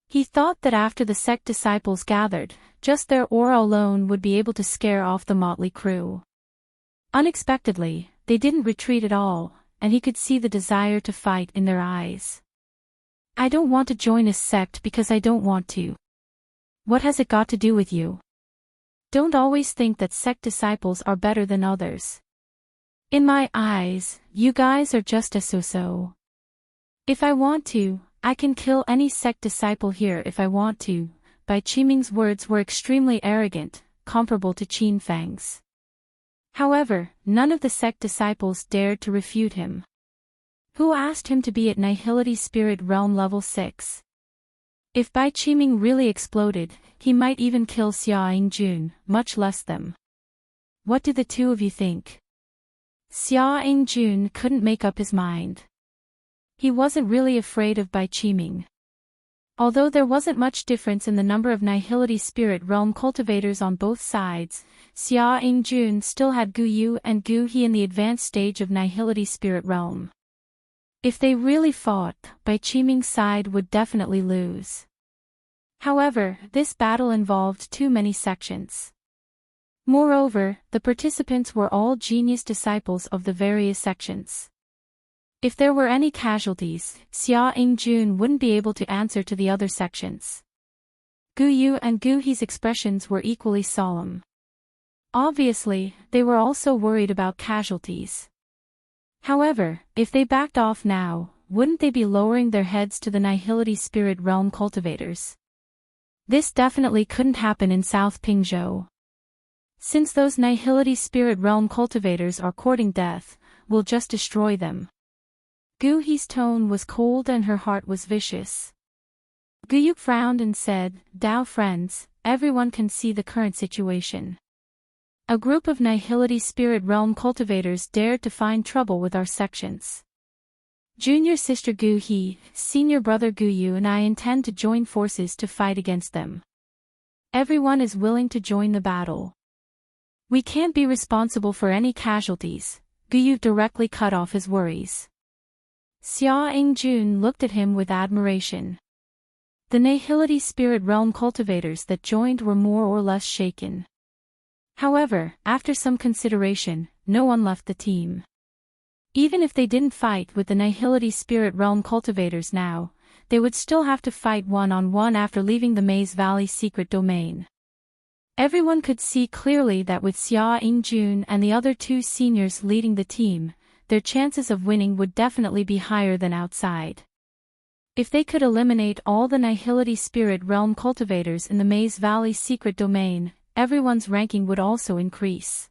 He thought that after the sect disciples gathered, just their aura alone would be able to scare off the motley crew. Unexpectedly, they didn't retreat at all, and he could see the desire to fight in their eyes. I don't want to join a sect because I don't want to. What has it got to do with you? Don't always think that sect disciples are better than others. In my eyes, you guys are just a so-so. If I want to, I can kill any sect disciple here if I want to. Bai Qiming's words were extremely arrogant, comparable to Qin Fang's. However, none of the sect disciples dared to refute him. Who asked him to be at Nihility Spirit Realm level 6? If Bai Qiming really exploded, he might even kill Xia Yingjun, much less them. What do the two of you think? Xia Yingjun couldn't make up his mind. He wasn't really afraid of Bai Qiming. Although there wasn't much difference in the number of Nihility Spirit Realm cultivators on both sides, Xia Yingjun still had Gu Yu and Gu He in the advanced stage of Nihility Spirit Realm. If they really fought, Bai Qiming's side would definitely lose. However, this battle involved too many sections. Moreover, the participants were all genius disciples of the various sections. If there were any casualties, Xia Yingjun wouldn't be able to answer to the other sections. Gu Yu and Gu He's expressions were equally solemn. Obviously, they were also worried about casualties. However, if they backed off now, wouldn't they be lowering their heads to the Nihility Spirit Realm cultivators? This definitely couldn't happen in South Pingzhou. Since those Nihility Spirit Realm cultivators are courting death, we'll just destroy them. Gu He's tone was cold and her heart was vicious. Gu Yu frowned and said, Dao friends, everyone can see the current situation. A group of Nihility Spirit Realm cultivators dared to find trouble with our sections. Junior sister Gu He, senior brother Gu Yu and I intend to join forces to fight against them. Everyone is willing to join the battle. We can't be responsible for any casualties. Gu Yu directly cut off his worries. Xia Yingjun looked at him with admiration. The Nihility Spirit Realm cultivators that joined were more or less shaken. However, after some consideration, no one left the team. Even if they didn't fight with the Nihility Spirit Realm cultivators now, they would still have to fight one-on-one after leaving the Maze Valley secret domain. Everyone could see clearly that with Xia Yingjun and the other two seniors leading the team, their chances of winning would definitely be higher than outside. If they could eliminate all the Nihility Spirit Realm cultivators in the Maze Valley secret domain, everyone's ranking would also increase.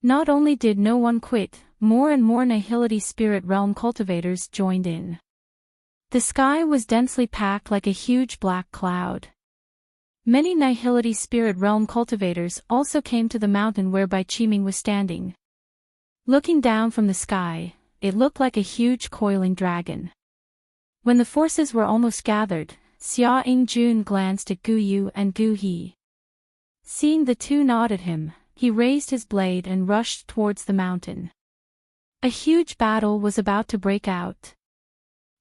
Not only did no one quit, more and more Nihility Spirit Realm cultivators joined in. The sky was densely packed like a huge black cloud. Many Nihility Spirit Realm cultivators also came to the mountain where Bai Qiming was standing. Looking down from the sky, it looked like a huge coiling dragon. When the forces were almost gathered, Xia Yingjun glanced at Gu Yu and Gu He. Seeing the two nod at him, he raised his blade and rushed towards the mountain. A huge battle was about to break out.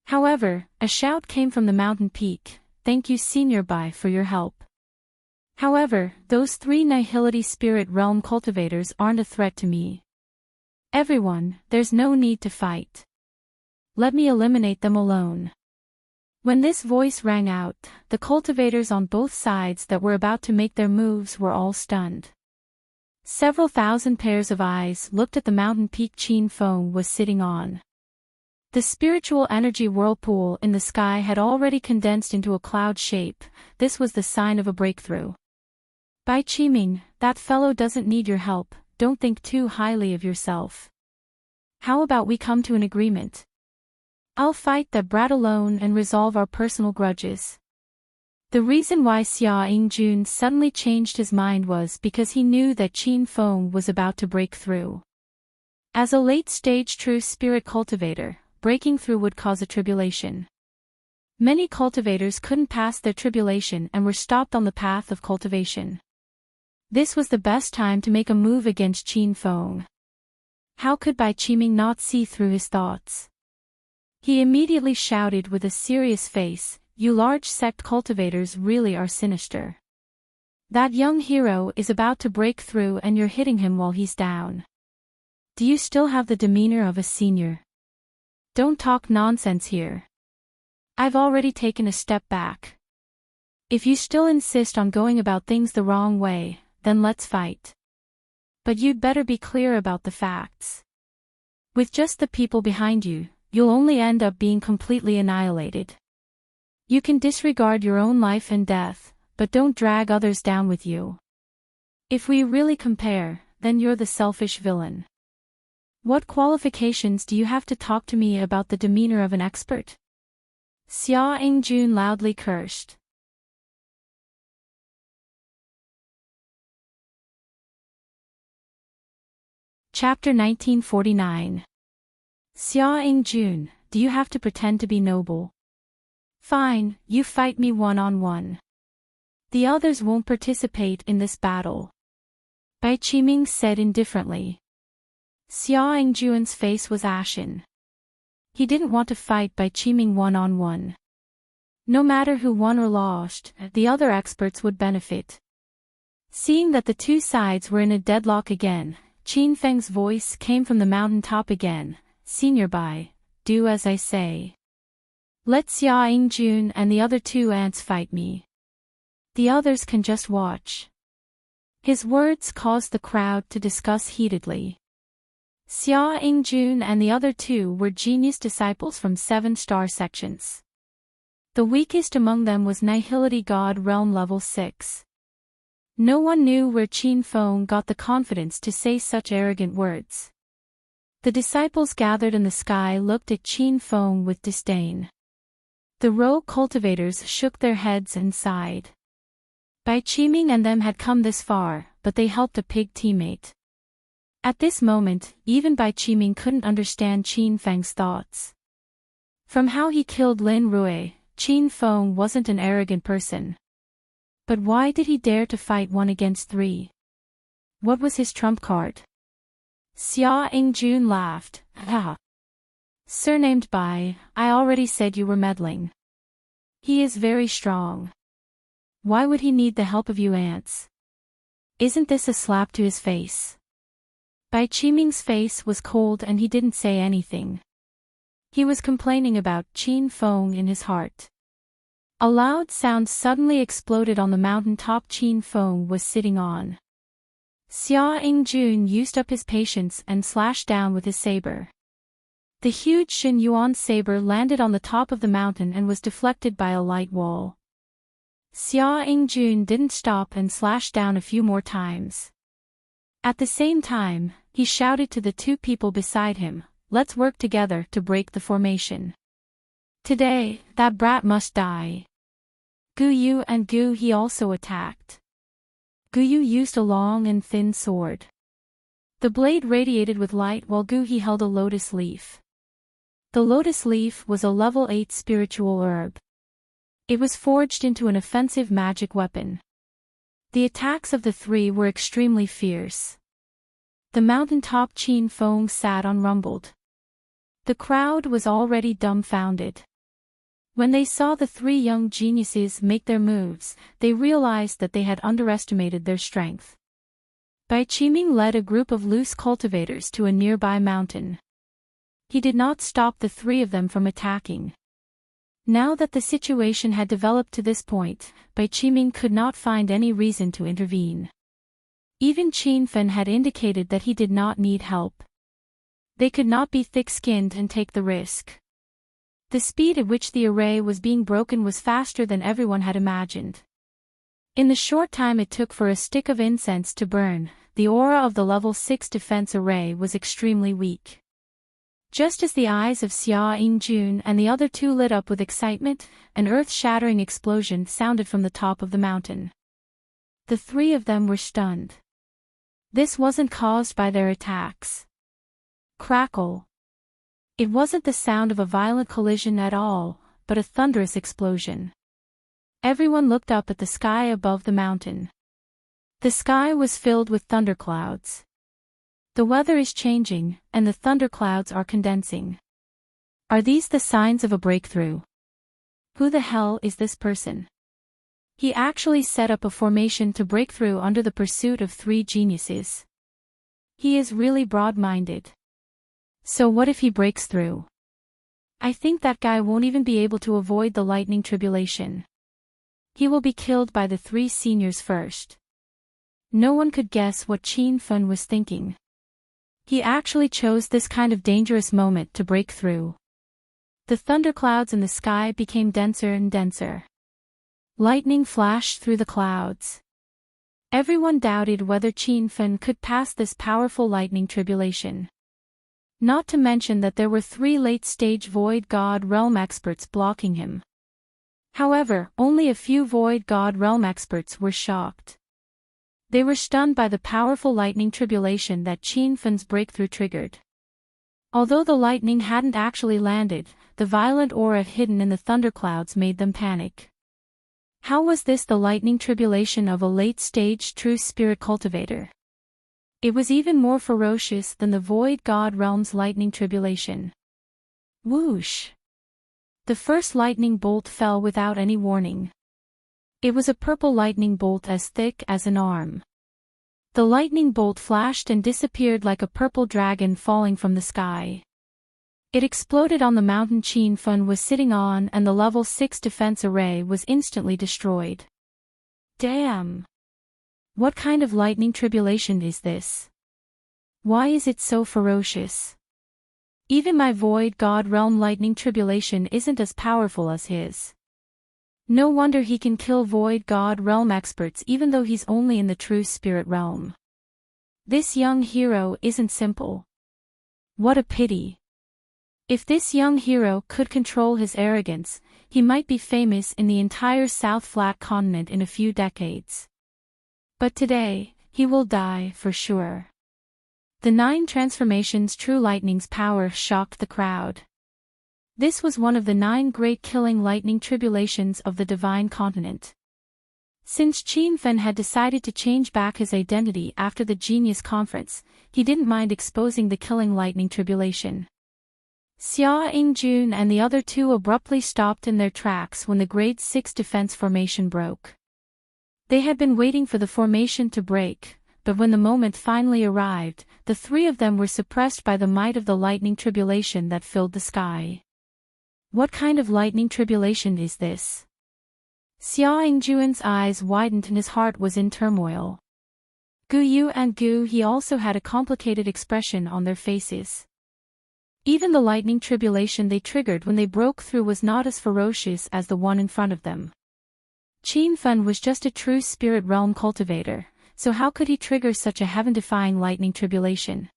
However, a shout came from the mountain peak, "Thank you Senior Bai for your help." However, those three Nihility Spirit Realm cultivators aren't a threat to me. Everyone, there's no need to fight. Let me eliminate them alone. When this voice rang out, the cultivators on both sides that were about to make their moves were all stunned. Several thousand pairs of eyes looked at the mountain peak Qin Feng was sitting on. The spiritual energy whirlpool in the sky had already condensed into a cloud shape. This was the sign of a breakthrough. Bai Qiming, that fellow doesn't need your help, don't think too highly of yourself. How about we come to an agreement? I'll fight that brat alone and resolve our personal grudges. The reason why Xia Yingjun suddenly changed his mind was because he knew that Qin Feng was about to break through. As a late-stage true spirit cultivator, breaking through would cause a tribulation. Many cultivators couldn't pass their tribulation and were stopped on the path of cultivation. This was the best time to make a move against Qin Feng. How could Bai Qiming not see through his thoughts? He immediately shouted with a serious face, "You large sect cultivators really are sinister. That young hero is about to break through and you're hitting him while he's down. Do you still have the demeanor of a senior? Don't talk nonsense here. I've already taken a step back. If you still insist on going about things the wrong way, then let's fight. But you'd better be clear about the facts. With just the people behind you, you'll only end up being completely annihilated. You can disregard your own life and death, but don't drag others down with you. If we really compare, then you're the selfish villain. What qualifications do you have to talk to me about the demeanor of an expert?" Xia Yingjun loudly cursed. Chapter 1949. Xia Yingjun, do you have to pretend to be noble? Fine, you fight me one-on-one. The others won't participate in this battle. Bai Qiming said indifferently. Xia Yingjun's face was ashen. He didn't want to fight Bai Qiming one-on-one. No matter who won or lost, the other experts would benefit. Seeing that the two sides were in a deadlock again, Qin Feng's voice came from the mountaintop again. "Senior Bai, do as I say. Let Xia Yingjun and the other two ants fight me. The others can just watch." His words caused the crowd to discuss heatedly. Xia Yingjun and the other two were genius disciples from 7-star sections. The weakest among them was Nihility God Realm Level 6. No one knew where Qin Feng got the confidence to say such arrogant words. The disciples gathered in the sky looked at Qin Feng with disdain. The rogue cultivators shook their heads and sighed. Bai Qiming and them had come this far, but they helped a pig teammate. At this moment, even Bai Qiming couldn't understand Qin Feng's thoughts. From how he killed Lin Rui, Qin Feng wasn't an arrogant person. But why did he dare to fight 1 against 3? What was his trump card? Xia Yingjun laughed. "Ha! Surnamed Bai, I already said you were meddling. He is very strong. Why would he need the help of you ants? Isn't this a slap to his face?" Bai Qiming's face was cold and he didn't say anything. He was complaining about Qin Feng in his heart. A loud sound suddenly exploded on the mountain top Qin Feng was sitting on. Xia Yingjun used up his patience and slashed down with his saber. The huge Shen Yuan saber landed on the top of the mountain and was deflected by a light wall. Xia Yingjun didn't stop and slashed down a few more times. At the same time, he shouted to the two people beside him, "Let's work together to break the formation. Today, that brat must die." Gu Yu and Gu He also attacked. Gu Yu used a long and thin sword. The blade radiated with light while Gu He held a lotus leaf. The lotus leaf was a level 8 spiritual herb. It was forged into an offensive magic weapon. The attacks of the three were extremely fierce. The mountaintop Qin Feng sat on rumbled. The crowd was already dumbfounded. When they saw the three young geniuses make their moves, they realized that they had underestimated their strength. Bai Qiming led a group of loose cultivators to a nearby mountain. He did not stop the three of them from attacking. Now that the situation had developed to this point, Bai Qiming could not find any reason to intervene. Even Qin Fen had indicated that he did not need help. They could not be thick-skinned and take the risk. The speed at which the array was being broken was faster than everyone had imagined. In the short time it took for a stick of incense to burn, the aura of the level 6 defense array was extremely weak. Just as the eyes of Xia Yingjun and the other two lit up with excitement, an earth-shattering explosion sounded from the top of the mountain. The three of them were stunned. This wasn't caused by their attacks. Crackle. It wasn't the sound of a violent collision at all, but a thunderous explosion. Everyone looked up at the sky above the mountain. The sky was filled with thunderclouds. The weather is changing, and the thunderclouds are condensing. Are these the signs of a breakthrough? Who the hell is this person? He actually set up a formation to break through under the pursuit of three geniuses. He is really broad-minded. So what if he breaks through? I think that guy won't even be able to avoid the lightning tribulation. He will be killed by the three seniors first. No one could guess what Qin Fen was thinking. He actually chose this kind of dangerous moment to break through. The thunderclouds in the sky became denser and denser. Lightning flashed through the clouds. Everyone doubted whether Qin Fen could pass this powerful lightning tribulation. Not to mention that there were three late-stage Void God Realm experts blocking him. However, only a few Void God Realm experts were shocked. They were stunned by the powerful lightning tribulation that Qin Fen's breakthrough triggered. Although the lightning hadn't actually landed, the violent aura hidden in the thunderclouds made them panic. How was this the lightning tribulation of a late-stage true spirit cultivator? It was even more ferocious than the Void God Realm's lightning tribulation. Whoosh! The first lightning bolt fell without any warning. It was a purple lightning bolt as thick as an arm. The lightning bolt flashed and disappeared like a purple dragon falling from the sky. It exploded on the mountain Qin Fen was sitting on, and the level 6 defense array was instantly destroyed. Damn! What kind of lightning tribulation is this? Why is it so ferocious? Even my Void God Realm lightning tribulation isn't as powerful as his. No wonder he can kill Void God Realm experts even though he's only in the true spirit realm. This young hero isn't simple. What a pity. If this young hero could control his arrogance, he might be famous in the entire South Flat continent in a few decades. But today, he will die for sure. The 9 transformations True Lightning's power shocked the crowd. This was one of the 9 great killing lightning tribulations of the Divine Continent. Since Qin Fen had decided to change back his identity after the Genius Conference, he didn't mind exposing the killing lightning tribulation. Xia Yingjun and the other two abruptly stopped in their tracks when the grade 6 defense formation broke. They had been waiting for the formation to break, but when the moment finally arrived, the three of them were suppressed by the might of the lightning tribulation that filled the sky. What kind of lightning tribulation is this? Xia Yingjun's eyes widened and his heart was in turmoil. Gu Yu and Gu He also had a complicated expression on their faces. Even the lightning tribulation they triggered when they broke through was not as ferocious as the one in front of them. Qin Fen was just a true spirit realm cultivator, so how could he trigger such a heaven-defying lightning tribulation?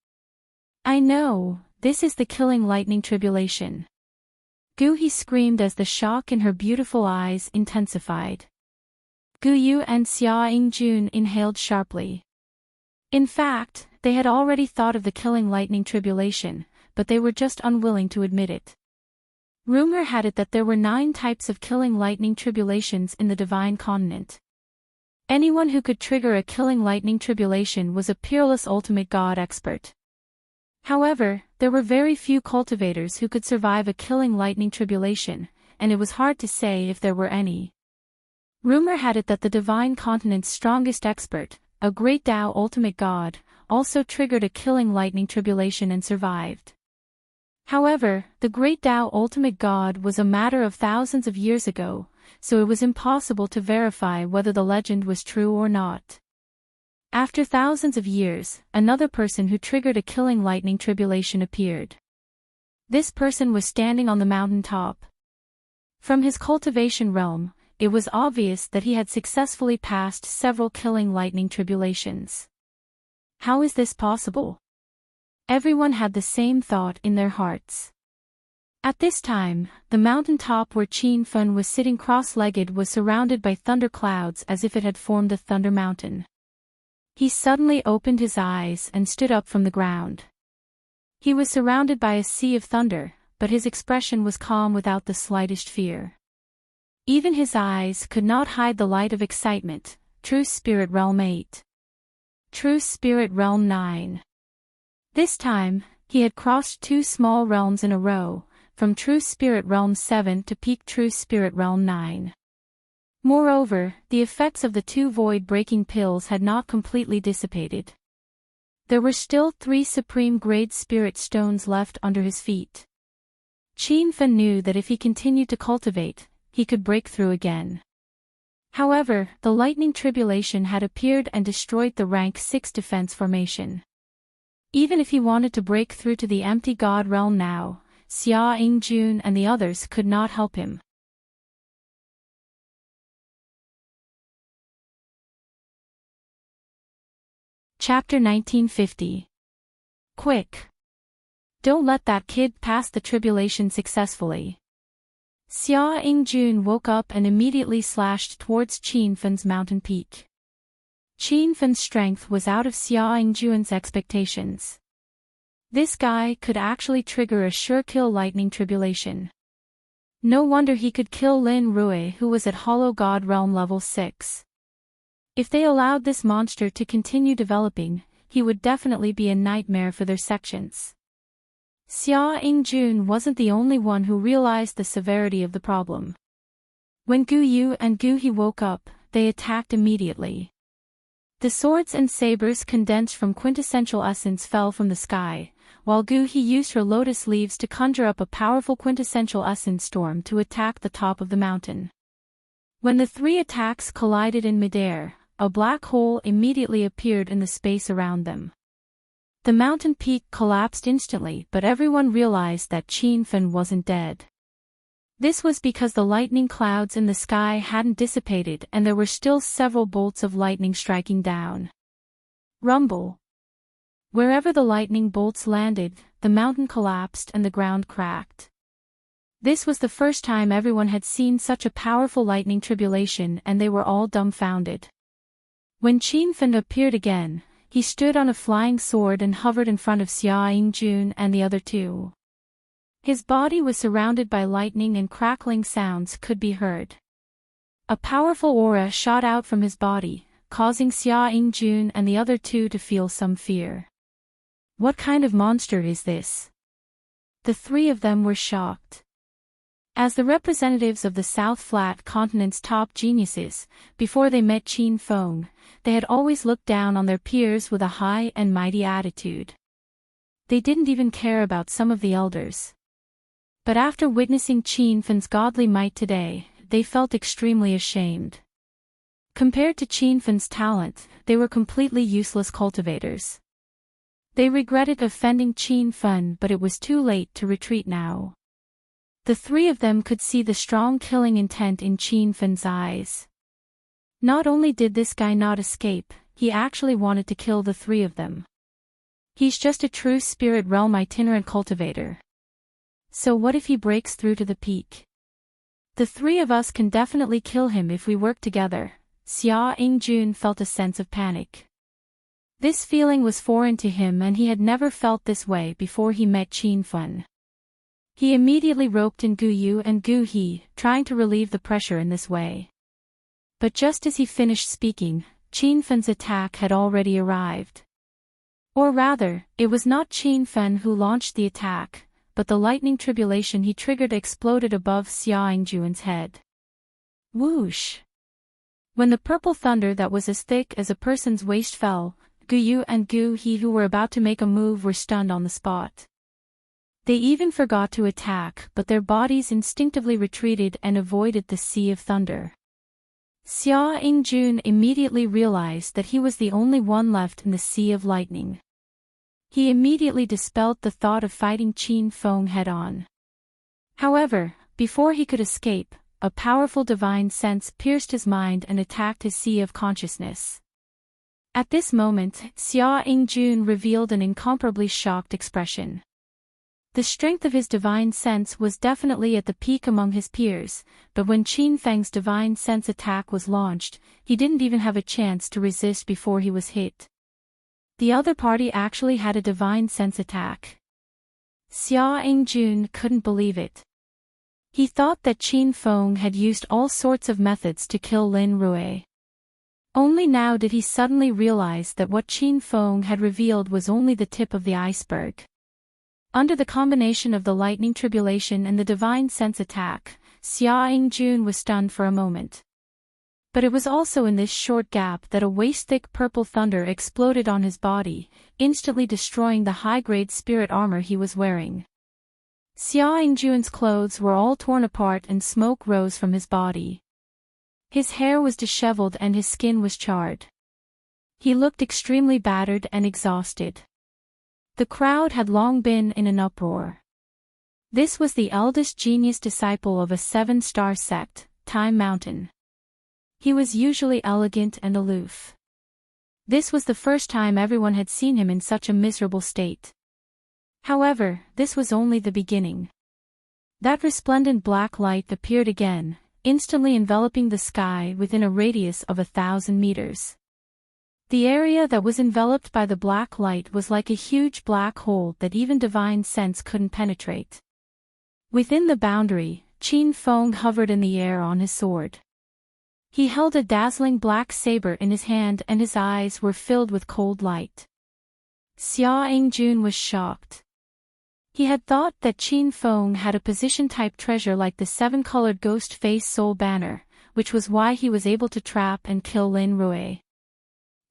I know, this is the killing lightning tribulation. Gu He screamed as the shock in her beautiful eyes intensified. Gu Yu and Xia Yingjun inhaled sharply. In fact, they had already thought of the killing lightning tribulation, but they were just unwilling to admit it. Rumor had it that there were 9 types of killing lightning tribulations in the Divine Continent. Anyone who could trigger a killing lightning tribulation was a peerless ultimate god expert. However, there were very few cultivators who could survive a killing lightning tribulation, and it was hard to say if there were any. Rumor had it that the Divine Continent's strongest expert, a great Tao ultimate god, also triggered a killing lightning tribulation and survived. However, the great Tao ultimate god was a matter of thousands of years ago, so it was impossible to verify whether the legend was true or not. After thousands of years, another person who triggered a killing lightning tribulation appeared. This person was standing on the mountain top. From his cultivation realm, it was obvious that he had successfully passed several killing lightning tribulations. How is this possible? Everyone had the same thought in their hearts. At this time, the mountain top where Qin Fen was sitting cross-legged was surrounded by thunder clouds as if it had formed a thunder mountain. He suddenly opened his eyes and stood up from the ground. He was surrounded by a sea of thunder, but his expression was calm without the slightest fear. Even his eyes could not hide the light of excitement. True Spirit Realm 8. True Spirit Realm 9. This time, he had crossed 2 small realms in a row, from True Spirit Realm 7 to peak True Spirit Realm 9. Moreover, the effects of the 2 void-breaking pills had not completely dissipated. There were still 3 supreme-grade spirit stones left under his feet. Qin Fen knew that if he continued to cultivate, he could break through again. However, the lightning tribulation had appeared and destroyed the rank 6 defense formation. Even if he wanted to break through to the empty god realm now, Xia Yingjun and the others could not help him. Chapter 1950. Quick! Don't let that kid pass the tribulation successfully. Xia Yingjun woke up and immediately slashed towards Qin Fen's mountain peak. Qin Fen's strength was out of Xia Yingjun's expectations. This guy could actually trigger a sure-kill lightning tribulation. No wonder he could kill Lin Rui, who was at Hollow God Realm level 6. If they allowed this monster to continue developing, he would definitely be a nightmare for their sections. Xia Yingjun wasn't the only one who realized the severity of the problem. When Gu Yu and Gu He woke up, they attacked immediately. The swords and sabers condensed from quintessential essence fell from the sky, while Gu He used her lotus leaves to conjure up a powerful quintessential essence storm to attack the top of the mountain. When the 3 attacks collided in midair, a black hole immediately appeared in the space around them. The mountain peak collapsed instantly, but everyone realized that Qin Fen wasn't dead. This was because the lightning clouds in the sky hadn't dissipated and there were still several bolts of lightning striking down. Rumble. Wherever the lightning bolts landed, the mountain collapsed and the ground cracked. This was the first time everyone had seen such a powerful lightning tribulation and they were all dumbfounded. When Qin Fen appeared again, he stood on a flying sword and hovered in front of Xia Yingjun and the other 2. His body was surrounded by lightning and crackling sounds could be heard. A powerful aura shot out from his body, causing Xia Yingjun and the other 2 to feel some fear. What kind of monster is this? The 3 of them were shocked. As the representatives of the South Flat Continent's top geniuses, before they met Qin Feng, they had always looked down on their peers with a high and mighty attitude. They didn't even care about some of the elders. But after witnessing Qin Fen's godly might today, they felt extremely ashamed. Compared to Qin Fen's talent, they were completely useless cultivators. They regretted offending Qin Fen, but it was too late to retreat now. The 3 of them could see the strong killing intent in Qin Fen's eyes. Not only did this guy not escape, he actually wanted to kill the 3 of them. He's just a true spirit realm itinerant cultivator. So what if he breaks through to the peak? The 3 of us can definitely kill him if we work together. Xia Yingjun felt a sense of panic. This feeling was foreign to him and he had never felt this way before he met Qin Fen. He immediately roped in Gu Yu and Gu He, trying to relieve the pressure in this way. But just as he finished speaking, Qin Fen's attack had already arrived. Or rather, it was not Qin Fen who launched the attack, but the lightning tribulation he triggered exploded above Xia Yingjun's head. Whoosh! When the purple thunder that was as thick as a person's waist fell, Gu Yu and Gu He, who were about to make a move, were stunned on the spot. They even forgot to attack, but their bodies instinctively retreated and avoided the sea of thunder. Xia Yingjun immediately realized that he was the only one left in the sea of lightning. He immediately dispelled the thought of fighting Qin Feng head-on. However, before he could escape, a powerful divine sense pierced his mind and attacked his sea of consciousness. At this moment, Xia Yingjun revealed an incomparably shocked expression. The strength of his divine sense was definitely at the peak among his peers, but when Qin Feng's divine sense attack was launched, he didn't even have a chance to resist before he was hit. The other party actually had a divine sense attack. Xia Yingjun couldn't believe it. He thought that Qin Feng had used all sorts of methods to kill Lin Rui. Only now did he suddenly realize that what Qin Feng had revealed was only the tip of the iceberg. Under the combination of the lightning tribulation and the divine sense attack, Xia Yingjun was stunned for a moment. But it was also in this short gap that a waist-thick purple thunder exploded on his body, instantly destroying the high-grade spirit armor he was wearing. Xia Yingjun's clothes were all torn apart and smoke rose from his body. His hair was disheveled and his skin was charred. He looked extremely battered and exhausted. The crowd had long been in an uproar. This was the eldest genius disciple of a 7-star sect, Time Mountain. He was usually elegant and aloof. This was the first time everyone had seen him in such a miserable state. However, this was only the beginning. That resplendent black light appeared again, instantly enveloping the sky within a radius of 1,000 meters. The area that was enveloped by the black light was like a huge black hole that even divine sense couldn't penetrate. Within the boundary, Qin Feng hovered in the air on his sword. He held a dazzling black saber in his hand and his eyes were filled with cold light. Xia Yingjun was shocked. He had thought that Qin Feng had a position-type treasure like the 7-colored ghost face soul banner, which was why he was able to trap and kill Lin Rui.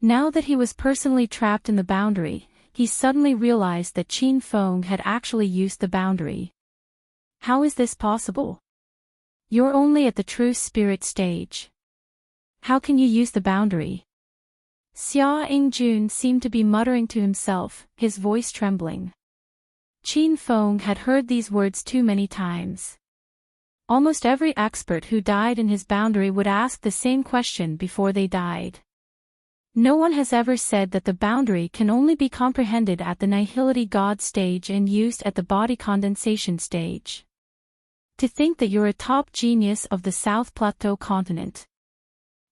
Now that he was personally trapped in the boundary, he suddenly realized that Qin Feng had actually used the boundary. How is this possible? You're only at the true spirit stage. How can you use the boundary? Xia Yingjun seemed to be muttering to himself, his voice trembling. Qin Feng had heard these words too many times. Almost every expert who died in his boundary would ask the same question before they died. No one has ever said that the boundary can only be comprehended at the nihility God stage and used at the body condensation stage. To think that you're a top genius of the South Plateau continent.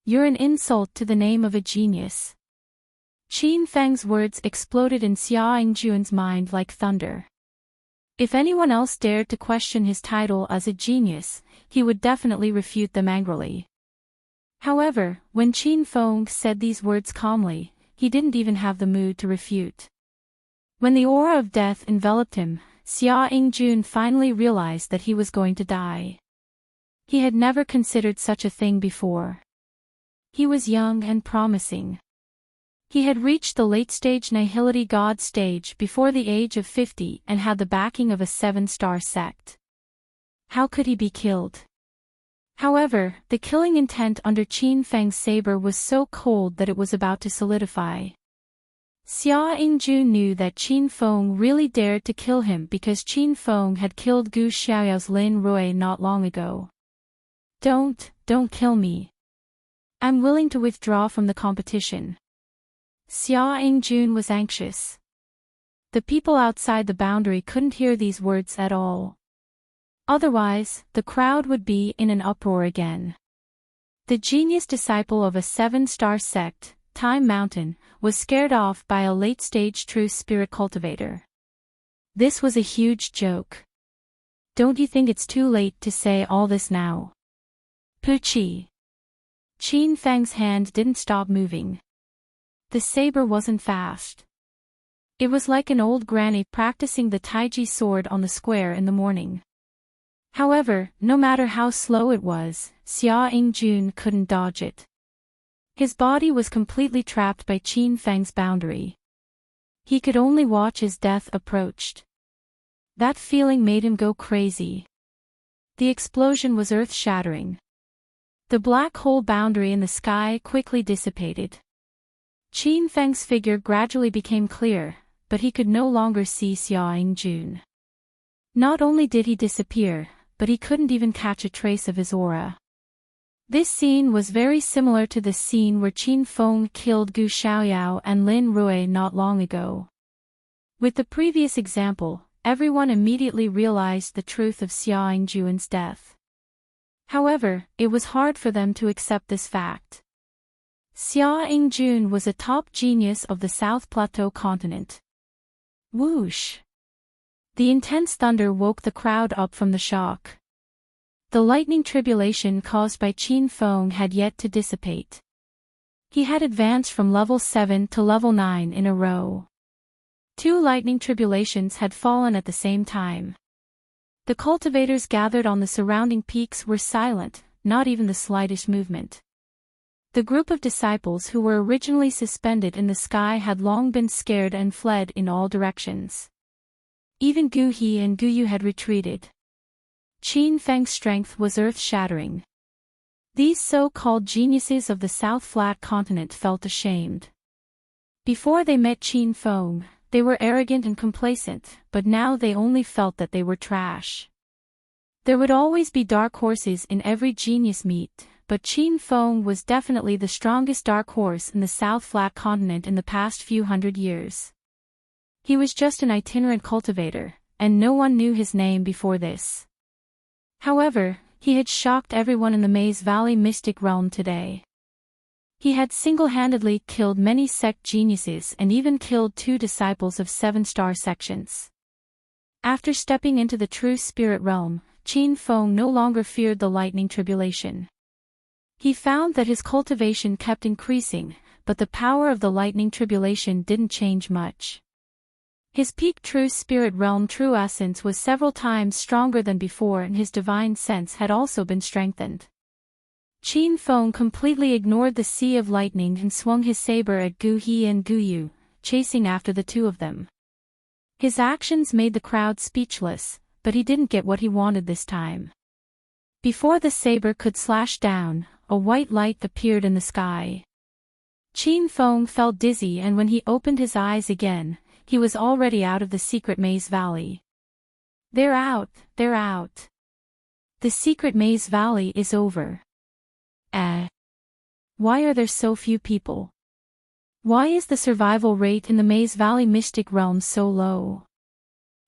You're an insult to the name of a genius. Qin Feng's words exploded in Xia Yingjun's mind like thunder. If anyone else dared to question his title as a genius, he would definitely refute them angrily. However, when Qin Feng said these words calmly, he didn't even have the mood to refute. When the aura of death enveloped him, Xia Yingjun finally realized that he was going to die. He had never considered such a thing before. He was young and promising. He had reached the late-stage nihility God stage before the age of 50 and had the backing of a 7-star sect. How could he be killed? However, the killing intent under Qin Feng's saber was so cold that it was about to solidify. Xia Yingjun knew that Qin Feng really dared to kill him because Qin Feng had killed Gu Xiaoyao's Lin Rui not long ago. Don't kill me. I'm willing to withdraw from the competition. Xia Yingjun was anxious. The people outside the boundary couldn't hear these words at all. Otherwise, the crowd would be in an uproar again. The genius disciple of a 7-star sect, Time Mountain, was scared off by a late-stage true spirit cultivator. This was a huge joke. Don't you think it's too late to say all this now? Puchi. Qin Feng's hand didn't stop moving. The saber wasn't fast. It was like an old granny practicing the Taiji sword on the square in the morning. However, no matter how slow it was, Xia Yingjun couldn't dodge it. His body was completely trapped by Qin Feng's boundary. He could only watch as death approached. That feeling made him go crazy. The explosion was earth-shattering. The black hole boundary in the sky quickly dissipated. Qin Feng's figure gradually became clear, but he could no longer see Xia Yingjun. Not only did he disappear, but he couldn't even catch a trace of his aura. This scene was very similar to the scene where Qin Feng killed Gu Xiaoyao and Lin Rui not long ago. With the previous example, everyone immediately realized the truth of Xia Yingjuan's death. However, it was hard for them to accept this fact. Xia Yingjun was a top genius of the South Plateau continent. Whoosh! The intense thunder woke the crowd up from the shock. The lightning tribulation caused by Qin Feng had yet to dissipate. He had advanced from level 7 to level 9 in a row. 2 lightning tribulations had fallen at the same time. The cultivators gathered on the surrounding peaks were silent, not even the slightest movement. The group of disciples who were originally suspended in the sky had long been scared and fled in all directions. Even Gu He and Gu Yu had retreated. Qin Feng's strength was earth-shattering. These so-called geniuses of the South Flat Continent felt ashamed. Before they met Qin Feng, they were arrogant and complacent, but now they only felt that they were trash. There would always be dark horses in every genius meet, but Qin Feng was definitely the strongest dark horse in the South Flat Continent in the past few hundred years. He was just an itinerant cultivator, and no one knew his name before this. However, he had shocked everyone in the Maze Valley mystic realm today. He had single-handedly killed many sect geniuses and even killed 2 disciples of 7-star sections. After stepping into the true spirit realm, Qin Feng no longer feared the lightning tribulation. He found that his cultivation kept increasing, but the power of the lightning tribulation didn't change much. His peak true spirit realm true essence was several times stronger than before and his divine sense had also been strengthened. Qin Feng completely ignored the sea of lightning and swung his saber at Gu He and Gu Yu, chasing after the 2 of them. His actions made the crowd speechless, but he didn't get what he wanted this time. Before the saber could slash down, a white light appeared in the sky. Qin Feng felt dizzy and when he opened his eyes again, he was already out of the secret maze valley. They're out, they're out. The secret maze valley is over. Why are there so few people? Why is the survival rate in the Maze Valley mystic realm so low?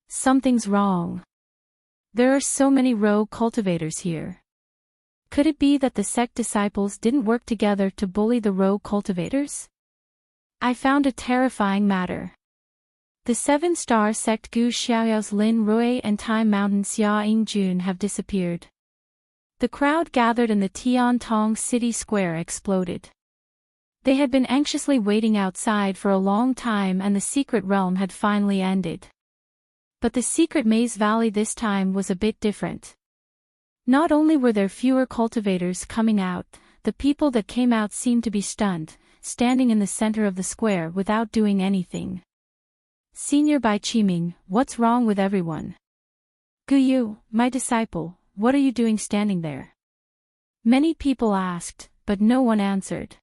Something's wrong. There are so many rogue cultivators here. Could it be that the sect disciples didn't work together to bully the rogue cultivators? I found a terrifying matter. The 7-star sect Gu Xiaoyao's Lin Rui and Time Mountain Xia Yingjun have disappeared. The crowd gathered in the Tiantong City Square exploded. They had been anxiously waiting outside for a long time and the secret realm had finally ended. But the secret maze valley this time was a bit different. Not only were there fewer cultivators coming out, the people that came out seemed to be stunned, standing in the center of the square without doing anything. Senior Bai Qiming, what's wrong with everyone? Gu Yu, my disciple, what are you doing standing there? Many people asked, but no one answered.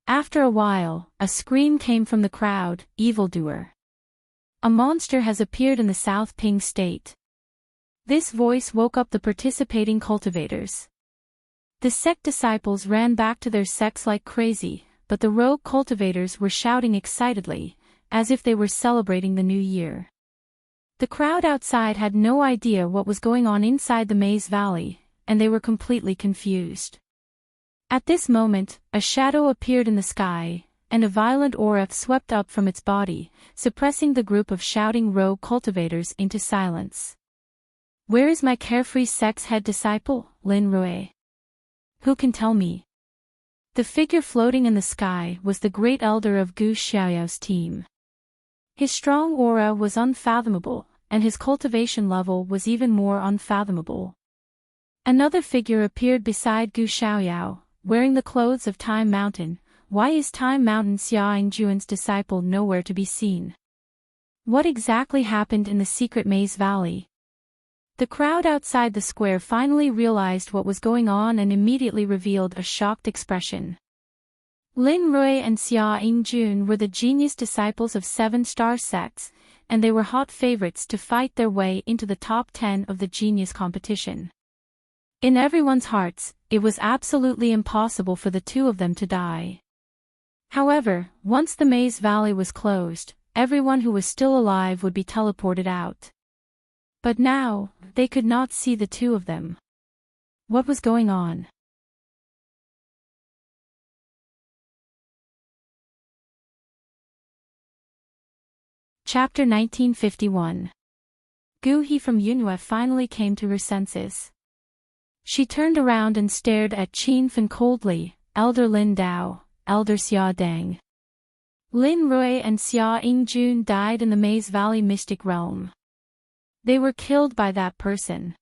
After a while, a scream came from the crowd, evildoer. A monster has appeared in the South Ping state. This voice woke up the participating cultivators. The sect disciples ran back to their sects like crazy, but the rogue cultivators were shouting excitedly, as if they were celebrating the new year. The crowd outside had no idea what was going on inside the Maze Valley, and they were completely confused. At this moment, a shadow appeared in the sky, and a violent aura swept up from its body, suppressing the group of shouting rogue cultivators into silence. Where is my carefree sect's head disciple, Lin Rui? Who can tell me? The figure floating in the sky was the great elder of Gu Xiaoyao's team. His strong aura was unfathomable, and his cultivation level was even more unfathomable. Another figure appeared beside Gu Xiaoyao, wearing the clothes of Time Mountain. Why is Time Mountain Xia Yingjuan's disciple nowhere to be seen? What exactly happened in the secret maze valley? The crowd outside the square finally realized what was going on and immediately revealed a shocked expression. Lin Rui and Xia Yingjun were the genius disciples of 7-star sects, and they were hot favorites to fight their way into the top 10 of the genius competition. In everyone's hearts, it was absolutely impossible for the two of them to die. However, once the Maze Valley was closed, everyone who was still alive would be teleported out. But now, they could not see the two of them. What was going on? Chapter 1951. Gu-hee from Yunhua finally came to her senses. She turned around and stared at Qin Fan coldly. Elder Lin Dao, Elder Xia Deng. Lin Rui and Xia Yingjun died in the Maze Valley Mystic Realm. They were killed by that person.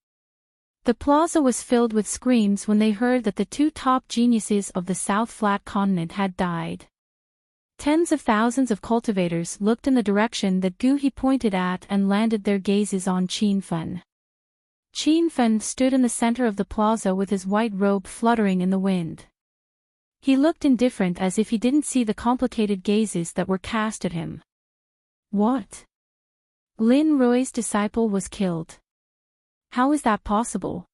The plaza was filled with screams when they heard that the two top geniuses of the South Flat Continent had died. Tens of thousands of cultivators looked in the direction that Gu-hee pointed at and landed their gazes on Qin Fan. Qin Fan stood in the center of the plaza with his white robe fluttering in the wind. He looked indifferent as if he didn't see the complicated gazes that were cast at him. What? Lin Rui's disciple was killed. How is that possible?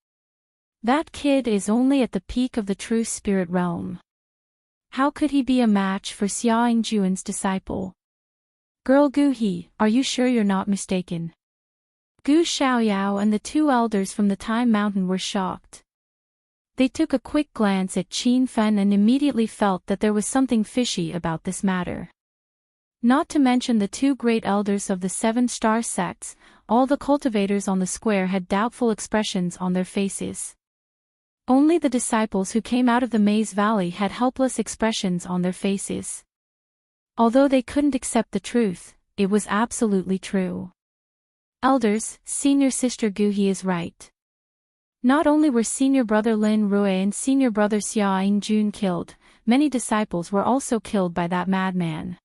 That kid is only at the peak of the true spirit realm. How could he be a match for Xia Yingjuan's disciple? Girl Gu-hee, are you sure you're not mistaken? Gu Xiaoyao and the two elders from the Time Mountain were shocked. They took a quick glance at Qin Fan and immediately felt that there was something fishy about this matter. Not to mention the two great elders of the seven-star sects, all the cultivators on the square had doubtful expressions on their faces. Only the disciples who came out of the Maze Valley had helpless expressions on their faces. Although they couldn't accept the truth, it was absolutely true. Elders, senior sister Gu-hee is right. Not only were senior brother Lin Rui and senior brother Xia Yingjun killed, many disciples were also killed by that madman.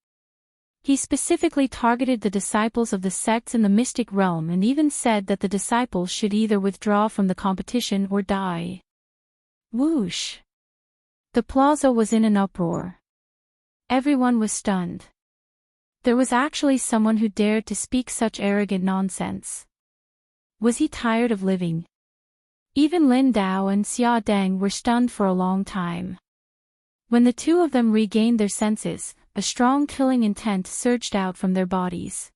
He specifically targeted the disciples of the sects in the mystic realm and even said that the disciples should either withdraw from the competition or die. Whoosh! The plaza was in an uproar. Everyone was stunned. There was actually someone who dared to speak such arrogant nonsense. Was he tired of living? Even Lin Dao and Xia Deng were stunned for a long time. When the two of them regained their senses, a strong killing intent surged out from their bodies.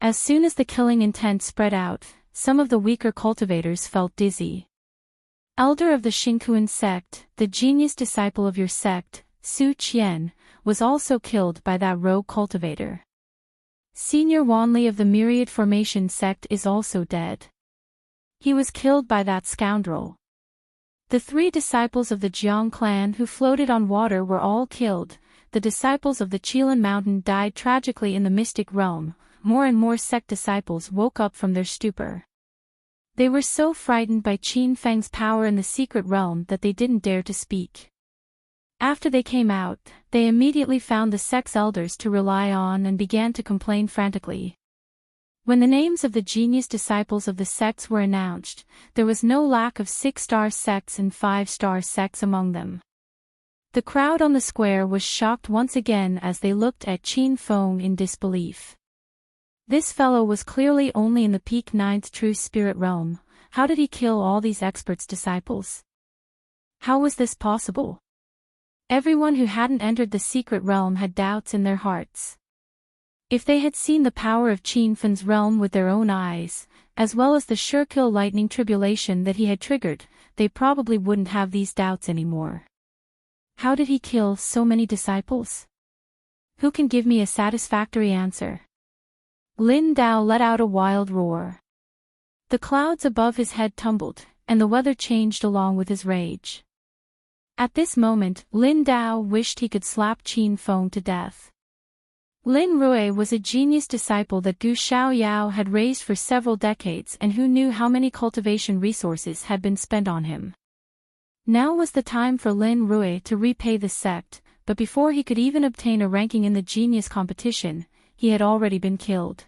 As soon as the killing intent spread out, some of the weaker cultivators felt dizzy. Elder of the Xingkuan sect, the genius disciple of your sect, Su Qian, was also killed by that rogue cultivator. Senior Wanli of the Myriad Formation sect is also dead. He was killed by that scoundrel. The three disciples of the Jiang clan who floated on water were all killed. The disciples of the Qilan Mountain died tragically in the mystic realm. More and more sect disciples woke up from their stupor. They were so frightened by Qin Fang's power in the secret realm that they didn't dare to speak. After they came out, they immediately found the sect's elders to rely on and began to complain frantically. When the names of the genius disciples of the sects were announced, there was no lack of 6-star sects and 5-star sects among them. The crowd on the square was shocked once again as they looked at Qin Feng in disbelief. This fellow was clearly only in the peak 9th true spirit realm. How did he kill all these experts' disciples? How was this possible? Everyone who hadn't entered the secret realm had doubts in their hearts. If they had seen the power of Qin Fen's realm with their own eyes, as well as the sure-kill lightning tribulation that he had triggered, they probably wouldn't have these doubts anymore. How did he kill so many disciples? Who can give me a satisfactory answer? Lin Dao let out a wild roar. The clouds above his head tumbled, and the weather changed along with his rage. At this moment, Lin Dao wished he could slap Qin Feng to death. Lin Rui was a genius disciple that Gu Xiaoyao had raised for several decades and who knew how many cultivation resources had been spent on him. Now was the time for Lin Rui to repay the sect, but before he could even obtain a ranking in the genius competition, he had already been killed.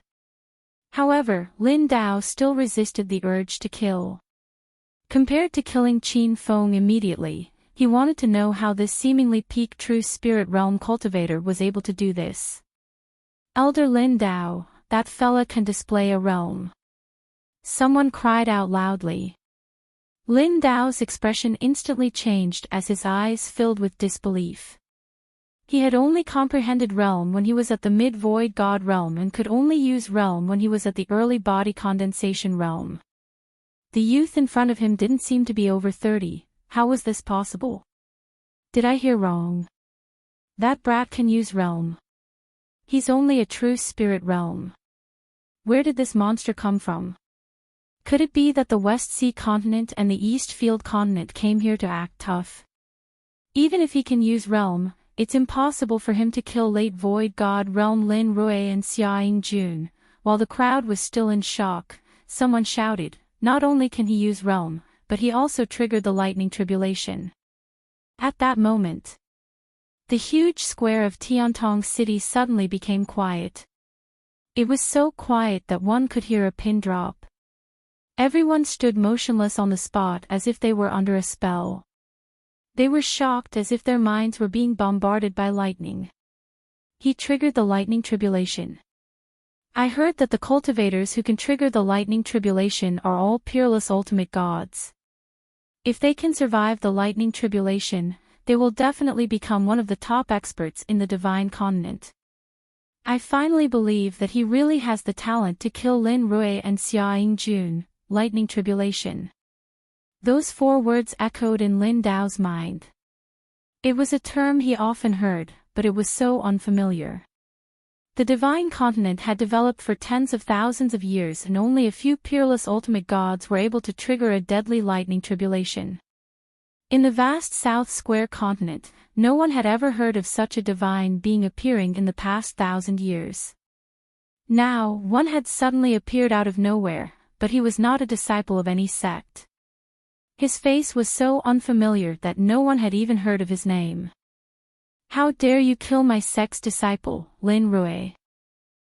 However, Lin Dao still resisted the urge to kill. Compared to killing Qin Feng immediately, he wanted to know how this seemingly peak true spirit realm cultivator was able to do this. Elder Lin Dao, that fella can display a realm. Someone cried out loudly. Lin Dao's expression instantly changed as his eyes filled with disbelief. He had only comprehended realm when he was at the mid-void god realm and could only use realm when he was at the early body condensation realm. The youth in front of him didn't seem to be over 30, how was this possible? Did I hear wrong? That brat can use realm. He's only a true spirit realm. Where did this monster come from? Could it be that the West Sea continent and the East Field continent came here to act tough? Even if he can use realm, it's impossible for him to kill late void god realm Lin Rui and Xiaoying Jun. While the crowd was still in shock, someone shouted, not only can he use realm, but he also triggered the lightning tribulation. At that moment, the huge square of Tiantong City suddenly became quiet. It was so quiet that one could hear a pin drop. Everyone stood motionless on the spot as if they were under a spell. They were shocked as if their minds were being bombarded by lightning. He triggered the lightning tribulation. I heard that the cultivators who can trigger the lightning tribulation are all peerless ultimate gods. If they can survive the lightning tribulation, they will definitely become one of the top experts in the divine continent. I finally believe that he really has the talent to kill Lin Rui and Xiaoying Jun, lightning tribulation. Those 4 words echoed in Lin Dao's mind. It was a term he often heard, but it was so unfamiliar. The divine continent had developed for tens of thousands of years and only a few peerless ultimate gods were able to trigger a deadly lightning tribulation. In the vast South Square continent, no one had ever heard of such a divine being appearing in the past 1,000 years. Now, one had suddenly appeared out of nowhere, but he was not a disciple of any sect. His face was so unfamiliar that no one had even heard of his name. How dare you kill my sect's disciple, Lin Rui?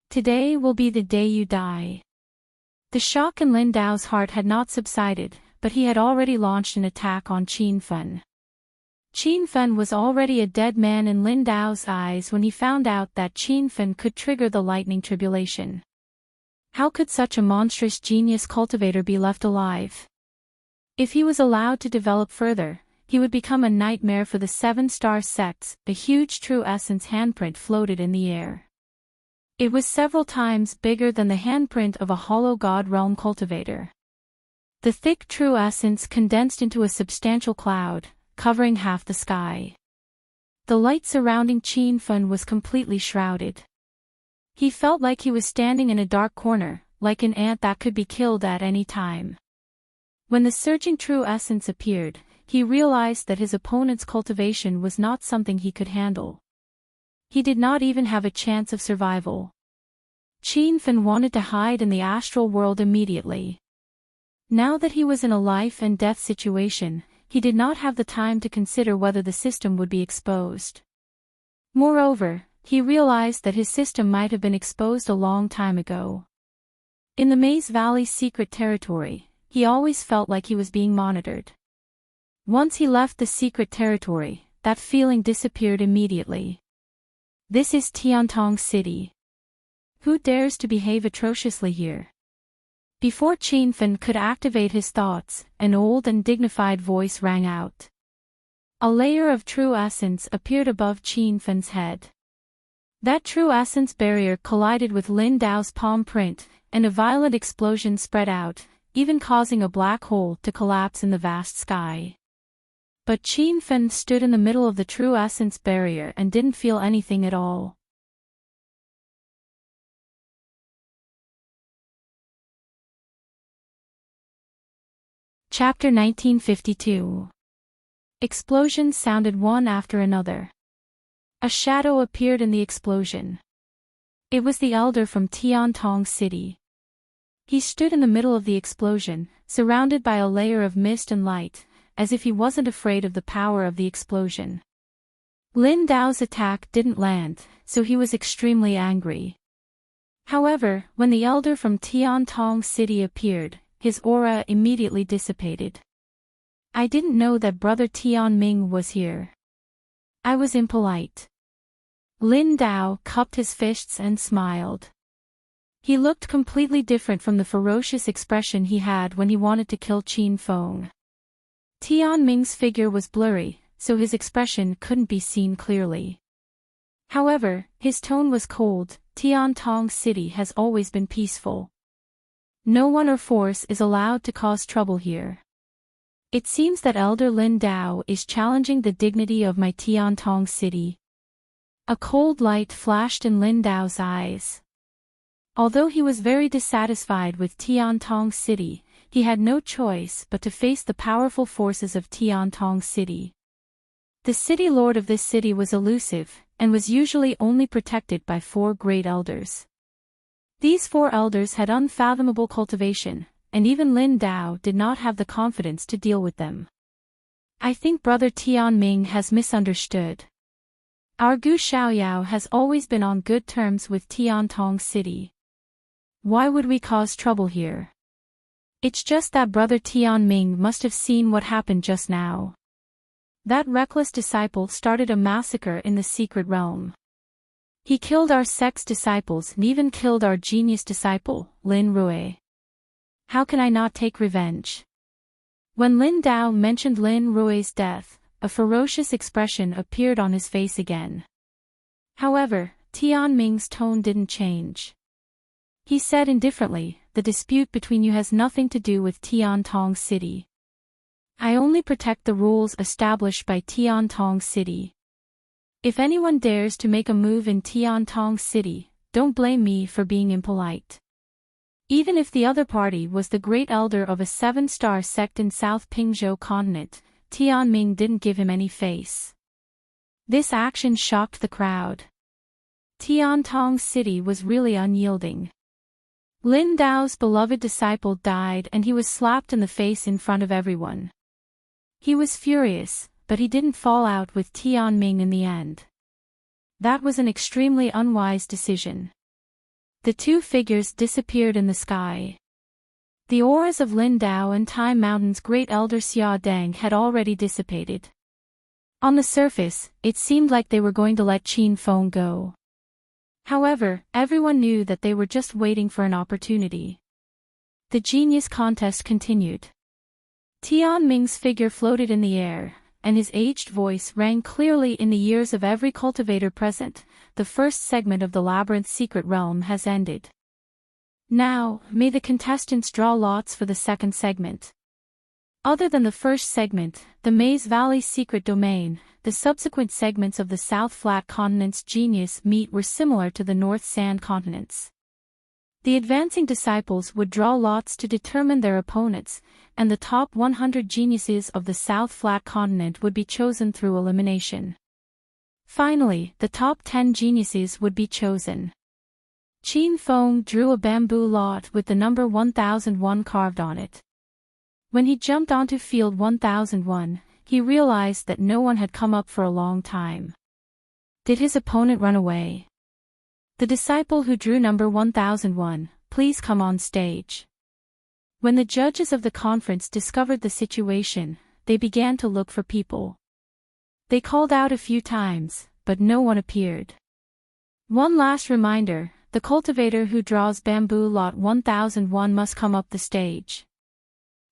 Today will be the day you die. The shock in Lin Dao's heart had not subsided, but he had already launched an attack on Qin Fen. Qin Fen was already a dead man in Lin Dao's eyes when he found out that Qin Fen could trigger the lightning tribulation. How could such a monstrous genius cultivator be left alive? If he was allowed to develop further, he would become a nightmare for the 7-star sects. A huge true essence handprint floated in the air. It was several times bigger than the handprint of a hollow god realm cultivator. The thick true essence condensed into a substantial cloud, covering half the sky. The light surrounding Qin Fen was completely shrouded. He felt like he was standing in a dark corner, like an ant that could be killed at any time. When the surging true essence appeared, he realized that his opponent's cultivation was not something he could handle. He did not even have a chance of survival. Qin Fen wanted to hide in the astral world immediately. Now that he was in a life and death situation, he did not have the time to consider whether the system would be exposed. Moreover, he realized that his system might have been exposed a long time ago. In the Maze Valley's secret territory, he always felt like he was being monitored. Once he left the secret territory, that feeling disappeared immediately. This is Tiantong City. Who dares to behave atrociously here? Before Qin Fen could activate his thoughts, an old and dignified voice rang out. A layer of true essence appeared above Qin Fen's head. That true essence barrier collided with Lin Dao's palm print, and a violent explosion spread out, even causing a black hole to collapse in the vast sky. But Qin Fen stood in the middle of the true essence barrier and didn't feel anything at all. Chapter 1952. Explosions sounded one after another. A shadow appeared in the explosion. It was the elder from Tiantong City. He stood in the middle of the explosion, surrounded by a layer of mist and light, as if he wasn't afraid of the power of the explosion. Lin Dao's attack didn't land, so he was extremely angry. However, when the elder from Tiantong City appeared, his aura immediately dissipated. I didn't know that Brother Tianming was here. I was impolite. Lin Dao cupped his fists and smiled. He looked completely different from the ferocious expression he had when he wanted to kill Qin Feng. Tianming's figure was blurry, so his expression couldn't be seen clearly. However, his tone was cold. Tiantong City has always been peaceful. No one or force is allowed to cause trouble here. It seems that Elder Lin Dao is challenging the dignity of my Tiantong City. A cold light flashed in Lin Dao's eyes. Although he was very dissatisfied with Tiantong City, he had no choice but to face the powerful forces of Tiantong City. The city lord of this city was elusive, and was usually only protected by 4 great elders. These 4 elders had unfathomable cultivation, and even Lin Dao did not have the confidence to deal with them. I think Brother Tianming has misunderstood. Our Gu Xiaoyao has always been on good terms with Tiantong City. Why would we cause trouble here? It's just that Brother Tianming must have seen what happened just now. That reckless disciple started a massacre in the secret realm. He killed our sect's disciples and even killed our genius disciple, Lin Rui. How can I not take revenge? When Lin Dao mentioned Lin Rui's death, a ferocious expression appeared on his face again. However, Tianming's tone didn't change. He said indifferently, the dispute between you has nothing to do with Tiantong City. I only protect the rules established by Tiantong City. If anyone dares to make a move in Tiantong City, don't blame me for being impolite. Even if the other party was the great elder of a 7-star sect in South Pingzhou continent, Tianming didn't give him any face. This action shocked the crowd. Tiantong City was really unyielding. Lin Dao's beloved disciple died and he was slapped in the face in front of everyone. He was furious, but he didn't fall out with Tianming in the end. That was an extremely unwise decision. The 2 figures disappeared in the sky. The auras of Lin Dao and Time Mountain's great elder Xia Deng had already dissipated. On the surface, it seemed like they were going to let Qin Feng go. However, everyone knew that they were just waiting for an opportunity. The genius contest continued. Tianming's figure floated in the air, and his aged voice rang clearly in the ears of every cultivator present. The first segment of the labyrinth's secret realm has ended. Now, may the contestants draw lots for the second segment. Other than the first segment, the Maze Valley secret domain, the subsequent segments of the South Flat Continent's genius meet were similar to the North Sand Continents. The advancing disciples would draw lots to determine their opponents, and the top 100 geniuses of the South Flat Continent would be chosen through elimination. Finally, the top 10 geniuses would be chosen. Qin Feng drew a bamboo lot with the number 1001 carved on it. When he jumped onto field 1001, he realized that no one had come up for a long time. Did his opponent run away? The disciple who drew number 1001, please come on stage. When the judges of the conference discovered the situation, they began to look for people. They called out a few times, but no one appeared. One last reminder, the cultivator who draws bamboo lot 1001 must come up the stage.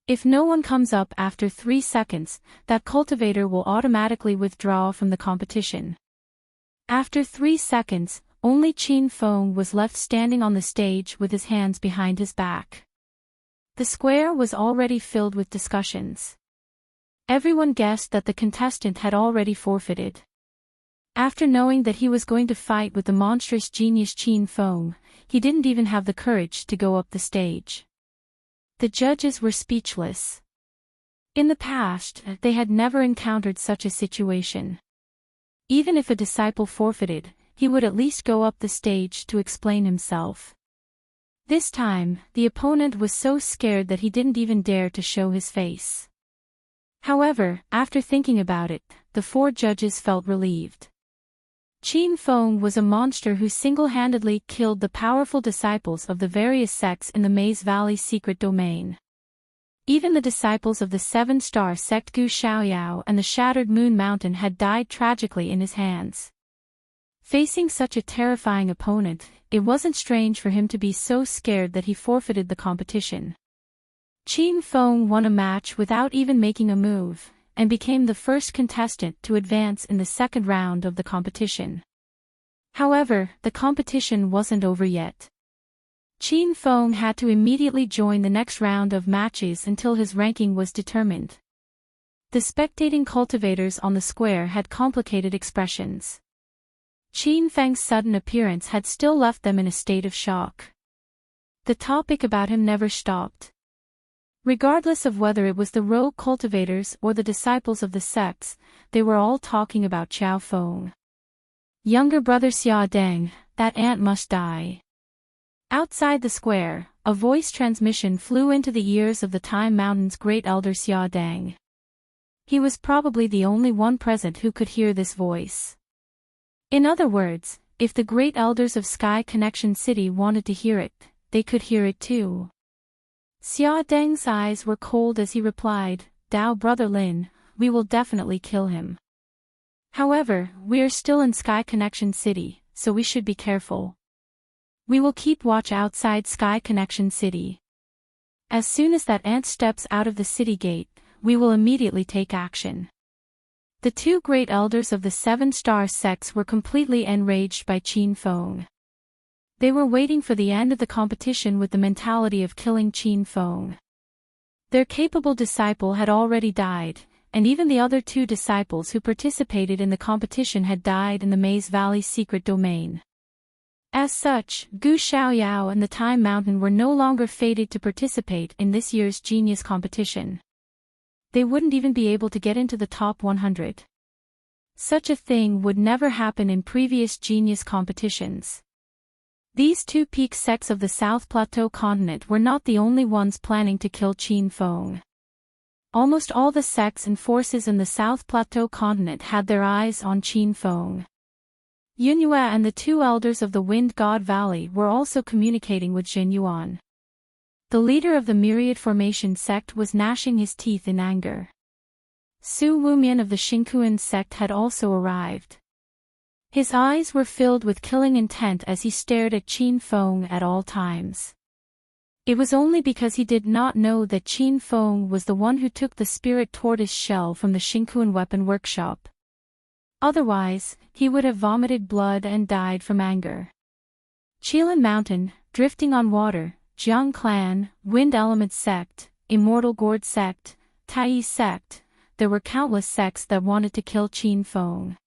If no one comes up after 3 seconds, that cultivator will automatically withdraw from the competition. After 3 seconds, only Qin Feng was left standing on the stage with his hands behind his back. The square was already filled with discussions. Everyone guessed that the contestant had already forfeited. After knowing that he was going to fight with the monstrous genius Qin Feng, he didn't even have the courage to go up the stage. The judges were speechless. In the past, they had never encountered such a situation. Even if a disciple forfeited, he would at least go up the stage to explain himself. This time, the opponent was so scared that he didn't even dare to show his face. However, after thinking about it, the 4 judges felt relieved. Qin Feng was a monster who single-handedly killed the powerful disciples of the various sects in the Maze Valley secret domain. Even the disciples of the 7-star sect Gu Xiaoyao and the Shattered Moon Mountain had died tragically in his hands. Facing such a terrifying opponent, it wasn't strange for him to be so scared that he forfeited the competition. Qin Feng won a match without even making a move, and became the first contestant to advance in the second round of the competition. However, the competition wasn't over yet. Qin Feng had to immediately join the next round of matches until his ranking was determined. The spectating cultivators on the square had complicated expressions. Qin Feng's sudden appearance had still left them in a state of shock. The topic about him never stopped. Regardless of whether it was the rogue cultivators or the disciples of the sects, they were all talking about Qiao Feng. Younger brother Xia Deng, that ant must die. Outside the square, a voice transmission flew into the ears of the Time Mountain's great elder Xia Deng. He was probably the only one present who could hear this voice. In other words, if the great elders of Sky Connection City wanted to hear it, they could hear it too. Xia Deng's eyes were cold as he replied, "Dao brother Lin, we will definitely kill him. However, we are still in Sky Connection City, so we should be careful. We will keep watch outside Sky Connection City. As soon as that ant steps out of the city gate, we will immediately take action." The two great elders of the Seven-Star sects were completely enraged by Qin Feng. They were waiting for the end of the competition with the mentality of killing Qin Feng. Their capable disciple had already died, and even the other two disciples who participated in the competition had died in the Maze Valley's secret domain. As such, Gu Xiaoyao and the Time Mountain were no longer fated to participate in this year's genius competition. They wouldn't even be able to get into the top 100. Such a thing would never happen in previous genius competitions. These two peak sects of the South Plateau continent were not the only ones planning to kill Qin Feng. Almost all the sects and forces in the South Plateau continent had their eyes on Qin Feng. Yunyue and the two elders of the Wind God Valley were also communicating with Jin Yuan. The leader of the Myriad Formation sect was gnashing his teeth in anger. Su Wumian of the Xingkuan sect had also arrived. His eyes were filled with killing intent as he stared at Qin Feng at all times. It was only because he did not know that Qin Feng was the one who took the spirit tortoise shell from the Xingkuan weapon workshop. Otherwise, he would have vomited blood and died from anger. Qilin Mountain, drifting on water, Jiang Clan, Wind Element sect, Immortal Gourd sect, Tai sect, there were countless sects that wanted to kill Qin Feng.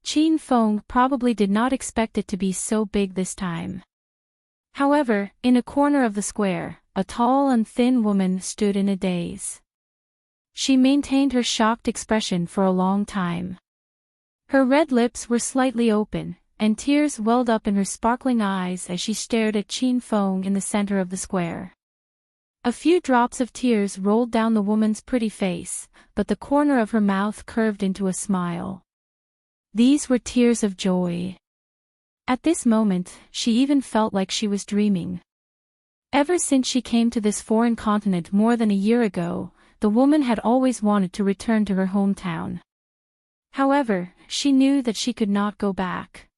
Qin Feng probably did not expect it to be so big this time. However, in a corner of the square, a tall and thin woman stood in a daze. She maintained her shocked expression for a long time. Her red lips were slightly open, and tears welled up in her sparkling eyes as she stared at Qin Feng in the center of the square. A few drops of tears rolled down the woman's pretty face, but the corner of her mouth curved into a smile. These were tears of joy. At this moment, she even felt like she was dreaming. Ever since she came to this foreign continent more than a year ago, the woman had always wanted to return to her hometown. However, she knew that she could not go back.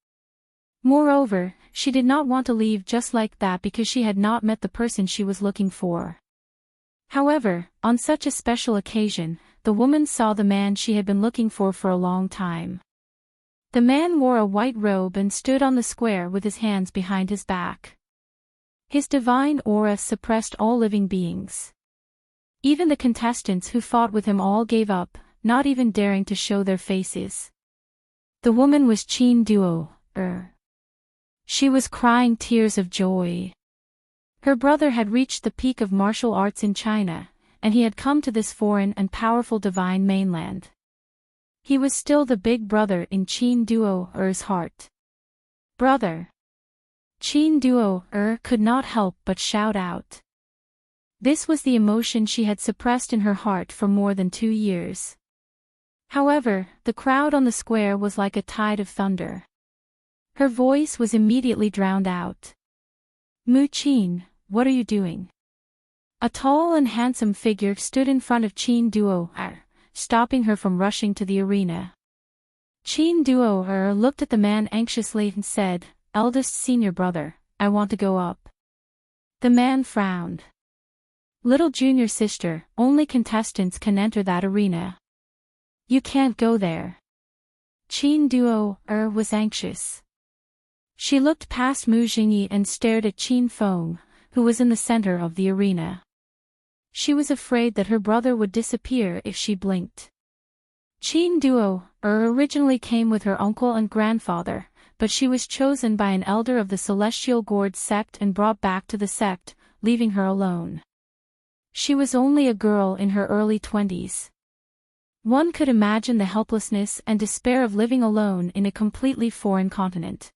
Moreover, she did not want to leave just like that because she had not met the person she was looking for. However, on such a special occasion, the woman saw the man she had been looking for a long time. The man wore a white robe and stood on the square with his hands behind his back. His divine aura suppressed all living beings. Even the contestants who fought with him all gave up, not even daring to show their faces. The woman was Qin Duo. She was crying tears of joy. Her brother had reached the peak of martial arts in China, and he had come to this foreign and powerful divine mainland. He was still the big brother in Qin Duo's heart. Brother! Qin Duo could not help but shout out. This was the emotion she had suppressed in her heart for more than 2 years. However, the crowd on the square was like a tide of thunder. Her voice was immediately drowned out. Mu Qin, what are you doing? A tall and handsome figure stood in front of Qin Duo, stopping her from rushing to the arena. Qin Duo looked at the man anxiously and said, "Eldest senior brother, I want to go up." The man frowned. Little junior sister, only contestants can enter that arena. You can't go there. Qin Duo was anxious. She looked past Mu Jingyi and stared at Qin Feng, who was in the center of the arena. She was afraid that her brother would disappear if she blinked. Qin Duo originally came with her uncle and grandfather, but she was chosen by an elder of the Celestial Gourd sect and brought back to the sect, leaving her alone. She was only a girl in her early 20s. One could imagine the helplessness and despair of living alone in a completely foreign continent.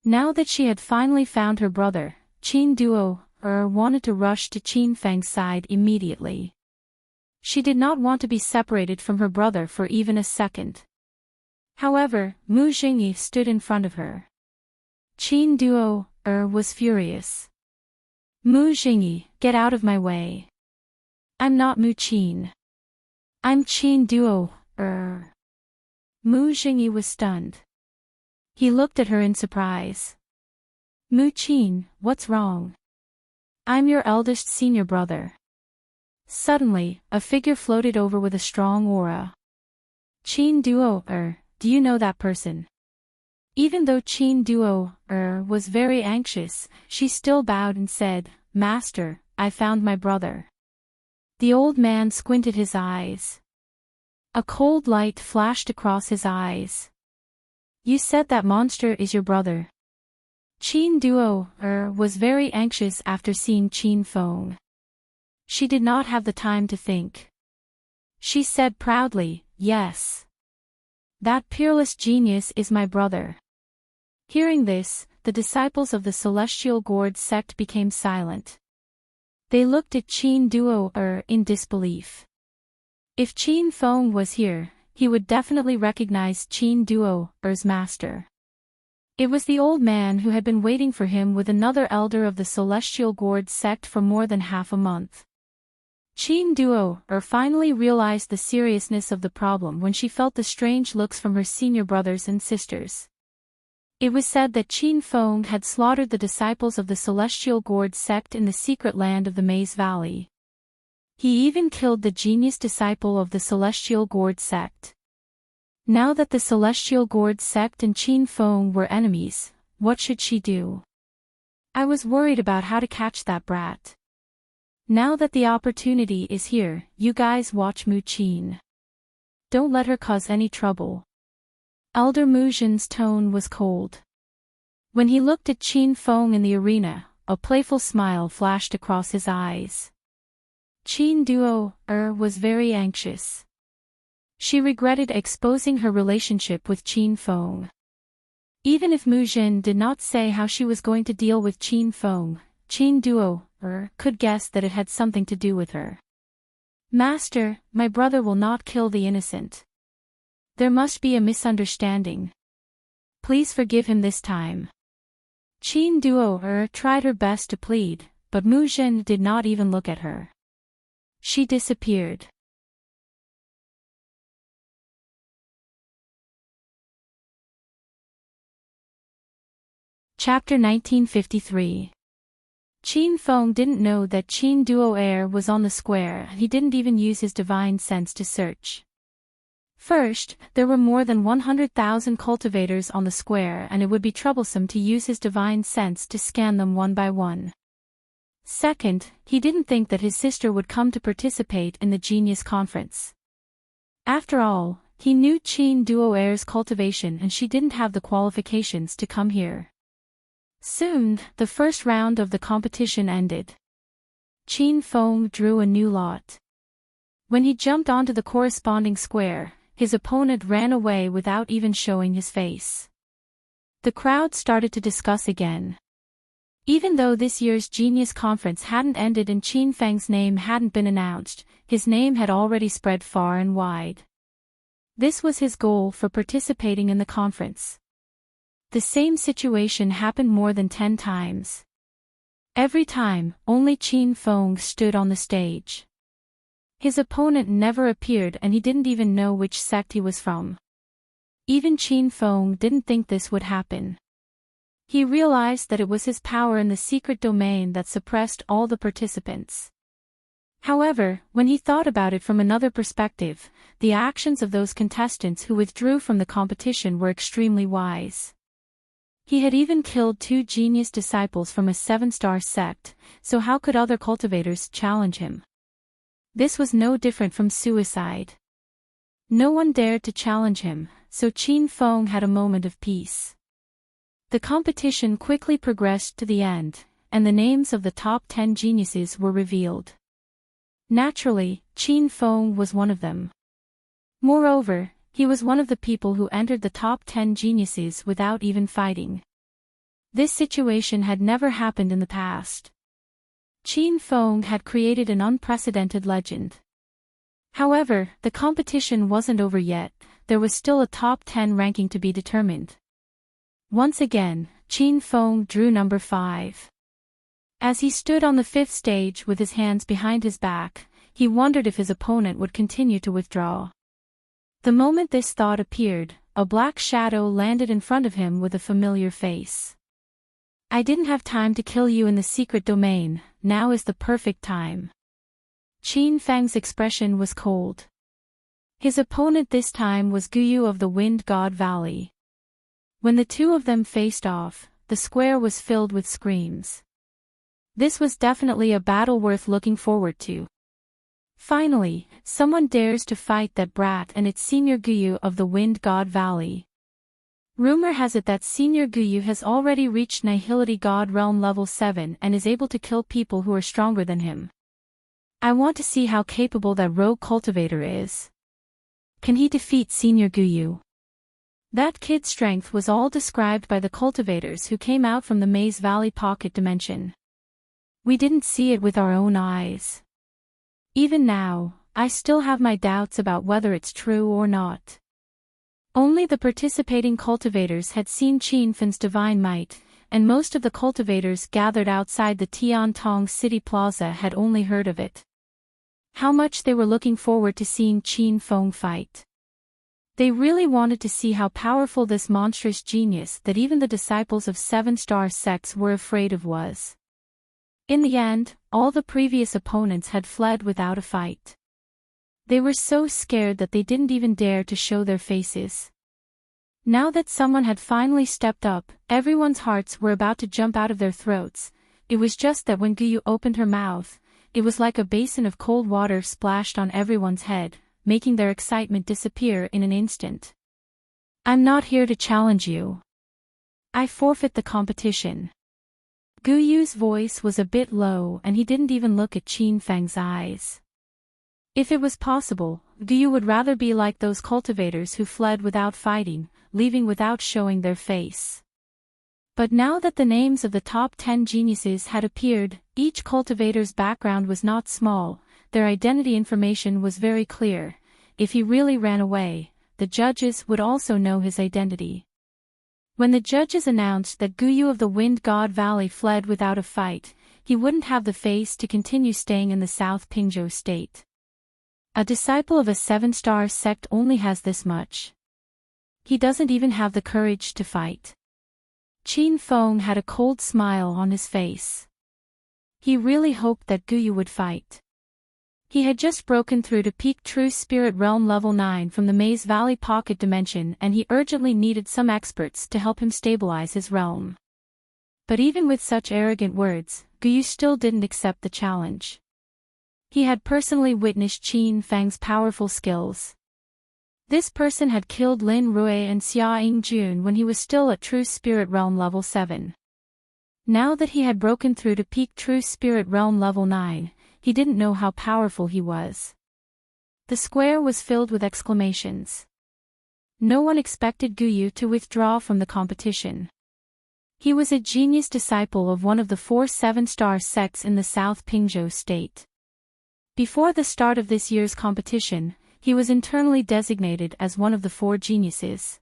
Now that she had finally found her brother, Qin Duo wanted to rush to Qin Feng's side immediately. She did not want to be separated from her brother for even a second. However, Mu Jingyi stood in front of her. Qin Duo was furious. Mu Jingyi, get out of my way. I'm not Mu Qin. I'm Qin Duo. Mu Jingyi was stunned. He looked at her in surprise. Mu Qin, what's wrong? I'm your eldest senior brother. Suddenly, a figure floated over with a strong aura. Qin Duo, do you know that person? Even though Qin Duo was very anxious, she still bowed and said, Master, I found my brother. The old man squinted his eyes. A cold light flashed across his eyes. You said that monster is your brother. Qin Duo was very anxious after seeing Qin Feng. She did not have the time to think. She said proudly, yes. That peerless genius is my brother. Hearing this, the disciples of the Celestial Gourd sect became silent. They looked at Qin Duo in disbelief. If Qin Feng was here, he would definitely recognize Qin Duo's master. It was the old man who had been waiting for him with another elder of the Celestial Gourd sect for more than half a month. Qin Duo finally realized the seriousness of the problem when she felt the strange looks from her senior brothers and sisters. It was said that Qin Feng had slaughtered the disciples of the Celestial Gourd sect in the secret land of the Maze Valley. He even killed the genius disciple of the Celestial Gourd sect. Now that the Celestial Gourd sect and Qin Feng were enemies, what should she do? I was worried about how to catch that brat. Now that the opportunity is here, you guys watch Mu Qin. Don't let her cause any trouble. Elder Mu Jin's tone was cold. When he looked at Qin Feng in the arena, a playful smile flashed across his eyes. Qin Duo was very anxious. She regretted exposing her relationship with Qin Feng. Even if Mu Jin did not say how she was going to deal with Qin Feng, Qin Duo could guess that it had something to do with her. Master, my brother will not kill the innocent. There must be a misunderstanding. Please forgive him this time. Qin Duo tried her best to plead, but Mu Jin did not even look at her. She disappeared. Chapter 1953. Qin Feng didn't know that Qin Duo was on the square. He didn't even use his divine sense to search. First, there were more than 100,000 cultivators on the square and it would be troublesome to use his divine sense to scan them one by one. Second, he didn't think that his sister would come to participate in the Genius Conference. After all, he knew Qin Duo's cultivation and she didn't have the qualifications to come here. Soon, the first round of the competition ended. Qin Feng drew a new lot. When he jumped onto the corresponding square, his opponent ran away without even showing his face. The crowd started to discuss again. Even though this year's Genius Conference hadn't ended and Qin Feng's name hadn't been announced, his name had already spread far and wide. This was his goal for participating in the conference. The same situation happened more than 10 times. Every time, only Qin Feng stood on the stage. His opponent never appeared and he didn't even know which sect he was from. Even Qin Feng didn't think this would happen. He realized that it was his power in the secret domain that suppressed all the participants. However, when he thought about it from another perspective, the actions of those contestants who withdrew from the competition were extremely wise. He had even killed 2 genius disciples from a 7-star sect, so how could other cultivators challenge him? This was no different from suicide. No one dared to challenge him, so Qin Feng had a moment of peace. The competition quickly progressed to the end, and the names of the top 10 geniuses were revealed. Naturally, Qin Feng was one of them. Moreover, he was one of the people who entered the top 10 geniuses without even fighting. This situation had never happened in the past. Qin Feng had created an unprecedented legend. However, the competition wasn't over yet, there was still a top 10 ranking to be determined. Once again, Qin Feng drew number 5. As he stood on the 5th stage with his hands behind his back, he wondered if his opponent would continue to withdraw. The moment this thought appeared, a black shadow landed in front of him with a familiar face. I didn't have time to kill you in the secret domain, now is the perfect time. Qin Feng's expression was cold. His opponent this time was Guyu of the Wind God Valley. When the two of them faced off, the square was filled with screams. This was definitely a battle worth looking forward to. Finally, someone dares to fight that brat, and it's Senior Guyu of the Wind God Valley. Rumor has it that Senior Guyu has already reached Nihility God Realm level 7 and is able to kill people who are stronger than him. I want to see how capable that rogue cultivator is. Can he defeat Senior Guyu? That kid's strength was all described by the cultivators who came out from the Maze Valley pocket dimension. We didn't see it with our own eyes. Even now, I still have my doubts about whether it's true or not. Only the participating cultivators had seen Qin Feng's divine might, and most of the cultivators gathered outside the Tiantong City Plaza had only heard of it. How much they were looking forward to seeing Qin Feng fight. They really wanted to see how powerful this monstrous genius that even the disciples of 7-star sects were afraid of was. In the end, all the previous opponents had fled without a fight. They were so scared that they didn't even dare to show their faces. Now that someone had finally stepped up, everyone's hearts were about to jump out of their throats. It was just that when Guyu opened her mouth, it was like a basin of cold water splashed on everyone's head, making their excitement disappear in an instant. I'm not here to challenge you. I forfeit the competition. Guyu's voice was a bit low and he didn't even look at Qin Feng's eyes. If it was possible, Guyu would rather be like those cultivators who fled without fighting, leaving without showing their face. But now that the names of the top 10 geniuses had appeared, each cultivator's background was not small, their identity information was very clear. If he really ran away, the judges would also know his identity. When the judges announced that Guyu of the Wind God Valley fled without a fight, he wouldn't have the face to continue staying in the South Pingzhou state. A disciple of a 7-star sect only has this much. He doesn't even have the courage to fight. Qin Feng had a cold smile on his face. He really hoped that Guyu would fight. He had just broken through to peak True Spirit Realm level 9 from the Maze Valley pocket dimension, and he urgently needed some experts to help him stabilize his realm. But even with such arrogant words, Guyu still didn't accept the challenge. He had personally witnessed Qin Feng's powerful skills. This person had killed Lin Rui and Xia Yingjun when he was still at True Spirit Realm level 7. Now that he had broken through to peak True Spirit Realm level 9, he didn't know how powerful he was. The square was filled with exclamations. No one expected Guyu to withdraw from the competition. He was a genius disciple of one of the 4 7-star sects in the South Pingzhou state. Before the start of this year's competition, he was internally designated as one of the 4 geniuses.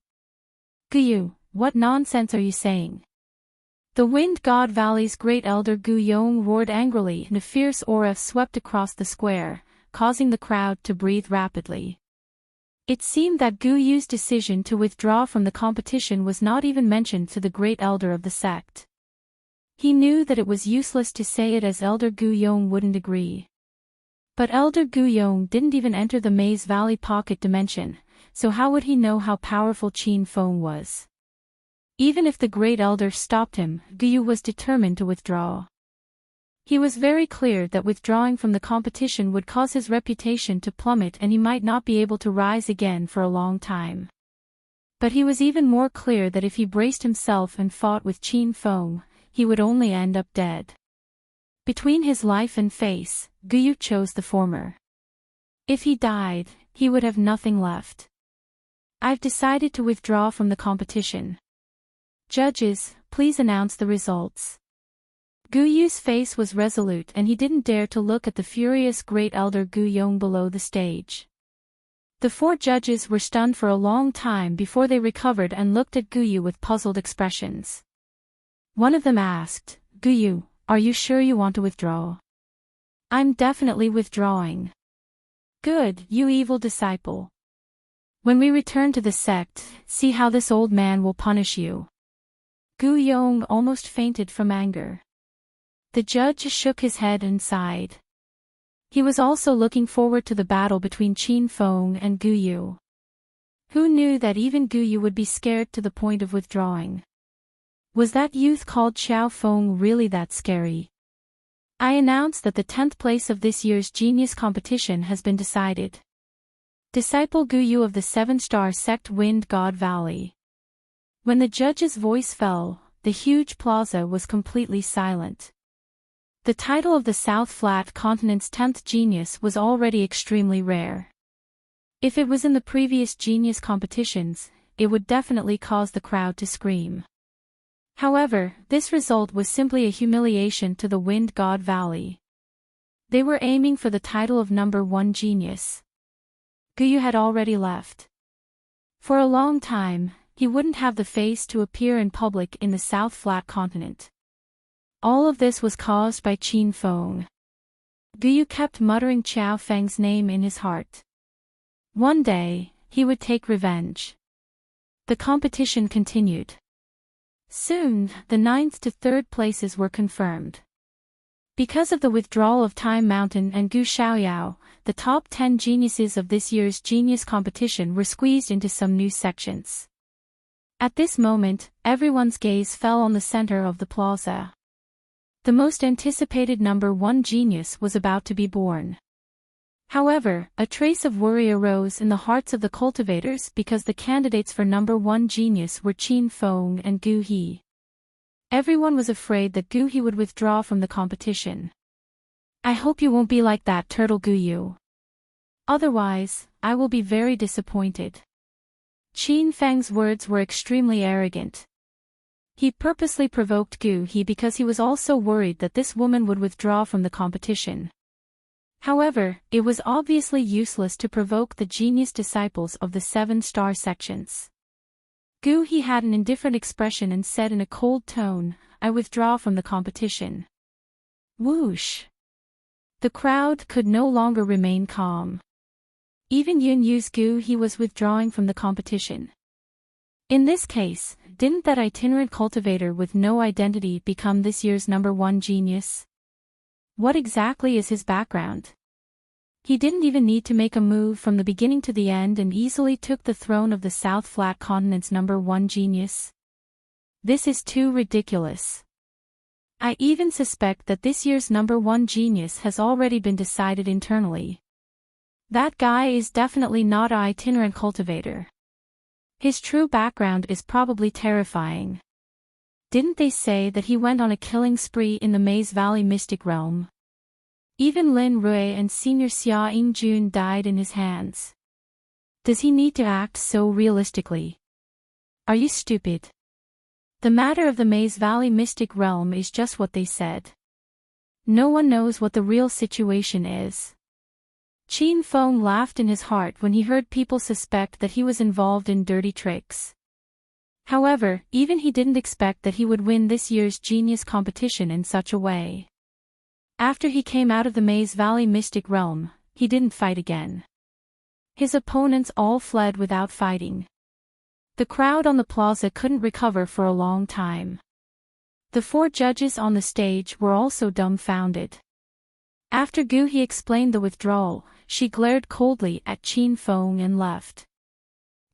Guyu, what nonsense are you saying? The Wind God Valley's great elder Gu Yong roared angrily, and a fierce aura swept across the square, causing the crowd to breathe rapidly. It seemed that Gu Yu's decision to withdraw from the competition was not even mentioned to the great elder of the sect. He knew that it was useless to say it as Elder Gu Yong wouldn't agree. But Elder Guyong didn't even enter the Maze Valley pocket dimension, so how would he know how powerful Qin Feng was? Even if the Great Elder stopped him, Guyu was determined to withdraw. He was very clear that withdrawing from the competition would cause his reputation to plummet and he might not be able to rise again for a long time. But he was even more clear that if he braced himself and fought with Qin Feng, he would only end up dead. Between his life and face, Guyu chose the former. If he died, he would have nothing left. I've decided to withdraw from the competition. Judges, please announce the results. Guyu's face was resolute and he didn't dare to look at the furious Great Elder Guyong below the stage. The 4 judges were stunned for a long time before they recovered and looked at Guyu with puzzled expressions. One of them asked, "Guyu, are you sure you want to withdraw?" "I'm definitely withdrawing." "Good, you evil disciple. When we return to the sect, see how this old man will punish you." Guyong almost fainted from anger. The judge shook his head and sighed. He was also looking forward to the battle between Qin Feng and Guyu. Who knew that even Guyu would be scared to the point of withdrawing? Was that youth called Xiao Feng really that scary? I announce that the 10th place of this year's genius competition has been decided. Disciple Guyu of the 7-star sect Wind God Valley. When the judge's voice fell, the huge plaza was completely silent. The title of the South Flat Continent's 10th genius was already extremely rare. If it was in the previous genius competitions, it would definitely cause the crowd to scream. However, this result was simply a humiliation to the Wind God Valley. They were aiming for the title of number 1 genius. Guyu had already left. For a long time, he wouldn't have the face to appear in public in the South Flat Continent. All of this was caused by Qin Feng. Guyu kept muttering Qiao Feng's name in his heart. One day, he would take revenge. The competition continued. Soon, the 9th to 3rd places were confirmed. Because of the withdrawal of Time Mountain and Gu Xiaoyao, the top 10 geniuses of this year's genius competition were squeezed into some new sections. At this moment, everyone's gaze fell on the center of the plaza. The most anticipated number 1 genius was about to be born. However, a trace of worry arose in the hearts of the cultivators because the candidates for number 1 genius were Qin Feng and Gu He. Everyone was afraid that Gu He would withdraw from the competition. "I hope you won't be like that, Turtle Guyu. Otherwise, I will be very disappointed." Qin Feng's words were extremely arrogant. He purposely provoked Gu He because he was also worried that this woman would withdraw from the competition. However, it was obviously useless to provoke the genius disciples of the 7-star sections. Gu He had an indifferent expression and said in a cold tone, "I withdraw from the competition." Whoosh! The crowd could no longer remain calm. Even Yun Yu's Gu He was withdrawing from the competition. In this case, didn't that itinerant cultivator with no identity become this year's number 1 genius? What exactly is his background? He didn't even need to make a move from the beginning to the end and easily took the throne of the South Flat Continent's number 1 genius. This is too ridiculous. I even suspect that this year's number 1 genius has already been decided internally. That guy is definitely not an itinerant cultivator. His true background is probably terrifying. Didn't they say that he went on a killing spree in the Maze Valley Mystic Realm? Even Lin Rui and Senior Xia Yingjun died in his hands. Does he need to act so realistically? Are you stupid? The matter of the Maze Valley Mystic Realm is just what they said. No one knows what the real situation is. Qin Feng laughed in his heart when he heard people suspect that he was involved in dirty tricks. However, even he didn't expect that he would win this year's genius competition in such a way. After he came out of the Maze Valley Mystic Realm, he didn't fight again. His opponents all fled without fighting. The crowd on the plaza couldn't recover for a long time. The 4 judges on the stage were also dumbfounded. After Gu He explained the withdrawal, she glared coldly at Qin Feng and left.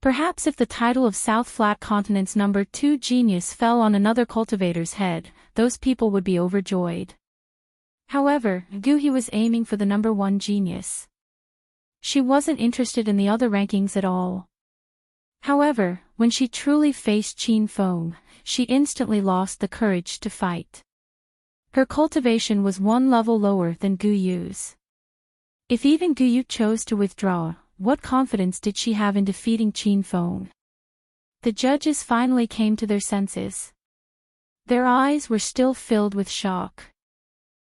Perhaps if the title of South Flat Continent's number 2 genius fell on another cultivator's head, those people would be overjoyed. However, Gu He was aiming for the number 1 genius. She wasn't interested in the other rankings at all. However, when she truly faced Qin Feng, she instantly lost the courage to fight. Her cultivation was 1 level lower than Gu Yu's. If even Gu Yu chose to withdraw, what confidence did she have in defeating Qin Feng? The judges finally came to their senses. Their eyes were still filled with shock.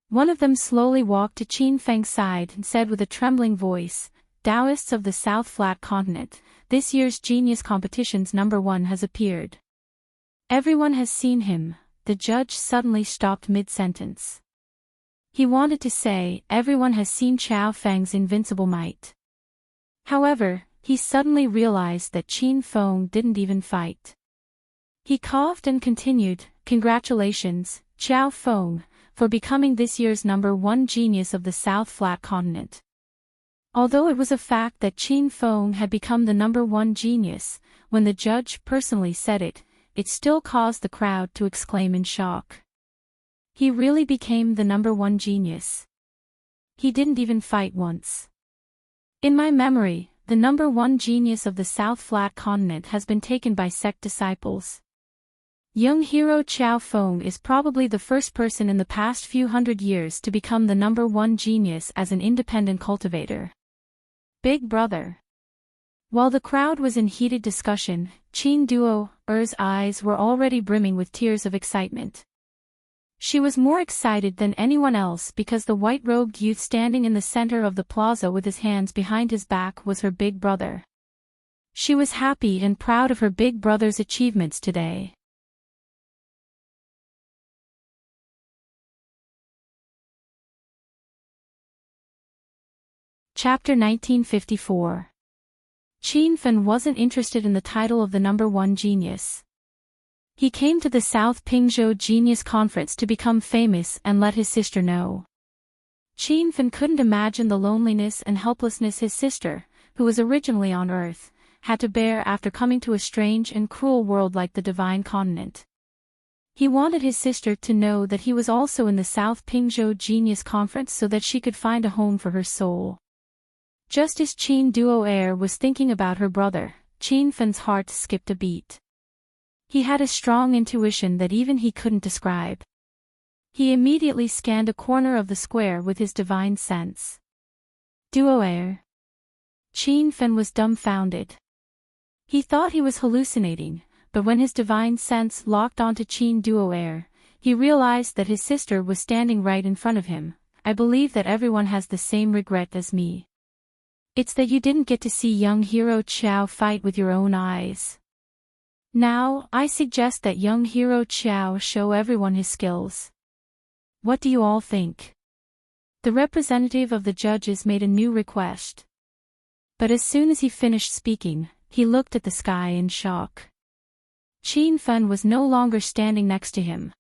One of them slowly walked to Qin Feng's side and said with a trembling voice, "Taoists of the South Flat Continent, this year's genius competition's number 1 has appeared. Everyone has seen him." The judge suddenly stopped mid-sentence. He wanted to say, "Everyone has seen Qiao Feng's invincible might." However, he suddenly realized that Qin Feng didn't even fight. He coughed and continued, "Congratulations, Qiao Feng, for becoming this year's number 1 genius of the South Flat Continent." Although it was a fact that Qin Feng had become the number 1 genius, when the judge personally said it, it still caused the crowd to exclaim in shock. He really became the number 1 genius. He didn't even fight once. In my memory, the number 1 genius of the South Flat Continent has been taken by sect disciples. Young hero Qiao Feng is probably the first person in the past few hundred years to become the number 1 genius as an independent cultivator. Big brother. While the crowd was in heated discussion, Qin Duo's eyes were already brimming with tears of excitement. She was more excited than anyone else because the white-robed youth standing in the center of the plaza with his hands behind his back was her big brother. She was happy and proud of her big brother's achievements today. Chapter 1954. Qin Feng wasn't interested in the title of the number 1 genius. He came to the South Pingzhou Genius Conference to become famous and let his sister know. Qin Feng couldn't imagine the loneliness and helplessness his sister, who was originally on Earth, had to bear after coming to a strange and cruel world like the Divine Continent. He wanted his sister to know that he was also in the South Pingzhou Genius Conference so that she could find a home for her soul. Just as Qin Duo was thinking about her brother, Qin Feng's heart skipped a beat. He had a strong intuition that even he couldn't describe. He immediately scanned a corner of the square with his divine sense. Duo. Qin Feng was dumbfounded. He thought he was hallucinating, but when his divine sense locked onto Qin Duo, he realized that his sister was standing right in front of him. "I believe that everyone has the same regret as me. It's that you didn't get to see young hero Qiao fight with your own eyes. Now, I suggest that young hero Qiao show everyone his skills. What do you all think?" The representative of the judges made a new request. But as soon as he finished speaking, he looked at the sky in shock. Qin Feng was no longer standing next to him.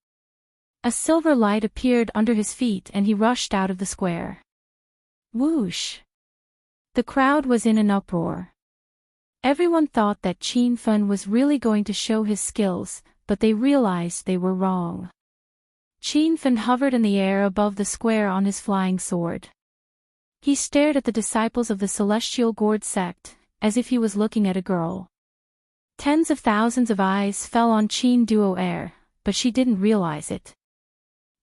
A silver light appeared under his feet and he rushed out of the square. Whoosh! The crowd was in an uproar. Everyone thought that Qin Feng was really going to show his skills, but they realized they were wrong. Qin Feng hovered in the air above the square on his flying sword. He stared at the disciples of the Celestial Gourd sect, as if he was looking at a girl. Tens of thousands of eyes fell on Qin Duo, but she didn't realize it.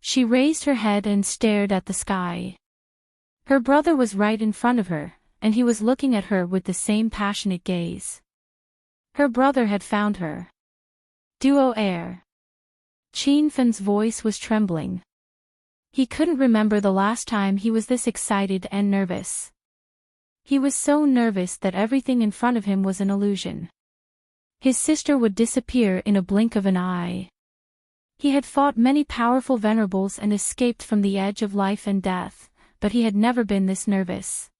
She raised her head and stared at the sky. Her brother was right in front of her, and he was looking at her with the same passionate gaze. Her brother had found her. Duo. Qin Feng's voice was trembling. He couldn't remember the last time he was this excited and nervous. He was so nervous that everything in front of him was an illusion. His sister would disappear in a blink of an eye. He had fought many powerful venerables and escaped from the edge of life and death, but he had never been this nervous.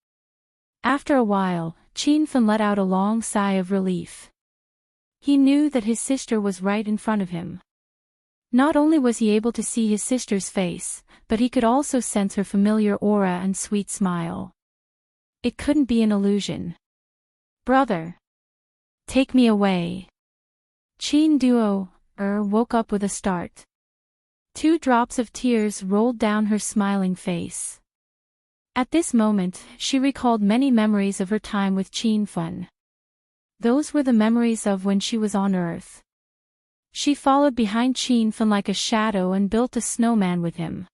After a while, Qin Feng let out a long sigh of relief. He knew that his sister was right in front of him. Not only was he able to see his sister's face, but he could also sense her familiar aura and sweet smile. It couldn't be an illusion. "Brother! Take me away!" Chin Duo woke up with a start. 2 drops of tears rolled down her smiling face. At this moment, she recalled many memories of her time with Chin Fun. Those were the memories of when she was on Earth. She followed behind Chin Fun like a shadow and built a snowman with him.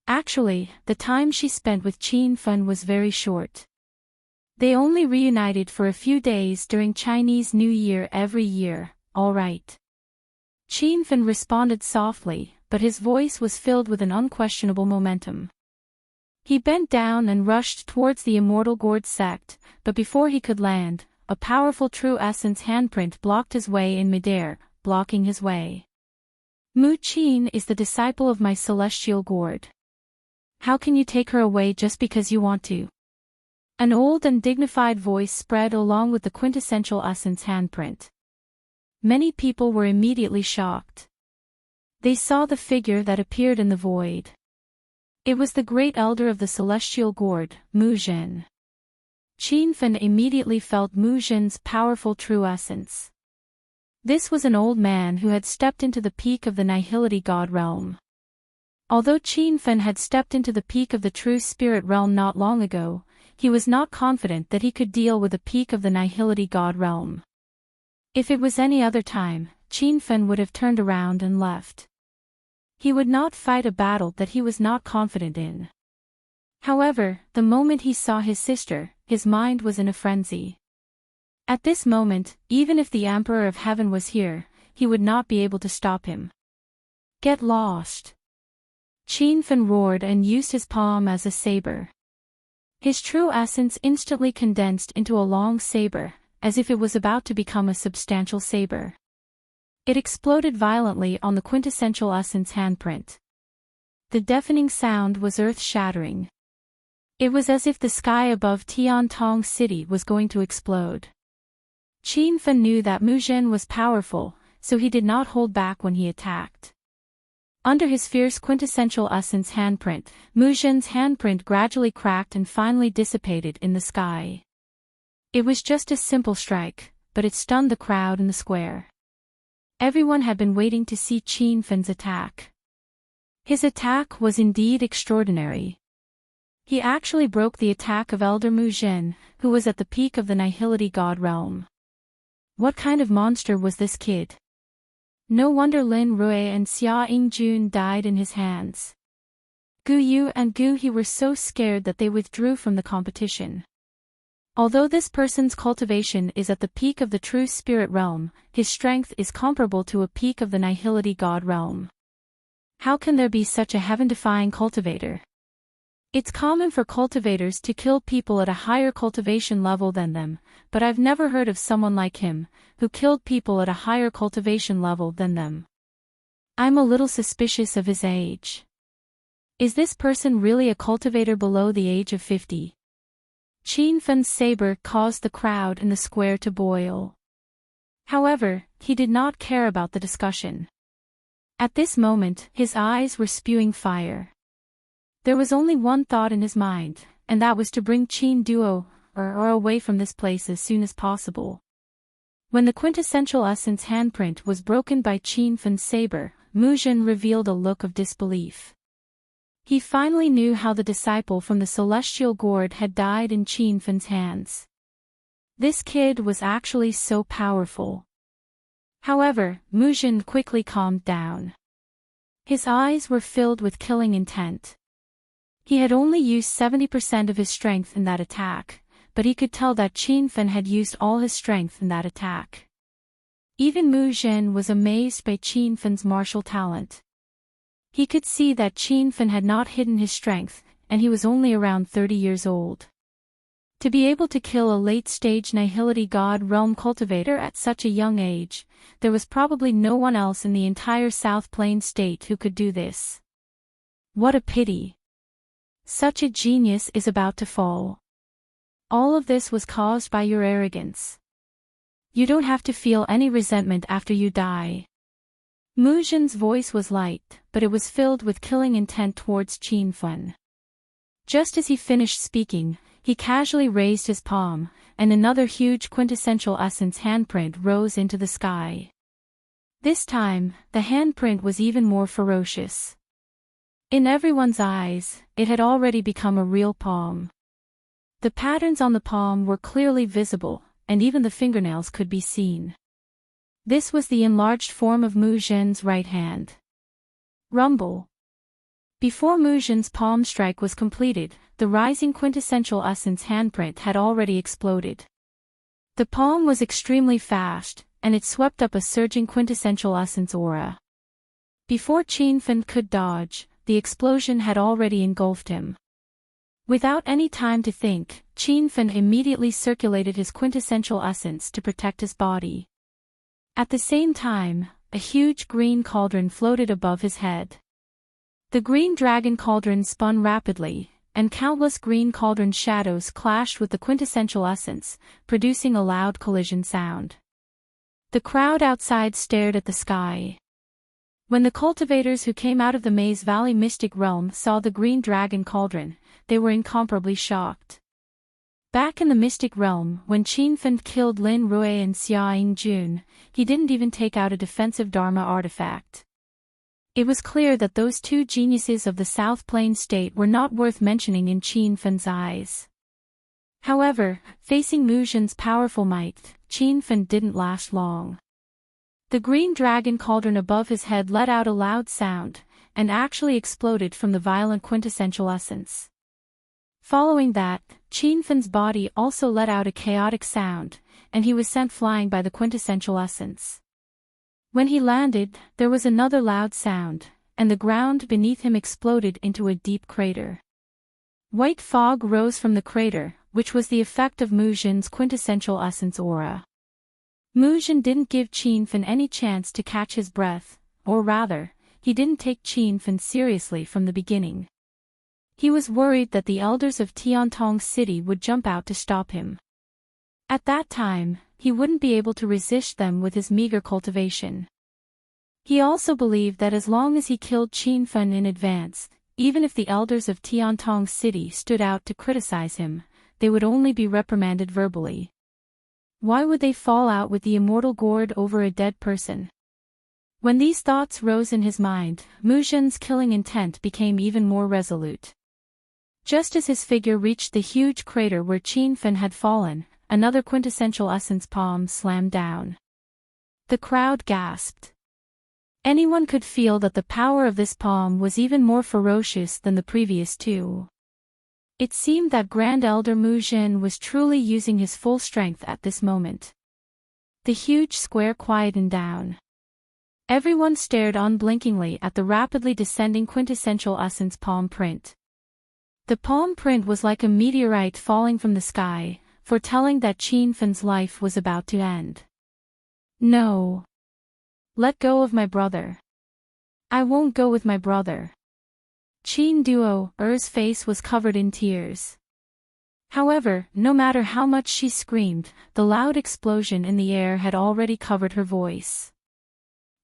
Actually, the time she spent with Chin Fun was very short. They only reunited for a few days during Chinese New Year every year. "All right." Chin Fun responded softly, but his voice was filled with an unquestionable momentum. He bent down and rushed towards the immortal gourd sect, but before he could land, a powerful true essence handprint blocked his way in midair, blocking his way. "Mu Qin is the disciple of my celestial gourd. How can you take her away just because you want to?" An old and dignified voice spread along with the quintessential essence handprint. Many people were immediately shocked. They saw the figure that appeared in the void. It was the great elder of the celestial gourd, Mu Zhen. Chin Fun immediately felt Mu Zhen's powerful true essence. This was an old man who had stepped into the peak of the nihility god realm. Although Chin Fun had stepped into the peak of the true spirit realm not long ago, he was not confident that he could deal with the peak of the nihility god realm. If it was any other time, Chin Fun would have turned around and left. He would not fight a battle that he was not confident in. However, the moment he saw his sister, his mind was in a frenzy. At this moment, even if the Emperor of Heaven was here, he would not be able to stop him. "Get lost!" Chin Fun roared and used his palm as a saber. His true essence instantly condensed into a long saber, as if it was about to become a substantial saber. It exploded violently on the quintessential essence handprint. The deafening sound was earth-shattering. It was as if the sky above Tiantong City was going to explode. Chin Fun knew that Mu Zhen was powerful, so he did not hold back when he attacked. Under his fierce quintessential essence handprint, Mu Zhen's handprint gradually cracked and finally dissipated in the sky. It was just a simple strike, but it stunned the crowd in the square. Everyone had been waiting to see Chin Fun's attack. His attack was indeed extraordinary. He actually broke the attack of Elder Mu Zhen, who was at the peak of the nihility god realm. What kind of monster was this kid? No wonder Lin Rui and Xia Yingjun died in his hands. Gu Yu and Gu He were so scared that they withdrew from the competition. Although this person's cultivation is at the peak of the true spirit realm, his strength is comparable to a peak of the nihility god realm. How can there be such a heaven-defying cultivator? It's common for cultivators to kill people at a higher cultivation level than them, but I've never heard of someone like him, who killed people at a higher cultivation level than them. I'm a little suspicious of his age. Is this person really a cultivator below the age of 50? Chin Fun's saber caused the crowd in the square to boil. However, he did not care about the discussion. At this moment, his eyes were spewing fire. There was only one thought in his mind, and that was to bring Chin Duo away from this place as soon as possible. When the quintessential essence handprint was broken by Chin Fun's saber, Mu Zhen revealed a look of disbelief. He finally knew how the disciple from the celestial gourd had died in Chin Fun's hands. This kid was actually so powerful. However, Mu Zhen quickly calmed down. His eyes were filled with killing intent. He had only used 70% of his strength in that attack, but he could tell that Chin Fun had used all his strength in that attack. Even Mu Zhen was amazed by Chin Fun's martial talent. He could see that Chin Fun had not hidden his strength, and he was only around 30 years old. To be able to kill a late-stage nihility god realm cultivator at such a young age, there was probably no one else in the entire South Plain state who could do this. What a pity. Such a genius is about to fall. All of this was caused by your arrogance. You don't have to feel any resentment after you die. Muzhin's voice was light, but it was filled with killing intent towards Qin Fen. Just as he finished speaking, he casually raised his palm, and another huge quintessential essence handprint rose into the sky. This time, the handprint was even more ferocious. In everyone's eyes, it had already become a real palm. The patterns on the palm were clearly visible, and even the fingernails could be seen. This was the enlarged form of Muzhin's right hand. Rumble. Before Muzhin's palm strike was completed, the rising quintessential essence handprint had already exploded. The palm was extremely fast, and it swept up a surging quintessential essence aura. Before Qin Fen could dodge, the explosion had already engulfed him. Without any time to think, Qin Fen immediately circulated his quintessential essence to protect his body. At the same time, a huge green cauldron floated above his head. The green dragon cauldron spun rapidly, and countless green cauldron shadows clashed with the quintessential essence, producing a loud collision sound. The crowd outside stared at the sky. When the cultivators who came out of the Maze Valley Mystic Realm saw the green dragon cauldron, they were incomparably shocked. Back in the Mystic Realm, when Qin Fen killed Lin Rui and Xia Yingjun, he didn't even take out a defensive Dharma artifact. It was clear that those two geniuses of the South Plain State were not worth mentioning in Qin Fen's eyes. However, facing Muzhin's powerful might, Qin Fen didn't last long. The green dragon cauldron above his head let out a loud sound, and actually exploded from the violent quintessential essence. Following that, Qin Fen's body also let out a chaotic sound, and he was sent flying by the quintessential essence. When he landed, there was another loud sound, and the ground beneath him exploded into a deep crater. White fog rose from the crater, which was the effect of Muzhin's quintessential essence aura. Muzhin didn't give Qin Fen any chance to catch his breath, or rather, he didn't take Qin Fen seriously from the beginning. He was worried that the elders of Tiantong City would jump out to stop him. At that time, he wouldn't be able to resist them with his meager cultivation. He also believed that as long as he killed Qin Fen in advance, even if the elders of Tiantong City stood out to criticize him, they would only be reprimanded verbally. Why would they fall out with the immortal gourd over a dead person? When these thoughts rose in his mind, Muzhin's killing intent became even more resolute. Just as his figure reached the huge crater where Qin Fen had fallen, another quintessential essence palm slammed down. The crowd gasped. Anyone could feel that the power of this palm was even more ferocious than the previous two. It seemed that Grand Elder Muzhin was truly using his full strength at this moment. The huge square quietened down. Everyone stared unblinkingly at the rapidly descending quintessential essence palm print. The palm print was like a meteorite falling from the sky, foretelling that Qin Fen's life was about to end. No. Let go of my brother. I won't go with my brother. Qin Duo's face was covered in tears. However, no matter how much she screamed, the loud explosion in the air had already covered her voice.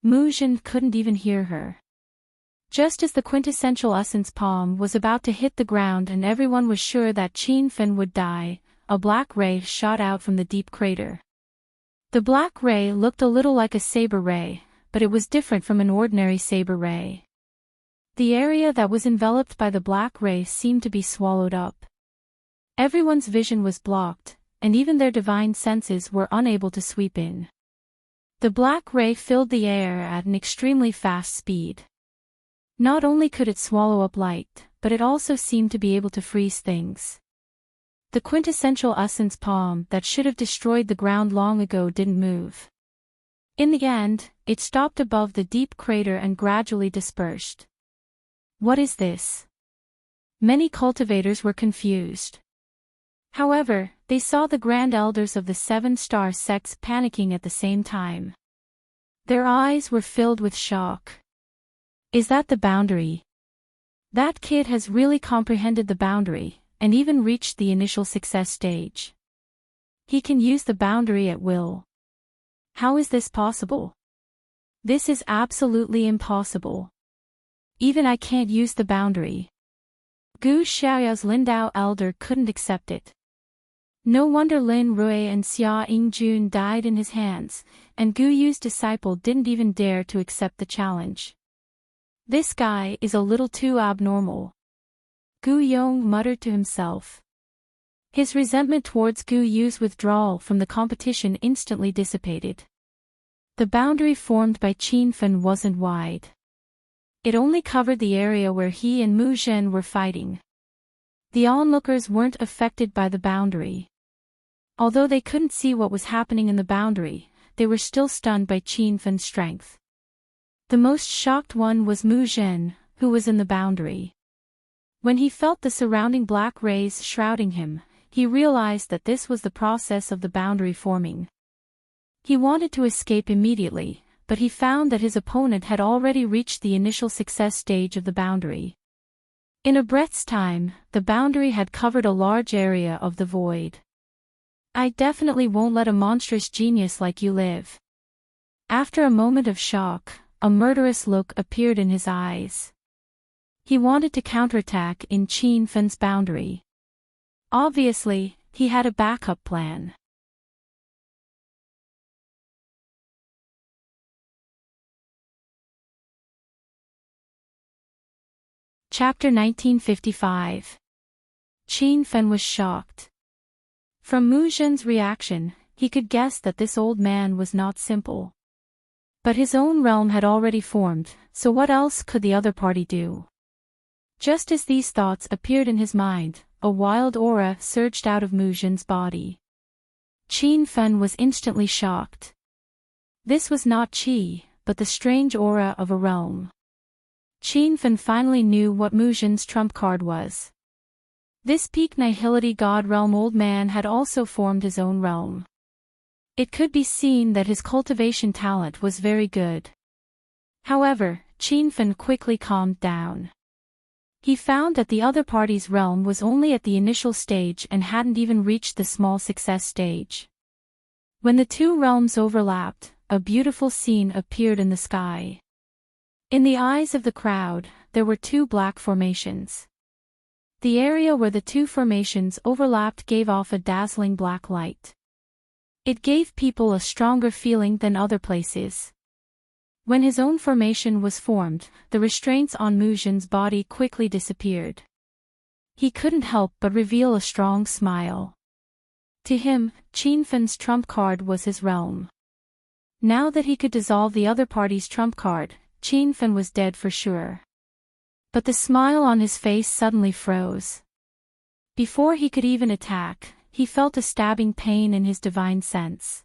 Muzhin couldn't even hear her. Just as the quintessential essence palm was about to hit the ground and everyone was sure that Qin Fen would die, a black ray shot out from the deep crater. The black ray looked a little like a saber ray, but it was different from an ordinary saber ray. The area that was enveloped by the black ray seemed to be swallowed up. Everyone's vision was blocked, and even their divine senses were unable to sweep in. The black ray filled the air at an extremely fast speed. Not only could it swallow up light, but it also seemed to be able to freeze things. The quintessential essence palm that should have destroyed the ground long ago didn't move. In the end, it stopped above the deep crater and gradually dispersed. What is this? Many cultivators were confused. However, they saw the grand elders of the seven-star sects panicking at the same time. Their eyes were filled with shock. Is that the boundary? That kid has really comprehended the boundary, and even reached the initial success stage. He can use the boundary at will. How is this possible? This is absolutely impossible. Even I can't use the boundary. Gu Xiaoyao's Lindao elder couldn't accept it. No wonder Lin Rui and Xia Yingjun died in his hands, and Gu Yu's disciple didn't even dare to accept the challenge. This guy is a little too abnormal. Gu Yong muttered to himself. His resentment towards Gu Yu's withdrawal from the competition instantly dissipated. The boundary formed by Qin Fen wasn't wide. It only covered the area where he and Mu Zhen were fighting. The onlookers weren't affected by the boundary. Although they couldn't see what was happening in the boundary, they were still stunned by Qin Fen's strength. The most shocked one was Mu Zhen, who was in the boundary. When he felt the surrounding black rays shrouding him, he realized that this was the process of the boundary forming. He wanted to escape immediately, but he found that his opponent had already reached the initial success stage of the boundary. In a breath's time, the boundary had covered a large area of the void. I definitely won't let a monstrous genius like you live. After a moment of shock, a murderous look appeared in his eyes. He wanted to counterattack in Qin Fen's boundary. Obviously, he had a backup plan. Chapter 1955. Qin Fen was shocked. From Mu Zhen's reaction, he could guess that this old man was not simple. But his own realm had already formed, so what else could the other party do? Just as these thoughts appeared in his mind, a wild aura surged out of Mu Zhen's body. Qin Fen was instantly shocked. This was not qi, but the strange aura of a realm. Qin Fen finally knew what Mu Zhen's trump card was. This peak nihility god realm old man had also formed his own realm. It could be seen that his cultivation talent was very good. However, Qin Fen quickly calmed down. He found that the other party's realm was only at the initial stage and hadn't even reached the small success stage. When the two realms overlapped, a beautiful scene appeared in the sky. In the eyes of the crowd, there were two black formations. The area where the two formations overlapped gave off a dazzling black light. It gave people a stronger feeling than other places. When his own formation was formed, the restraints on Mu Zhen's body quickly disappeared. He couldn't help but reveal a strong smile. To him, Qin Fen's trump card was his realm. Now that he could dissolve the other party's trump card, Qin Fen was dead for sure. But the smile on his face suddenly froze. Before he could even attack, he felt a stabbing pain in his divine sense.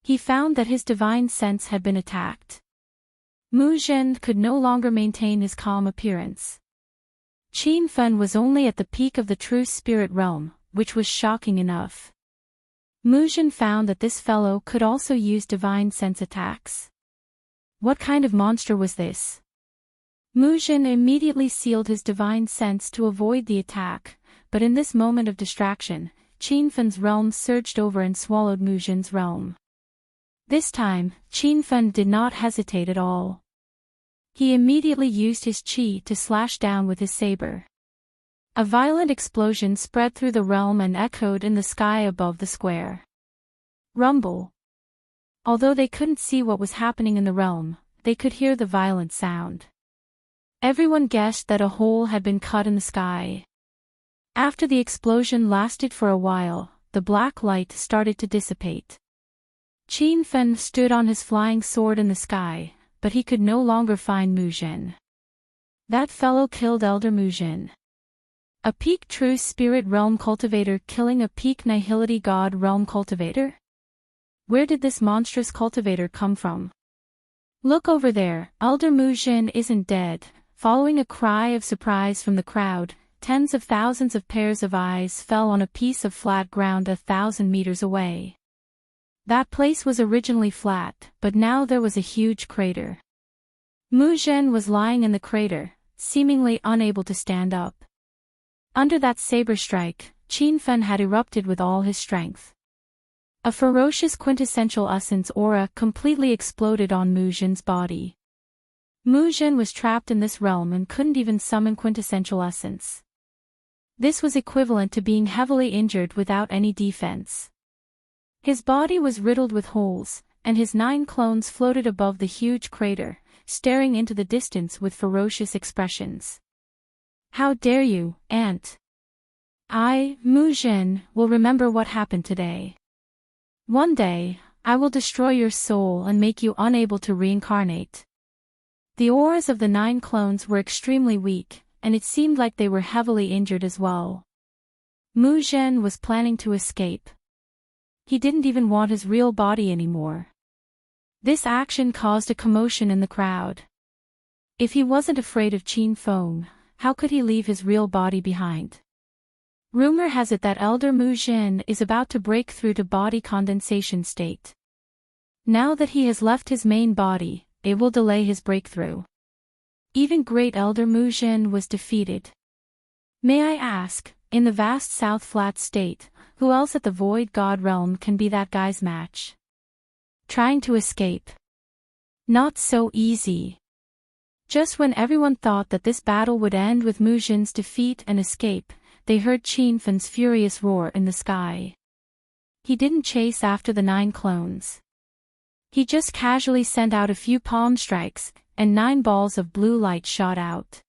He found that his divine sense had been attacked. Mu Zhen could no longer maintain his calm appearance. Qin Fen was only at the peak of the true spirit realm, which was shocking enough. Mu Zhen found that this fellow could also use divine sense attacks. What kind of monster was this? Mu Zhen immediately sealed his divine sense to avoid the attack, but in this moment of distraction, Qin Fen's realm surged over and swallowed Mu Zhen's realm. This time, Qin Fen did not hesitate at all. He immediately used his qi to slash down with his saber. A violent explosion spread through the realm and echoed in the sky above the square. Rumble. Although they couldn't see what was happening in the realm, they could hear the violent sound. Everyone guessed that a hole had been cut in the sky. After the explosion lasted for a while, the black light started to dissipate. Qin Fen stood on his flying sword in the sky, but he could no longer find Mu Zhen. That fellow killed Elder Mu Zhen. A peak true spirit realm cultivator killing a peak nihility god realm cultivator? Where did this monstrous cultivator come from? Look over there, Elder Mu Zhen isn't dead. Following a cry of surprise from the crowd, tens of thousands of pairs of eyes fell on a piece of flat ground 1,000 meters away. That place was originally flat, but now there was a huge crater. Mu Zhen was lying in the crater, seemingly unable to stand up. Under that saber strike, Qin Fen had erupted with all his strength. A ferocious quintessential essence aura completely exploded on Muzhin's body. Muzhin was trapped in this realm and couldn't even summon quintessential essence. This was equivalent to being heavily injured without any defense. His body was riddled with holes, and his 9 clones floated above the huge crater, staring into the distance with ferocious expressions. "How dare you, Ant? I, Muzhin, will remember what happened today. One day, I will destroy your soul and make you unable to reincarnate." The auras of the 9 clones were extremely weak, and it seemed like they were heavily injured as well. Muzhin was planning to escape. He didn't even want his real body anymore. This action caused a commotion in the crowd. If he wasn't afraid of Qin Feng, how could he leave his real body behind? Rumor has it that Elder Muzhin is about to break through to body condensation state. Now that he has left his main body, it will delay his breakthrough. Even Great Elder Muzhin was defeated. May I ask, in the vast South Flat state, who else at the Void God realm can be that guy's match? Trying to escape. Not so easy. Just when everyone thought that this battle would end with Muzhin's defeat and escape, they heard Qin Fen's furious roar in the sky. He didn't chase after the 9 clones. He just casually sent out a few palm strikes, and 9 balls of blue light shot out.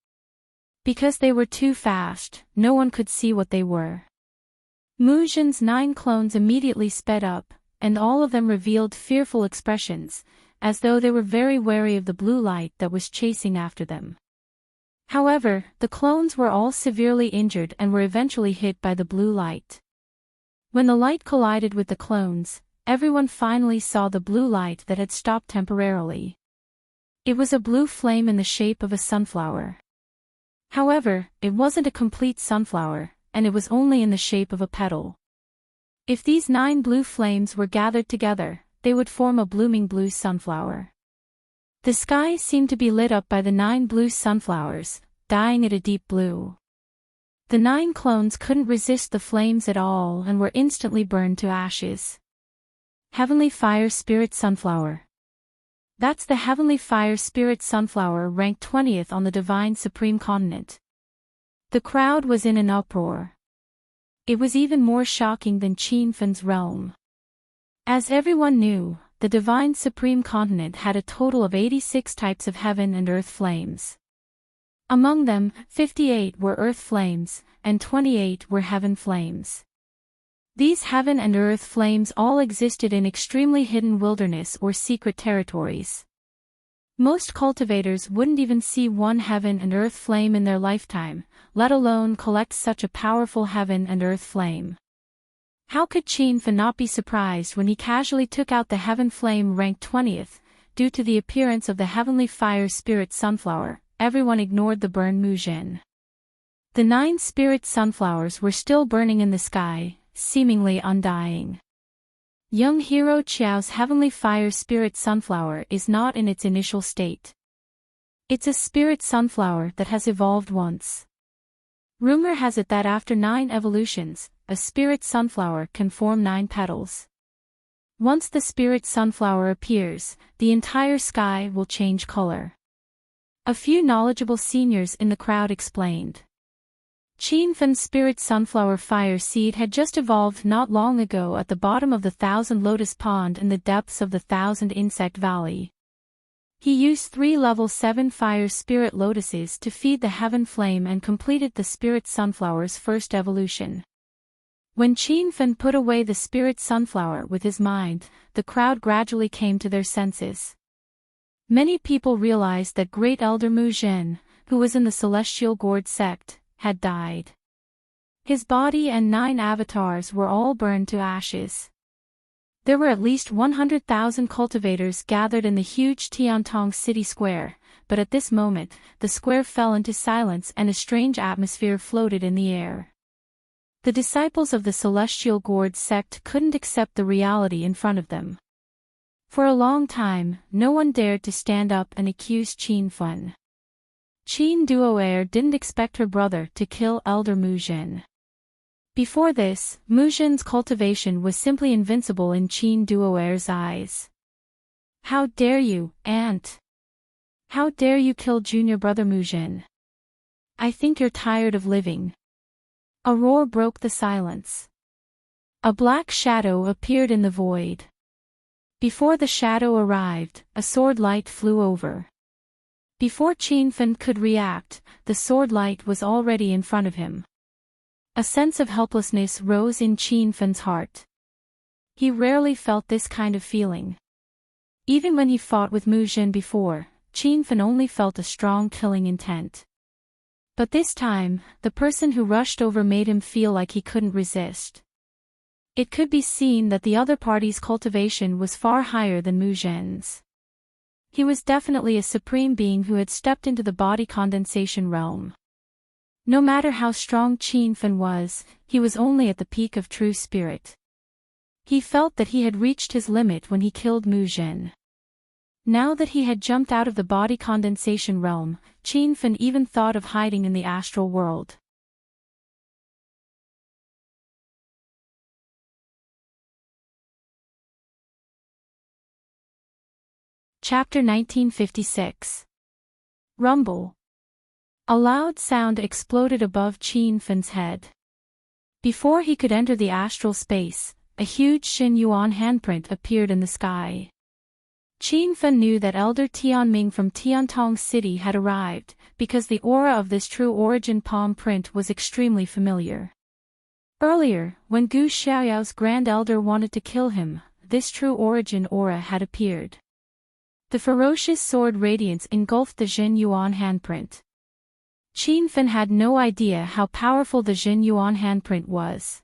Because they were too fast, no one could see what they were. Muzhin's 9 clones immediately sped up, and all of them revealed fearful expressions, as though they were very wary of the blue light that was chasing after them. However, the clones were all severely injured and were eventually hit by the blue light. When the light collided with the clones, everyone finally saw the blue light that had stopped temporarily. It was a blue flame in the shape of a sunflower. However, it wasn't a complete sunflower, and it was only in the shape of a petal. If these 9 blue flames were gathered together, they would form a blooming blue sunflower. The sky seemed to be lit up by the 9 blue sunflowers, dyeing it a deep blue. The 9 clones couldn't resist the flames at all and were instantly burned to ashes. Heavenly Fire Spirit Sunflower. That's the Heavenly Fire Spirit Sunflower ranked 20th on the Divine Supreme Continent. The crowd was in an uproar. It was even more shocking than Qin Fen's realm. As everyone knew, the Divine Supreme Continent had a total of 86 types of heaven and earth flames. Among them, 58 were earth flames, and 28 were heaven flames. These heaven and earth flames all existed in extremely hidden wilderness or secret territories. Most cultivators wouldn't even see one heaven and earth flame in their lifetime, let alone collect such a powerful heaven and earth flame. How could Qin Fen not be surprised when he casually took out the heaven flame ranked 20th, due to the appearance of the Heavenly Fire Spirit Sunflower? Everyone ignored the burn Muzhin. The 9 spirit sunflowers were still burning in the sky, seemingly undying. Young Hero Qiao's Heavenly Fire Spirit Sunflower is not in its initial state. It's a spirit sunflower that has evolved once. Rumor has it that after 9 evolutions, a spirit sunflower can form 9 petals. Once the spirit sunflower appears, the entire sky will change color. A few knowledgeable seniors in the crowd explained. Qin Fen's spirit sunflower fire seed had just evolved not long ago at the bottom of the 1000 Lotus Pond in the depths of the 1000 Insect Valley. He used 3 level 7 fire spirit lotuses to feed the heaven flame and completed the spirit sunflower's first evolution. When Qin Fen put away the spirit sunflower with his mind, the crowd gradually came to their senses. Many people realized that Great Elder Muzhin, who was in the Celestial Gourd sect, had died. His body and 9 avatars were all burned to ashes. There were at least 100,000 cultivators gathered in the huge Tiantong city square, but at this moment, the square fell into silence and a strange atmosphere floated in the air. The disciples of the Celestial Gourd sect couldn't accept the reality in front of them. For a long time, no one dared to stand up and accuse Qin Fen. Qin Duoer didn't expect her brother to kill Elder Muzhin. Before this, Muzhin's cultivation was simply invincible in Qin Duoer's eyes. How dare you, aunt? How dare you kill junior brother Muzhin? I think you're tired of living. A roar broke the silence. A black shadow appeared in the void. Before the shadow arrived, a sword light flew over. Before Qin Fan could react, the sword light was already in front of him. A sense of helplessness rose in Qin Fan's heart. He rarely felt this kind of feeling. Even when he fought with Muzhin before, Qin Fan only felt a strong killing intent. But this time, the person who rushed over made him feel like he couldn't resist. It could be seen that the other party's cultivation was far higher than Muzhin's. He was definitely a supreme being who had stepped into the body condensation realm. No matter how strong Qin Fan was, he was only at the peak of true spirit. He felt that he had reached his limit when he killed Muzhin. Now that he had jumped out of the body condensation realm, Qin Fan even thought of hiding in the astral world. Chapter 1956. Rumble. A loud sound exploded above Qin Fan's head. Before he could enter the astral space, a huge Xin Yuan handprint appeared in the sky. Qin Fan knew that Elder Tianming from Tiantong City had arrived, because the aura of this true origin palm print was extremely familiar. Earlier, when Gu Xiaoyao's Grand Elder wanted to kill him, this true origin aura had appeared. The ferocious sword radiance engulfed the Xin Yuan handprint. Qin Fan had no idea how powerful the Xin Yuan handprint was.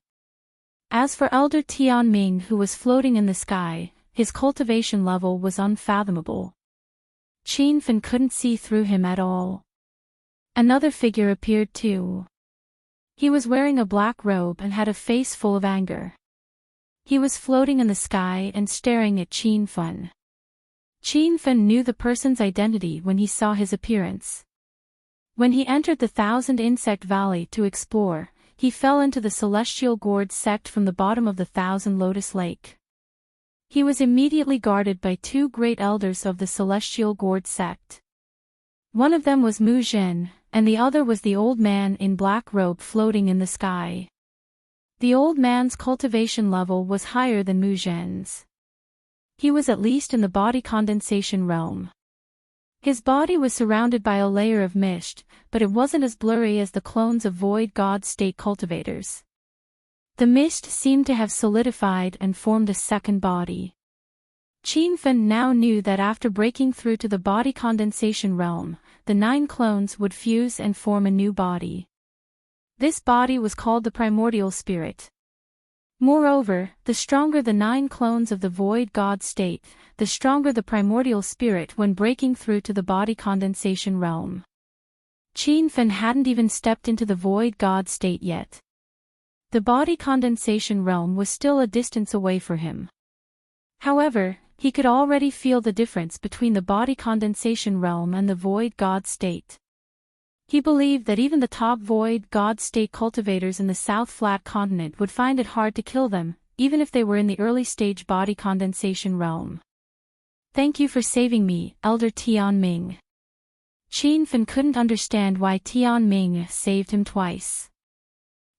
As for Elder Tianming, who was floating in the sky, his cultivation level was unfathomable. Qin Fan couldn't see through him at all. Another figure appeared too. He was wearing a black robe and had a face full of anger. He was floating in the sky and staring at Qin Fan. Qin Fan knew the person's identity when he saw his appearance. When he entered the Thousand Insect Valley to explore, he fell into the Celestial Gourd sect from the bottom of the Thousand Lotus Lake. He was immediately guarded by two great elders of the Celestial Gourd sect. One of them was Muzhin, and the other was the old man in black robe floating in the sky. The old man's cultivation level was higher than Muzhin's. He was at least in the body condensation realm. His body was surrounded by a layer of mist, but it wasn't as blurry as the clones of Void God state cultivators. The mist seemed to have solidified and formed a second body. Qin Fan now knew that after breaking through to the body condensation realm, the 9 clones would fuse and form a new body. This body was called the primordial spirit. Moreover, the stronger the 9 clones of the Void God state, the stronger the primordial spirit when breaking through to the body condensation realm. Qin Fan hadn't even stepped into the Void God state yet. The body condensation realm was still a distance away for him. However, he could already feel the difference between the body condensation realm and the Void God state. He believed that even the top Void God state cultivators in the South Flat continent would find it hard to kill them, even if they were in the early stage body condensation realm. Thank you for saving me, Elder Tianming. Qin Fan couldn't understand why Tianming saved him twice.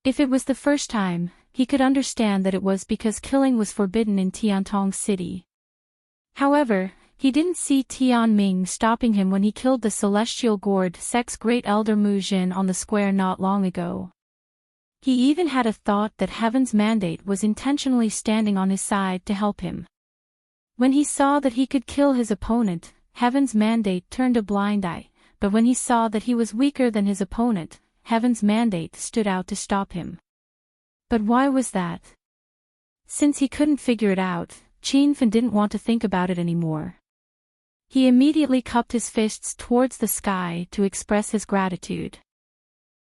If it was the first time, he could understand that it was because killing was forbidden in Tiantong City. However, he didn't see Tianming stopping him when he killed the Celestial Gourd sect's great elder Muzhin on the square not long ago. He even had a thought that Heaven's mandate was intentionally standing on his side to help him. When he saw that he could kill his opponent, Heaven's mandate turned a blind eye, but when he saw that he was weaker than his opponent, Heaven's mandate stood out to stop him. But why was that? Since he couldn't figure it out, Qin Fan didn't want to think about it anymore. He immediately cupped his fists towards the sky to express his gratitude.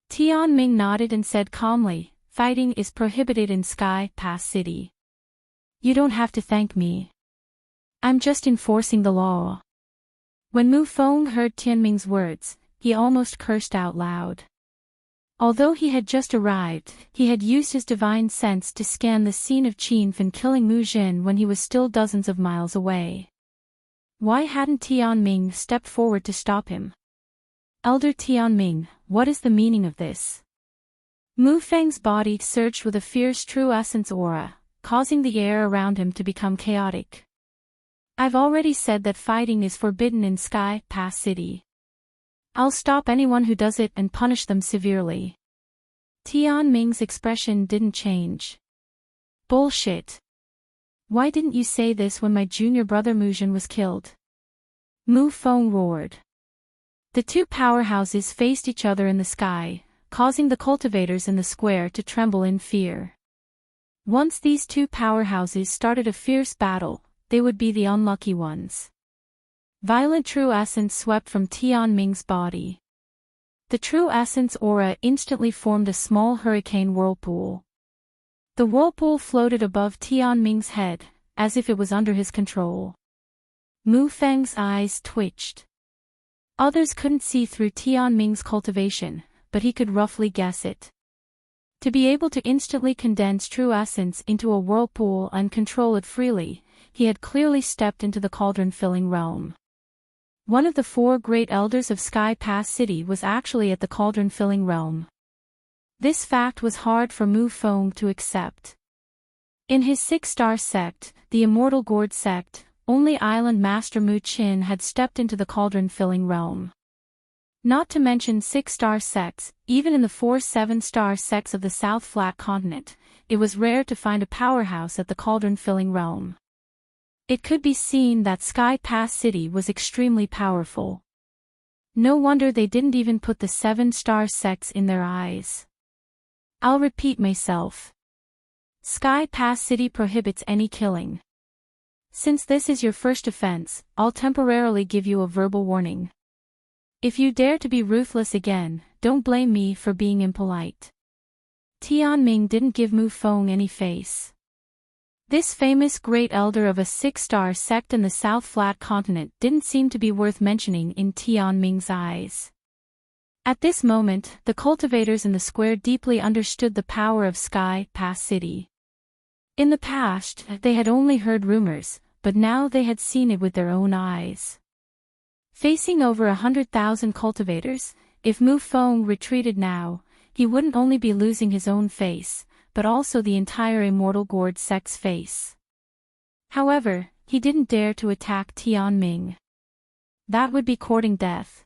Tianming nodded and said calmly, "Fighting is prohibited in Sky Pass City. You don't have to thank me. I'm just enforcing the law." When Mu Feng heard Tianming's words, he almost cursed out loud. Although he had just arrived, he had used his divine sense to scan the scene of Qianfen killing Mu Jin when he was still dozens of miles away. Why hadn't Tianming stepped forward to stop him? Elder Tianming, what is the meaning of this? Mu Feng's body surged with a fierce true essence aura, causing the air around him to become chaotic. I've already said that fighting is forbidden in Sky Pass City. I'll stop anyone who does it and punish them severely. Tianming's expression didn't change. Bullshit. Why didn't you say this when my junior brother Mu Jin was killed? Mu Feng roared. The two powerhouses faced each other in the sky, causing the cultivators in the square to tremble in fear. Once these two powerhouses started a fierce battle, they would be the unlucky ones. Violent true essence swept from Tianming's body. The true essence aura instantly formed a small hurricane whirlpool. The whirlpool floated above Tianming's head, as if it was under his control. Mu Feng's eyes twitched. Others couldn't see through Tianming's cultivation, but he could roughly guess it. To be able to instantly condense true essence into a whirlpool and control it freely, he had clearly stepped into the cauldron-filling realm. One of the four great elders of Sky Pass City was actually at the cauldron-filling realm. This fact was hard for Mu Feng to accept. In his six-star sect, the Immortal Gourd sect, only Island Master Mu Qin had stepped into the cauldron-filling realm. Not to mention six-star sects, even in the 4 7-star sects of the South Flat Continent, it was rare to find a powerhouse at the cauldron-filling realm. It could be seen that Sky Pass City was extremely powerful. No wonder they didn't even put the 7-star sects in their eyes. I'll repeat myself. Sky Pass City prohibits any killing. Since this is your first offense, I'll temporarily give you a verbal warning. If you dare to be ruthless again, don't blame me for being impolite. Tianming didn't give Mu Feng any face. This famous great elder of a 6-star sect in the South Flat Continent didn't seem to be worth mentioning in Tianming's eyes. At this moment, the cultivators in the square deeply understood the power of Sky Pass City. In the past, they had only heard rumors, but now they had seen it with their own eyes. Facing over 100,000 cultivators, if Mu Feng retreated now, he wouldn't only be losing his own face, but also the entire Immortal Gourd sect's face. However, he didn't dare to attack Tianming. That would be courting death.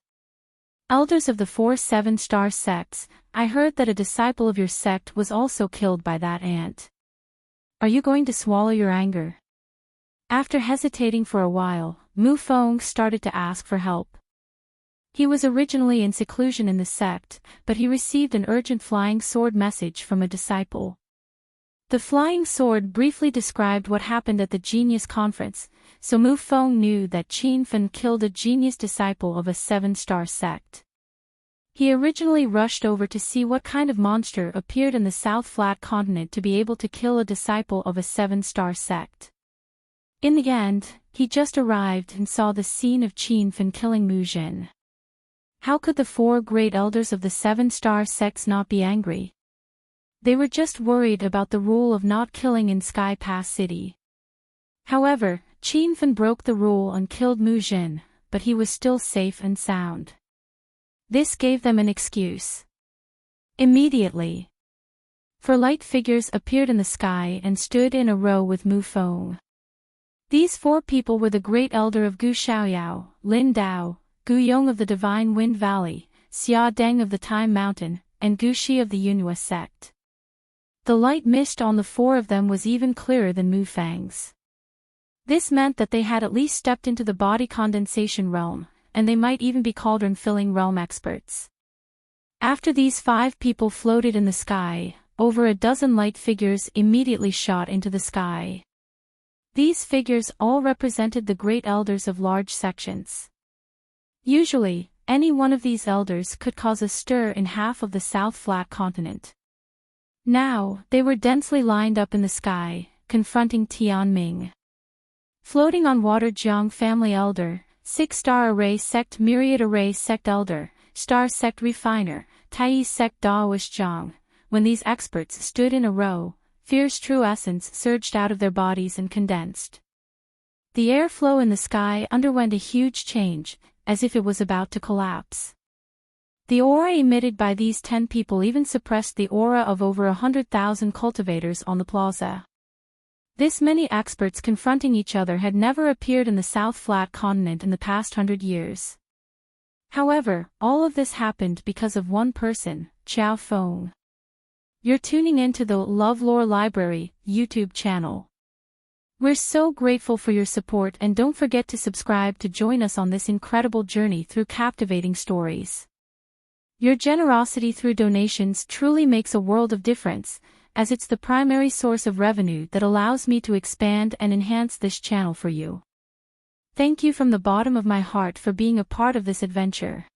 Elders of the 4 7-star sects, I heard that a disciple of your sect was also killed by that ant. Are you going to swallow your anger? After hesitating for a while, Mu Feng started to ask for help. He was originally in seclusion in the sect, but he received an urgent flying sword message from a disciple. The flying sword briefly described what happened at the Genius Conference, so Mu Feng knew that Qianfen killed a genius disciple of a 7-star sect. He originally rushed over to see what kind of monster appeared in the South Flat Continent to be able to kill a disciple of a 7-star sect. In the end, he just arrived and saw the scene of Qianfen killing Mu Jin. How could the 4 great elders of the 7-star sects not be angry? They were just worried about the rule of not killing in Sky Pass City. However, Qianfen broke the rule and killed Mu Jin, but he was still safe and sound. This gave them an excuse. Immediately, 4 light figures appeared in the sky and stood in a row with Mu Feng. These 4 people were the great elder of Gu Xiaoyao, Lin Dao, Gu Yong of the Divine Wind Valley, Xia Deng of the Time Mountain, and Gu Shi of the Yunhua sect. The light mist on the 4 of them was even clearer than Mu Feng's. This meant that they had at least stepped into the body condensation realm, and they might even be cauldron-filling realm experts. After these 5 people floated in the sky, over a dozen light figures immediately shot into the sky. These figures all represented the great elders of large sections. Usually, any one of these elders could cause a stir in half of the South Flat Continent. Now, they were densely lined up in the sky, confronting Tianming. Floating on water, Jiang Family Elder, 6-star Array Sect Myriad Array Sect Elder, Star Sect Refiner, Tai Sek Da Wish Zhang. When these experts stood in a row, fierce true essence surged out of their bodies and condensed. The airflow in the sky underwent a huge change, as if it was about to collapse. The aura emitted by these 10 people even suppressed the aura of over 100,000 cultivators on the plaza. This many experts confronting each other had never appeared in the South Flat continent in the past 100 years. However, all of this happened because of one person, Qiao Feng. You're tuning into the LoveLore Library YouTube channel. We're so grateful for your support, and don't forget to subscribe to join us on this incredible journey through captivating stories. Your generosity through donations truly makes a world of difference, as it's the primary source of revenue that allows me to expand and enhance this channel for you. Thank you from the bottom of my heart for being a part of this adventure.